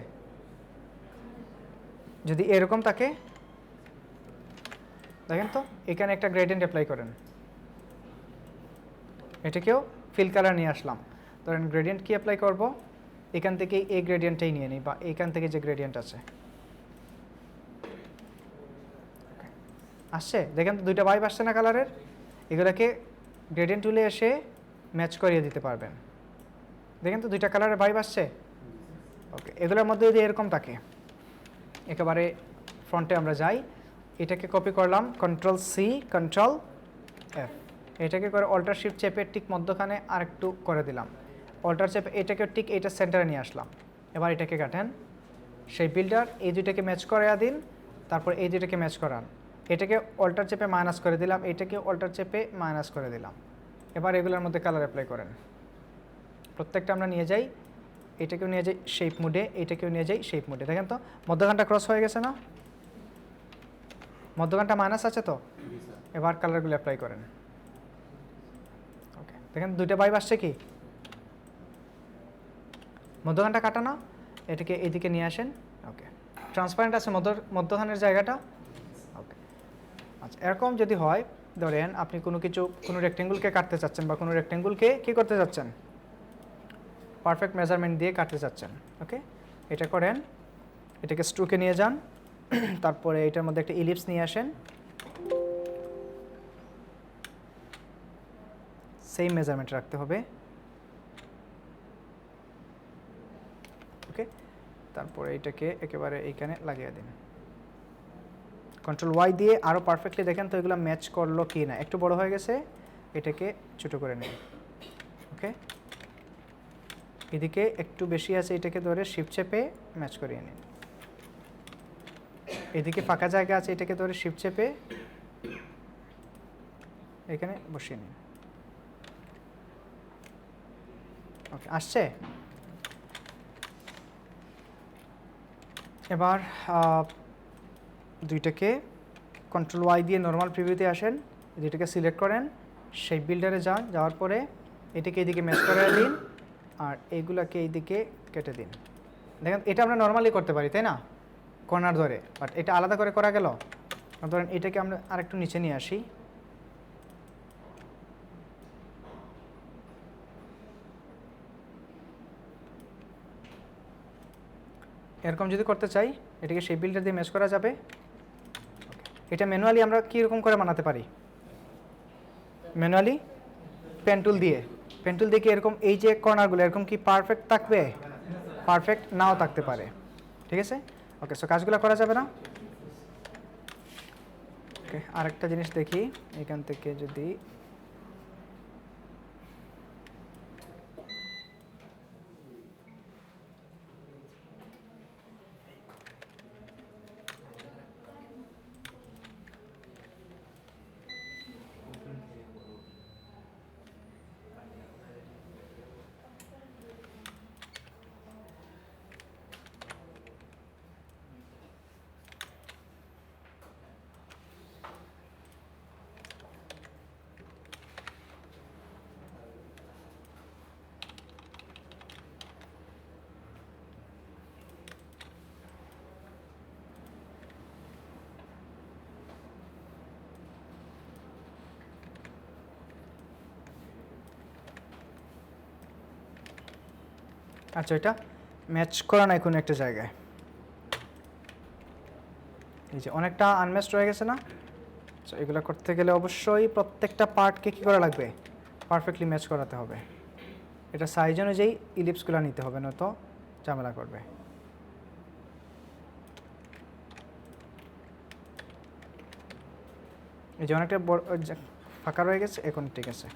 যদি এরকম থাকে, দেখেন তো এখানে একটা গ্রেডিয়েন্ট অ্যাপ্লাই করেন, এটাকেও ফিল কালার নিয়ে আসলাম। ধরেন গ্রেডিয়েন্ট কি অ্যাপ্লাই করব, এখান থেকে এই গ্রেডিয়েন্টটাই নিয়ে নিই, বা এখান থেকে যে গ্রেডিয়েন্ট আছে আসছে, দেখেন তো দুইটা ভাইব আসছে না কালারের? এগুলোকে গ্রেডিয়েন্ট টুলে এসে ম্যাচ করিয়ে দিতে পারবেন। দেখেন তো দুইটা কালারের ভাইব আসছে। ওকে, এগুলোর মধ্যে যদি এরকম থাকে, একেবারে ফ্রন্টে আমরা যাই, এটাকে কপি করলাম, কন্ট্রোল সি কন্ট্রোল এফ, এটাকে করে অল্টার শিফট চেপে ঠিক মধ্যখানে আর একটু করে দিলাম, অল্টার চেপে এটাকে ঠিক এইটা সেন্টারে নিয়ে আসলাম। এবার এটাকে কাটেন, সেই বিল্ডার এই দুইটাকে ম্যাচ করে দিন, তারপর এই দুইটাকে ম্যাচ করান, এটাকে অল্টার চেপে মাইনাস করে দিলাম, এটাকে অল্টার চেপে মাইনাস করে দিলাম। এবার এগুলোর মধ্যে কালার অ্যাপ্লাই করেন, প্রত্যেকটা আমরা নিয়ে যাই, এটাকেও নিয়ে যাই শেপ মোডে, এটাকেও নিয়ে যাই শেপ মোডে। দেখেন তো মধ্যখানটা ক্রস হয়ে গেছে না? মধ্যখানটা মাইনাস আছে তো? এবার কালারগুলো অ্যাপ্লাই করেন। ওকে, দেখেন দুইটা ভাইব আসছে কি? মধ্যখানটা কাটা না? এটাকে এদিকে নিয়ে আসেন। ওকে, ট্রান্সপারেন্ট আছে মধ্যখানের জায়গাটা। ওকে, আচ্ছা এরকম যদি হয়, ধরেন আপনি কোনো রেক্টেঙ্গুলকে কাটতে চাচ্ছেন, বা কোনো রেক্টেঙ্গুলকে কী করতে চাচ্ছেন, পারফেক্ট মেজারমেন্ট দিয়ে কাটতে চাচ্ছেন। ওকে, এটা করেন, এটাকে স্ট্রোকে নিয়ে যান, তারপরে এটার মধ্যে একটা ইলিপস নিয়ে আসেন, সেম মেজারমেন্ট রাখতে হবে। ওকে, তারপরে এটাকে একেবারে এইখানে লাগিয়ে দিন, কন্ট্রোল ওয়াই দিয়ে আরও পারফেক্টলি দেখেন তো এগুলো ম্যাচ করলো কি না। একটু বড় হয়ে গেছে, এটাকে ছোটো করে নিন। ওকে, এদিকে একটু বেশি আছে, এটাকে ধরে শিফট চেপে ম্যাচ করিয়ে নিন। এদিকে ফাঁকা জায়গা আছে, এটাকে ধরে শিফট চেপে এখানে বসিয়ে নিন। ওকে, আসছে। এবার দুইটাকে কন্ট্রোল ওয়াই দিয়ে নর্মাল প্রিভিউতে আসেন, দুইটাকে সিলেক্ট করেন, সেই বিল্ডারে যান, যাওয়ার পরে এটাকে এইদিকে ম্যাচ করে দিন, আর এইগুলাকে এইদিকে কেটে দিন। দেখেন এটা আমরা নর্মালি করতে পারি তাই না, কর্নার ধরে, বাট এটা আলাদা করে করা গেল। ধরেন এটাকে আমরা আরেকটু নিচে নিয়ে আসি, এরকম যদি করতে চাই, এটাকে সেই বিল্ডার দিয়ে ম্যাচ করা যাবে। এটা ম্যানুয়ালি আমরা কীরকম করে বানাতে পারি, ম্যানুয়ালি পেন টুল দিয়ে কি এরকম এই যে কর্নারগুলো এরকম কি পারফেক্ট থাকবে? পারফেক্ট নাও থাকতে পারে, ঠিক আছে। ওকে, সো কাজগুলো করা যাবে না। ওকে, আরেকটা জিনিস দেখি, এখান থেকে যদি আচ্ছা, এটা ম্যাচ করা নাই কোনো একটা জায়গায়, এই যে অনেকটা আনম্যাচড হয়ে গেছে না? সো এগুলো করতে গেলে অবশ্যই প্রত্যেকটা পার্টকে কী করা লাগবে, পারফেক্টলি ম্যাচ করাতে হবে। এটা সাইজ অনুযায়ী ইলিপসগুলো নিতে হবে, নয়তো ঝামেলা করবে। এই যে অনেকটা ফাঁকা রয়ে গেছে, এখন ঠিক আছে।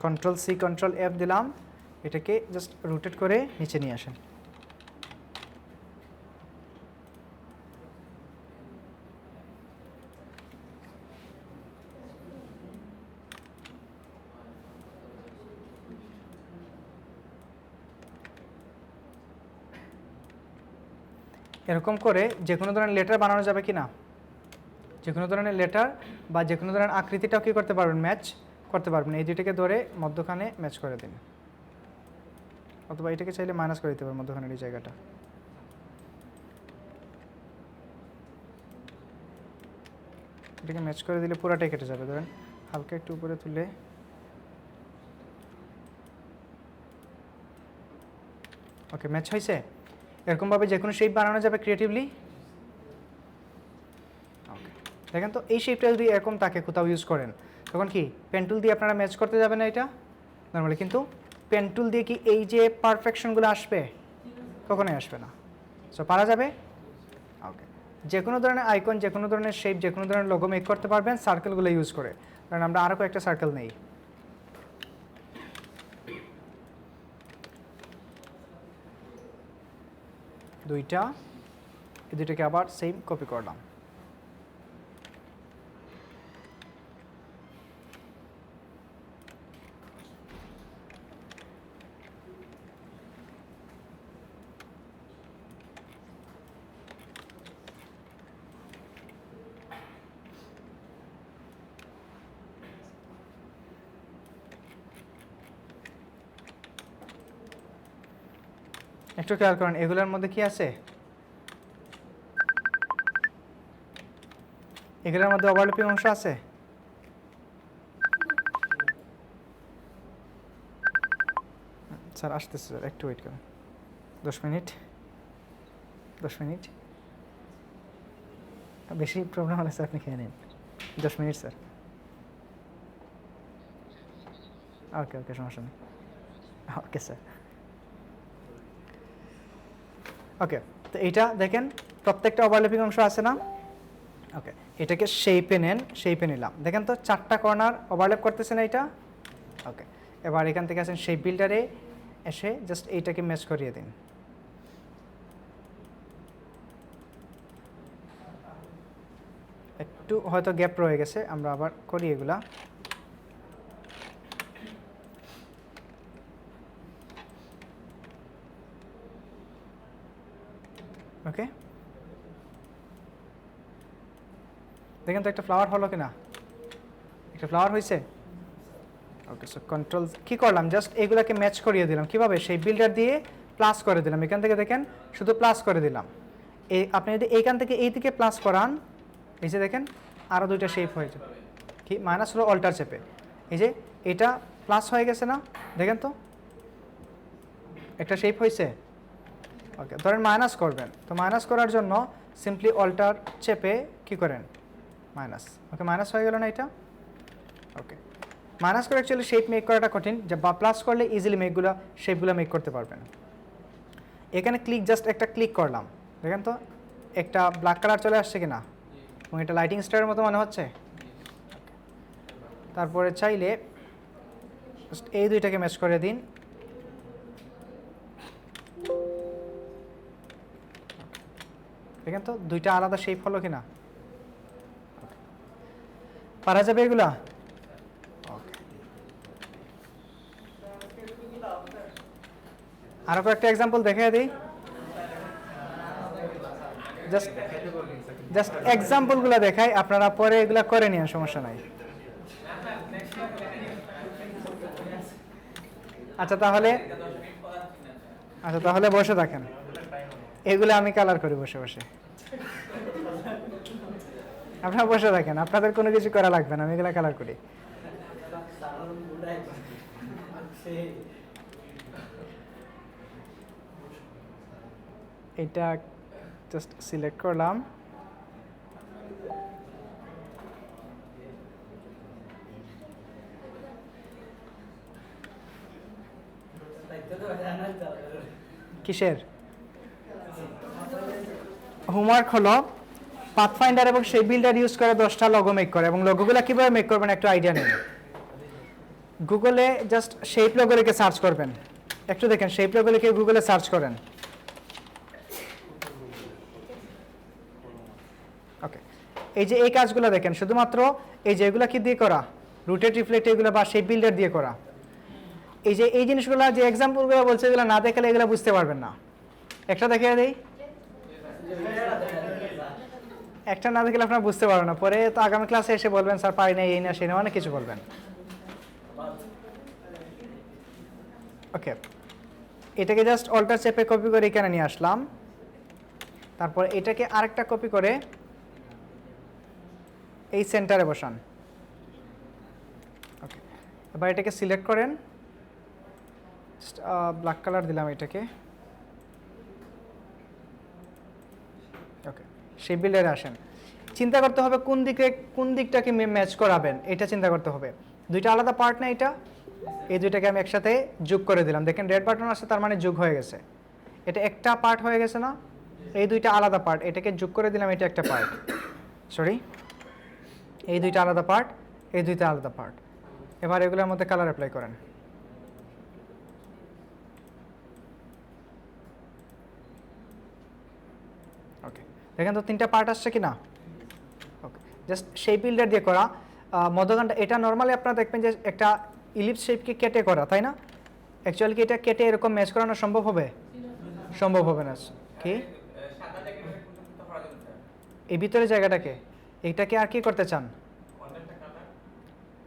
কন্ট্রোল সি কন্ট্রোল এফ দিলাম, এটাকে জাস্ট রোটেট করে নিচে নিয়ে আসেন। এরকম করে যে কোনো ধরনের লেটার বানানো যাবে কি না? যে কোনো ধরনের লেটার বা যে কোনো ধরনের আকৃতিটাও কী করতে পারবেন, ম্যাচ করতে পারবেন। এই দুইটাকে ধরে মধ্যখানে ম্যাচ করে দিন, অথবা এটাকে চাইলে মাইনাস করে দিতে পারবেন মধ্যখানের এই জায়গাটা। এটাকে ম্যাচ করে দিলে পুরাটাই কেটে যাবে। ধরেন হালকা একটু উপরে তুলে ওকে, ম্যাচ হয়েছে। এরকমভাবে যে কোনো শেপ বানানো যাবে ক্রিয়েটিভলি। ওকে, দেখেন তো এই শেপটা যদি এরকম তাকে কোথাও ইউজ করেন, তখন কি পেন টুল দিয়ে আপনারা ম্যাচ করতে যাবেন না এটা নর্মালি, কিন্তু পেন টুল দিয়ে কি এই যে পারফেকশনগুলো আসবে? কখনোই আসবে না। সো পারা যাবে। ওকে, যে কোনো ধরনের আইকন, যে কোনো ধরনের শেপ, যে কোনো ধরনের লোগো মেক করতে পারবেন সার্কেলগুলো ইউজ করে। কারণ আমরা আরও কয়েকটা সার্কেল নেই। দুইটা, এই দুইটাকে আবার সেম কপি করলাম। একটু খেয়াল করেন এগুলোর মধ্যে কি আছে, এগুলোর মধ্যে ওভারল্যাপিং অংশ আছে। স্যার আসতেছে স্যার, একটু ওয়েট করুন 10 মিনিট। 10 মিনিট, বেশি প্রবলেম হলে স্যার আপনি খেয়ে নিন। 10 মিনিট স্যার। ওকে ওকে, সমস্যা নেই। Okay sir. ওকে, তো এইটা দেখেন প্রত্যেকটা ওভারল্যাপিং অংশ আছে না? ওকে, এটাকে শেপে নেন, শেপে নিলাম। দেখেন তো 4টা কর্নার ওভারল্যাপ করতেছে না এটা? ওকে, এবার এখান থেকে আসেন শেপ বিল্ডারে, এসে জাস্ট এইটাকে ম্যাচ করিয়ে দিন। একটু হয়তো গ্যাপ রয়ে গেছে, আমরা আবার করি এগুলা। ওকে, দেখেন তো একটা ফ্লাওয়ার হলো কিনা? একটা ফ্লাওয়ার হয়েছে। ওকে, সো কন্ট্রোল কী করলাম, জাস্ট এগুলাকে ম্যাচ করিয়ে দিলাম। কীভাবে? সেই বিল্ডার দিয়ে প্লাস করে দিলাম। এখান থেকে দেখেন শুধু প্লাস করে দিলাম। এই আপনি যদি এইখান থেকে এই দিকে প্লাস করান, এই যে দেখেন আরও দুইটা শেপ হয়ে যাবে। কি মাইনাস হলো অল্টার চেপে, এই যে এটা প্লাস হয়ে গেছে না? দেখেন তো একটা শেপ হয়েছে। ওকে, ধরেন মাইনাস করবেন, তো মাইনাস করার জন্য সিম্পলি অল্টার চেপে কি করেন, মাইনাস। ওকে, মাইনাস হয়ে গেল না এটা? ওকে, মাইনাস করে অ্যাকচুয়ালি শেপ মেক করাটা কঠিন, যে বা প্লাস করলে ইজিলি মেকগুলো শেপগুলো মেক করতে পারবেন। এখানে ক্লিক, জাস্ট একটা ক্লিক করলাম, দেখেন তো একটা ব্ল্যাক কালার চলে আসছে কিনা, এবং এটা লাইটিং স্টারের মতো মনে হচ্ছে। তারপরে চাইলে জাস্ট এই দুইটাকে ম্যাচ করে দিন। দেখেন তো দুইটা আলাদা শেপ হলো কিনা? পারা যাবে এগুলা? আরো কয়েকটা এক্সাম্পল দেখাই দিই, জাস্ট এক্সাম্পলগুলো দেখাই, আপনারা পরে এগুলা করে নিন, সমস্যা নাই। আচ্ছা তাহলে বসে থাকেন, এগুলো আমি কালার করি বসে বসে। আপনারা বসে থাকেন, আপনাদের কোনো কিছু করা লাগবে না, আমি এগুলো কালার করি। এটা জাস্ট সিলেক্ট করলাম। কিসের হোমওয়ার্ক হলো পাথফাইন্ডার এবং সেই বিল্ডার ইউজ করে 10টা লোগো মেক করে, এবং লোগোগুলো কিভাবে মেক করবেন একটু আইডিয়া নেন। গুগলে জাস্ট শেপ লোগো লিখে সার্চ করবেন, একটু দেখেন শেপ লোগো লিখে গুগলে সার্চ করেন। ওকে, এই যে এই কাজগুলো দেখেন শুধুমাত্র এই যে এগুলো কি দিয়ে করা, রুটেড রিফ্লেক্ট এগুলো বা শেপ বিল্ডার দিয়ে করা। এই যে এই জিনিসগুলো যে এক্সাম্পলগুলো বলছে এগুলো না দেখালে এগুলো বুঝতে পারবেন না। একটা দেখিয়ে দেই, একটা না দেখলে আপনারা বুঝতে পারবেন না, পরে তো আগামী ক্লাসে এসে বলবেন স্যার পারি না, এই না সেই না, অনেক কিছু বলবেন। ওকে, এটাকে জাস্ট অল্টার চেপে কপি করে এখানে নিয়ে আসলাম, তারপর এটাকে আরেকটা কপি করে এই সেন্টারে বসান। ওকে, এবার এটাকে সিলেক্ট করেন, ব্ল্যাক কালার দিলাম এটাকে। ওকে, সেই বিল্ডারে আসেন, চিন্তা করতে হবে কোন দিকটাকে ম্যাচ করাবেন, এটা চিন্তা করতে হবে। দুইটা আলাদা পার্ট না এটা, এই দুইটাকে আমি একসাথে যোগ করে দিলাম, দেখেন রেড বাটন আছে তার মানে যোগ হয়ে গেছে। এটা একটা পার্ট হয়ে গেছে না, এই দুইটা আলাদা পার্ট, এটাকে যোগ করে দিলাম, এটা একটা পার্ট, সরি এই দুইটা আলাদা পার্ট, এই দুইটা আলাদা পার্ট। এবার এগুলোর মধ্যে কালার অ্যাপ্লাই করেন। ওকে, দেখেন তো তিনটা পার্ট আসছে কি না। ওকে, জাস্ট শেপ বিল্ডার দিয়ে করা। মধ্যখানটা এটা নর্মালি আপনারা দেখবেন যে একটা ইলিপস শেপকে কেটে করা, তাই না? অ্যাকচুয়ালি কি এটা কেটে এরকম ম্যাচ করানো সম্ভব হবে? সম্ভব হবে না। কি এই ভিতরে জায়গাটাকে, এইটাকে আর কি করতে চান?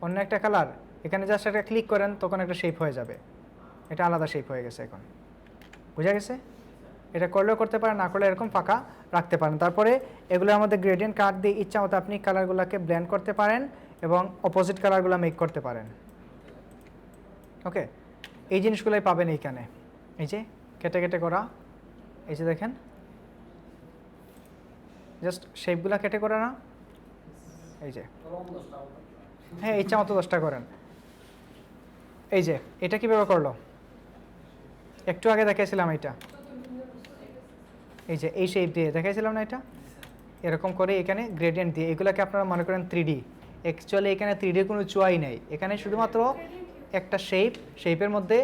অন্য একটা কালার, এখানে জাস্ট একটা ক্লিক করেন তখন একটা শেপ হয়ে যাবে, এটা আলাদা শেপ হয়ে গেছে এখন, বুঝা গেছে? এটা করলেও করতে পারেন, না করলে এরকম ফাঁকা রাখতে পারেন। তারপরে এগুলোর মধ্যে গ্রেডিয়েন্ট কাট দিয়ে ইচ্ছা মতো আপনি কালারগুলোকে ব্লেন্ড করতে পারেন এবং অপোজিট কালারগুলো মেক করতে পারেন। ওকে, এই জিনিসগুলোই পাবেন এইখানে, এই যে কেটে কেটে করা, এই যে দেখেন জাস্ট শেপগুলো কেটে করে না, এই যে হ্যাঁ ইচ্ছা মতো 10টা করেন। এই যে এটা কীভাবে করলো একটু আগে দেখাইছিলাম, এইটা এই যে এই শেপ দিয়ে দেখাইছিলাম না, এটা এরকম করে এখানে গ্রেডিয়েন্ট দিয়ে, এগুলোকে আপনারা মনে করেন 3D। অ্যাকচুয়ালি এখানে 3D কোনো চুয়াই নেই, এখানে শুধুমাত্র একটা শেপের মধ্যে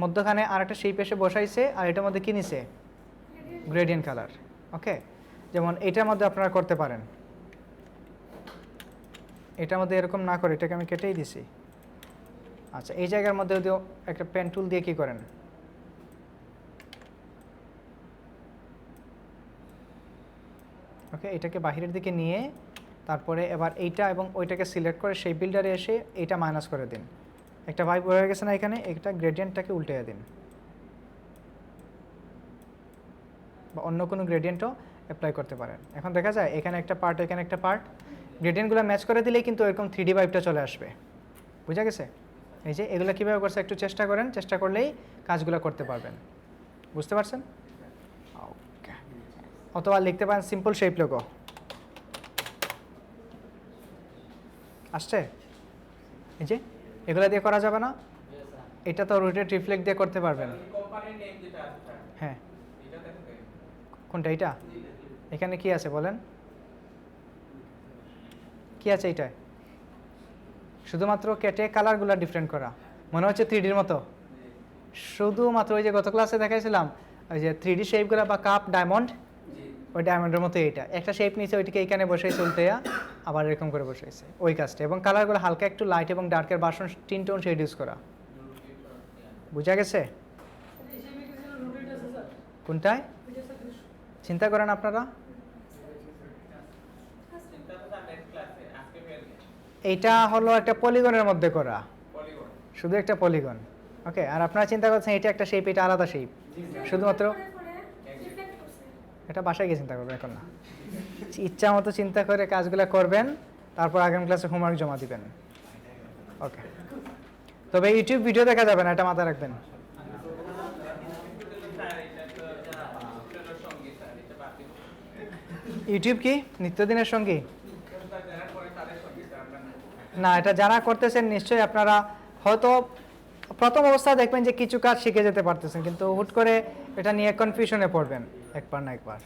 মধ্যখানে আর একটা শেপ এসে বসাইছে, আর এটার মধ্যে কী নিছে? Gradient colour. ওকে, যেমন এটার মধ্যে আপনারা করতে পারেন, এটার মধ্যে এরকম না করে এটাকে আমি কেটেই দিছি। আচ্ছা, এই জায়গার মধ্যে যদি একটা পেন টুল দিয়ে কী করেন, ওকে এটাকে বাহিরের দিকে নিয়ে তারপরে এবার এইটা এবং ওইটাকে সিলেক্ট করে সেই বিল্ডারে এসে এইটা মাইনাস করে দিন, একটা ভাইব হয়ে গেছে না এখানে, একটা গ্রেডিয়েন্টটাকে উল্টে দিন বা অন্য কোনো গ্রেডিয়েন্টও অ্যাপ্লাই করতে পারেন। এখন দেখা যায় এখানে একটা পার্ট, এখানে একটা পার্ট, গ্রেডিয়েন্টগুলো ম্যাচ করে দিলেই কিন্তু এরকম 3D ভাইবটা চলে আসবে, বুঝা গেছে? এই যে এগুলো কীভাবে করছে একটু চেষ্টা করেন, চেষ্টা করলেই কাজগুলো করতে পারবেন, বুঝতে পারছেন? ওকে, অথবা লিখতে পারেন সিম্পল শেপ লোগো, আসছে? এই যে এগুলো দিয়ে করা যাবে না, এটা তো রোটেট রিফ্লেক্ট দিয়ে করতে পারবেন। হ্যাঁ, কোনটা? এইটা এখানে কি আছে বলেন, কি আছে এইটায়? শুধুমাত্র কেটে কালারগুলো ডিফারেন্ট করা, মনে হচ্ছে 3Dর মতো। শুধুমাত্র ওই যে গত ক্লাসে দেখাইছিলাম ওই যে 3D শেপগুলো বা কাপ ডায়মন্ড, ওই ডায়মন্ডের মতো এইটা একটা শেপ নিয়েছে, ওইটাকে এইখানে বসাইছে উল্টেয়া, আবার এরকম করে বসাইছে ওই কাজটা। এবং কালারগুলো হালকা একটু লাইট এবং ডার্কের ভার্সন 3 টোন শেড ইউজ করা, বুঝা গেছে? কোনটায় চিন্তা করেন আপনারা? এইটা হলো একটা পলিগনের মধ্যে করা, শুধু একটা পলিগন। ওকে, আর আপনারা চিন্তা করছেন এটা একটা শেপ, এটা আলাদা শেপ, শুধুমাত্র এটা বাসায় গিয়ে চিন্তা করবেন, এখন না, ইচ্ছা মতো চিন্তা করে কাজগুলো করবেন, তারপর আগামী ক্লাসে হোমওয়ার্ক জমা দিবেন। ওকে। তবে ইউটিউব ভিডিও দেখা যাবে না, এটা মাথায় রাখবেন। ইউটিউব কি নিত্যদিনের সঙ্গী? না, এটা যারা করতেছেন নিশ্চয়ই আপনারা হয়তো প্রথম অবস্থায় দেখবেন যে কিছু কাজ শিখে যেতে পারতেছেন, কিন্তু হুট করে এটা নিয়ে কনফিউশনে পড়বেন একবার না একবার।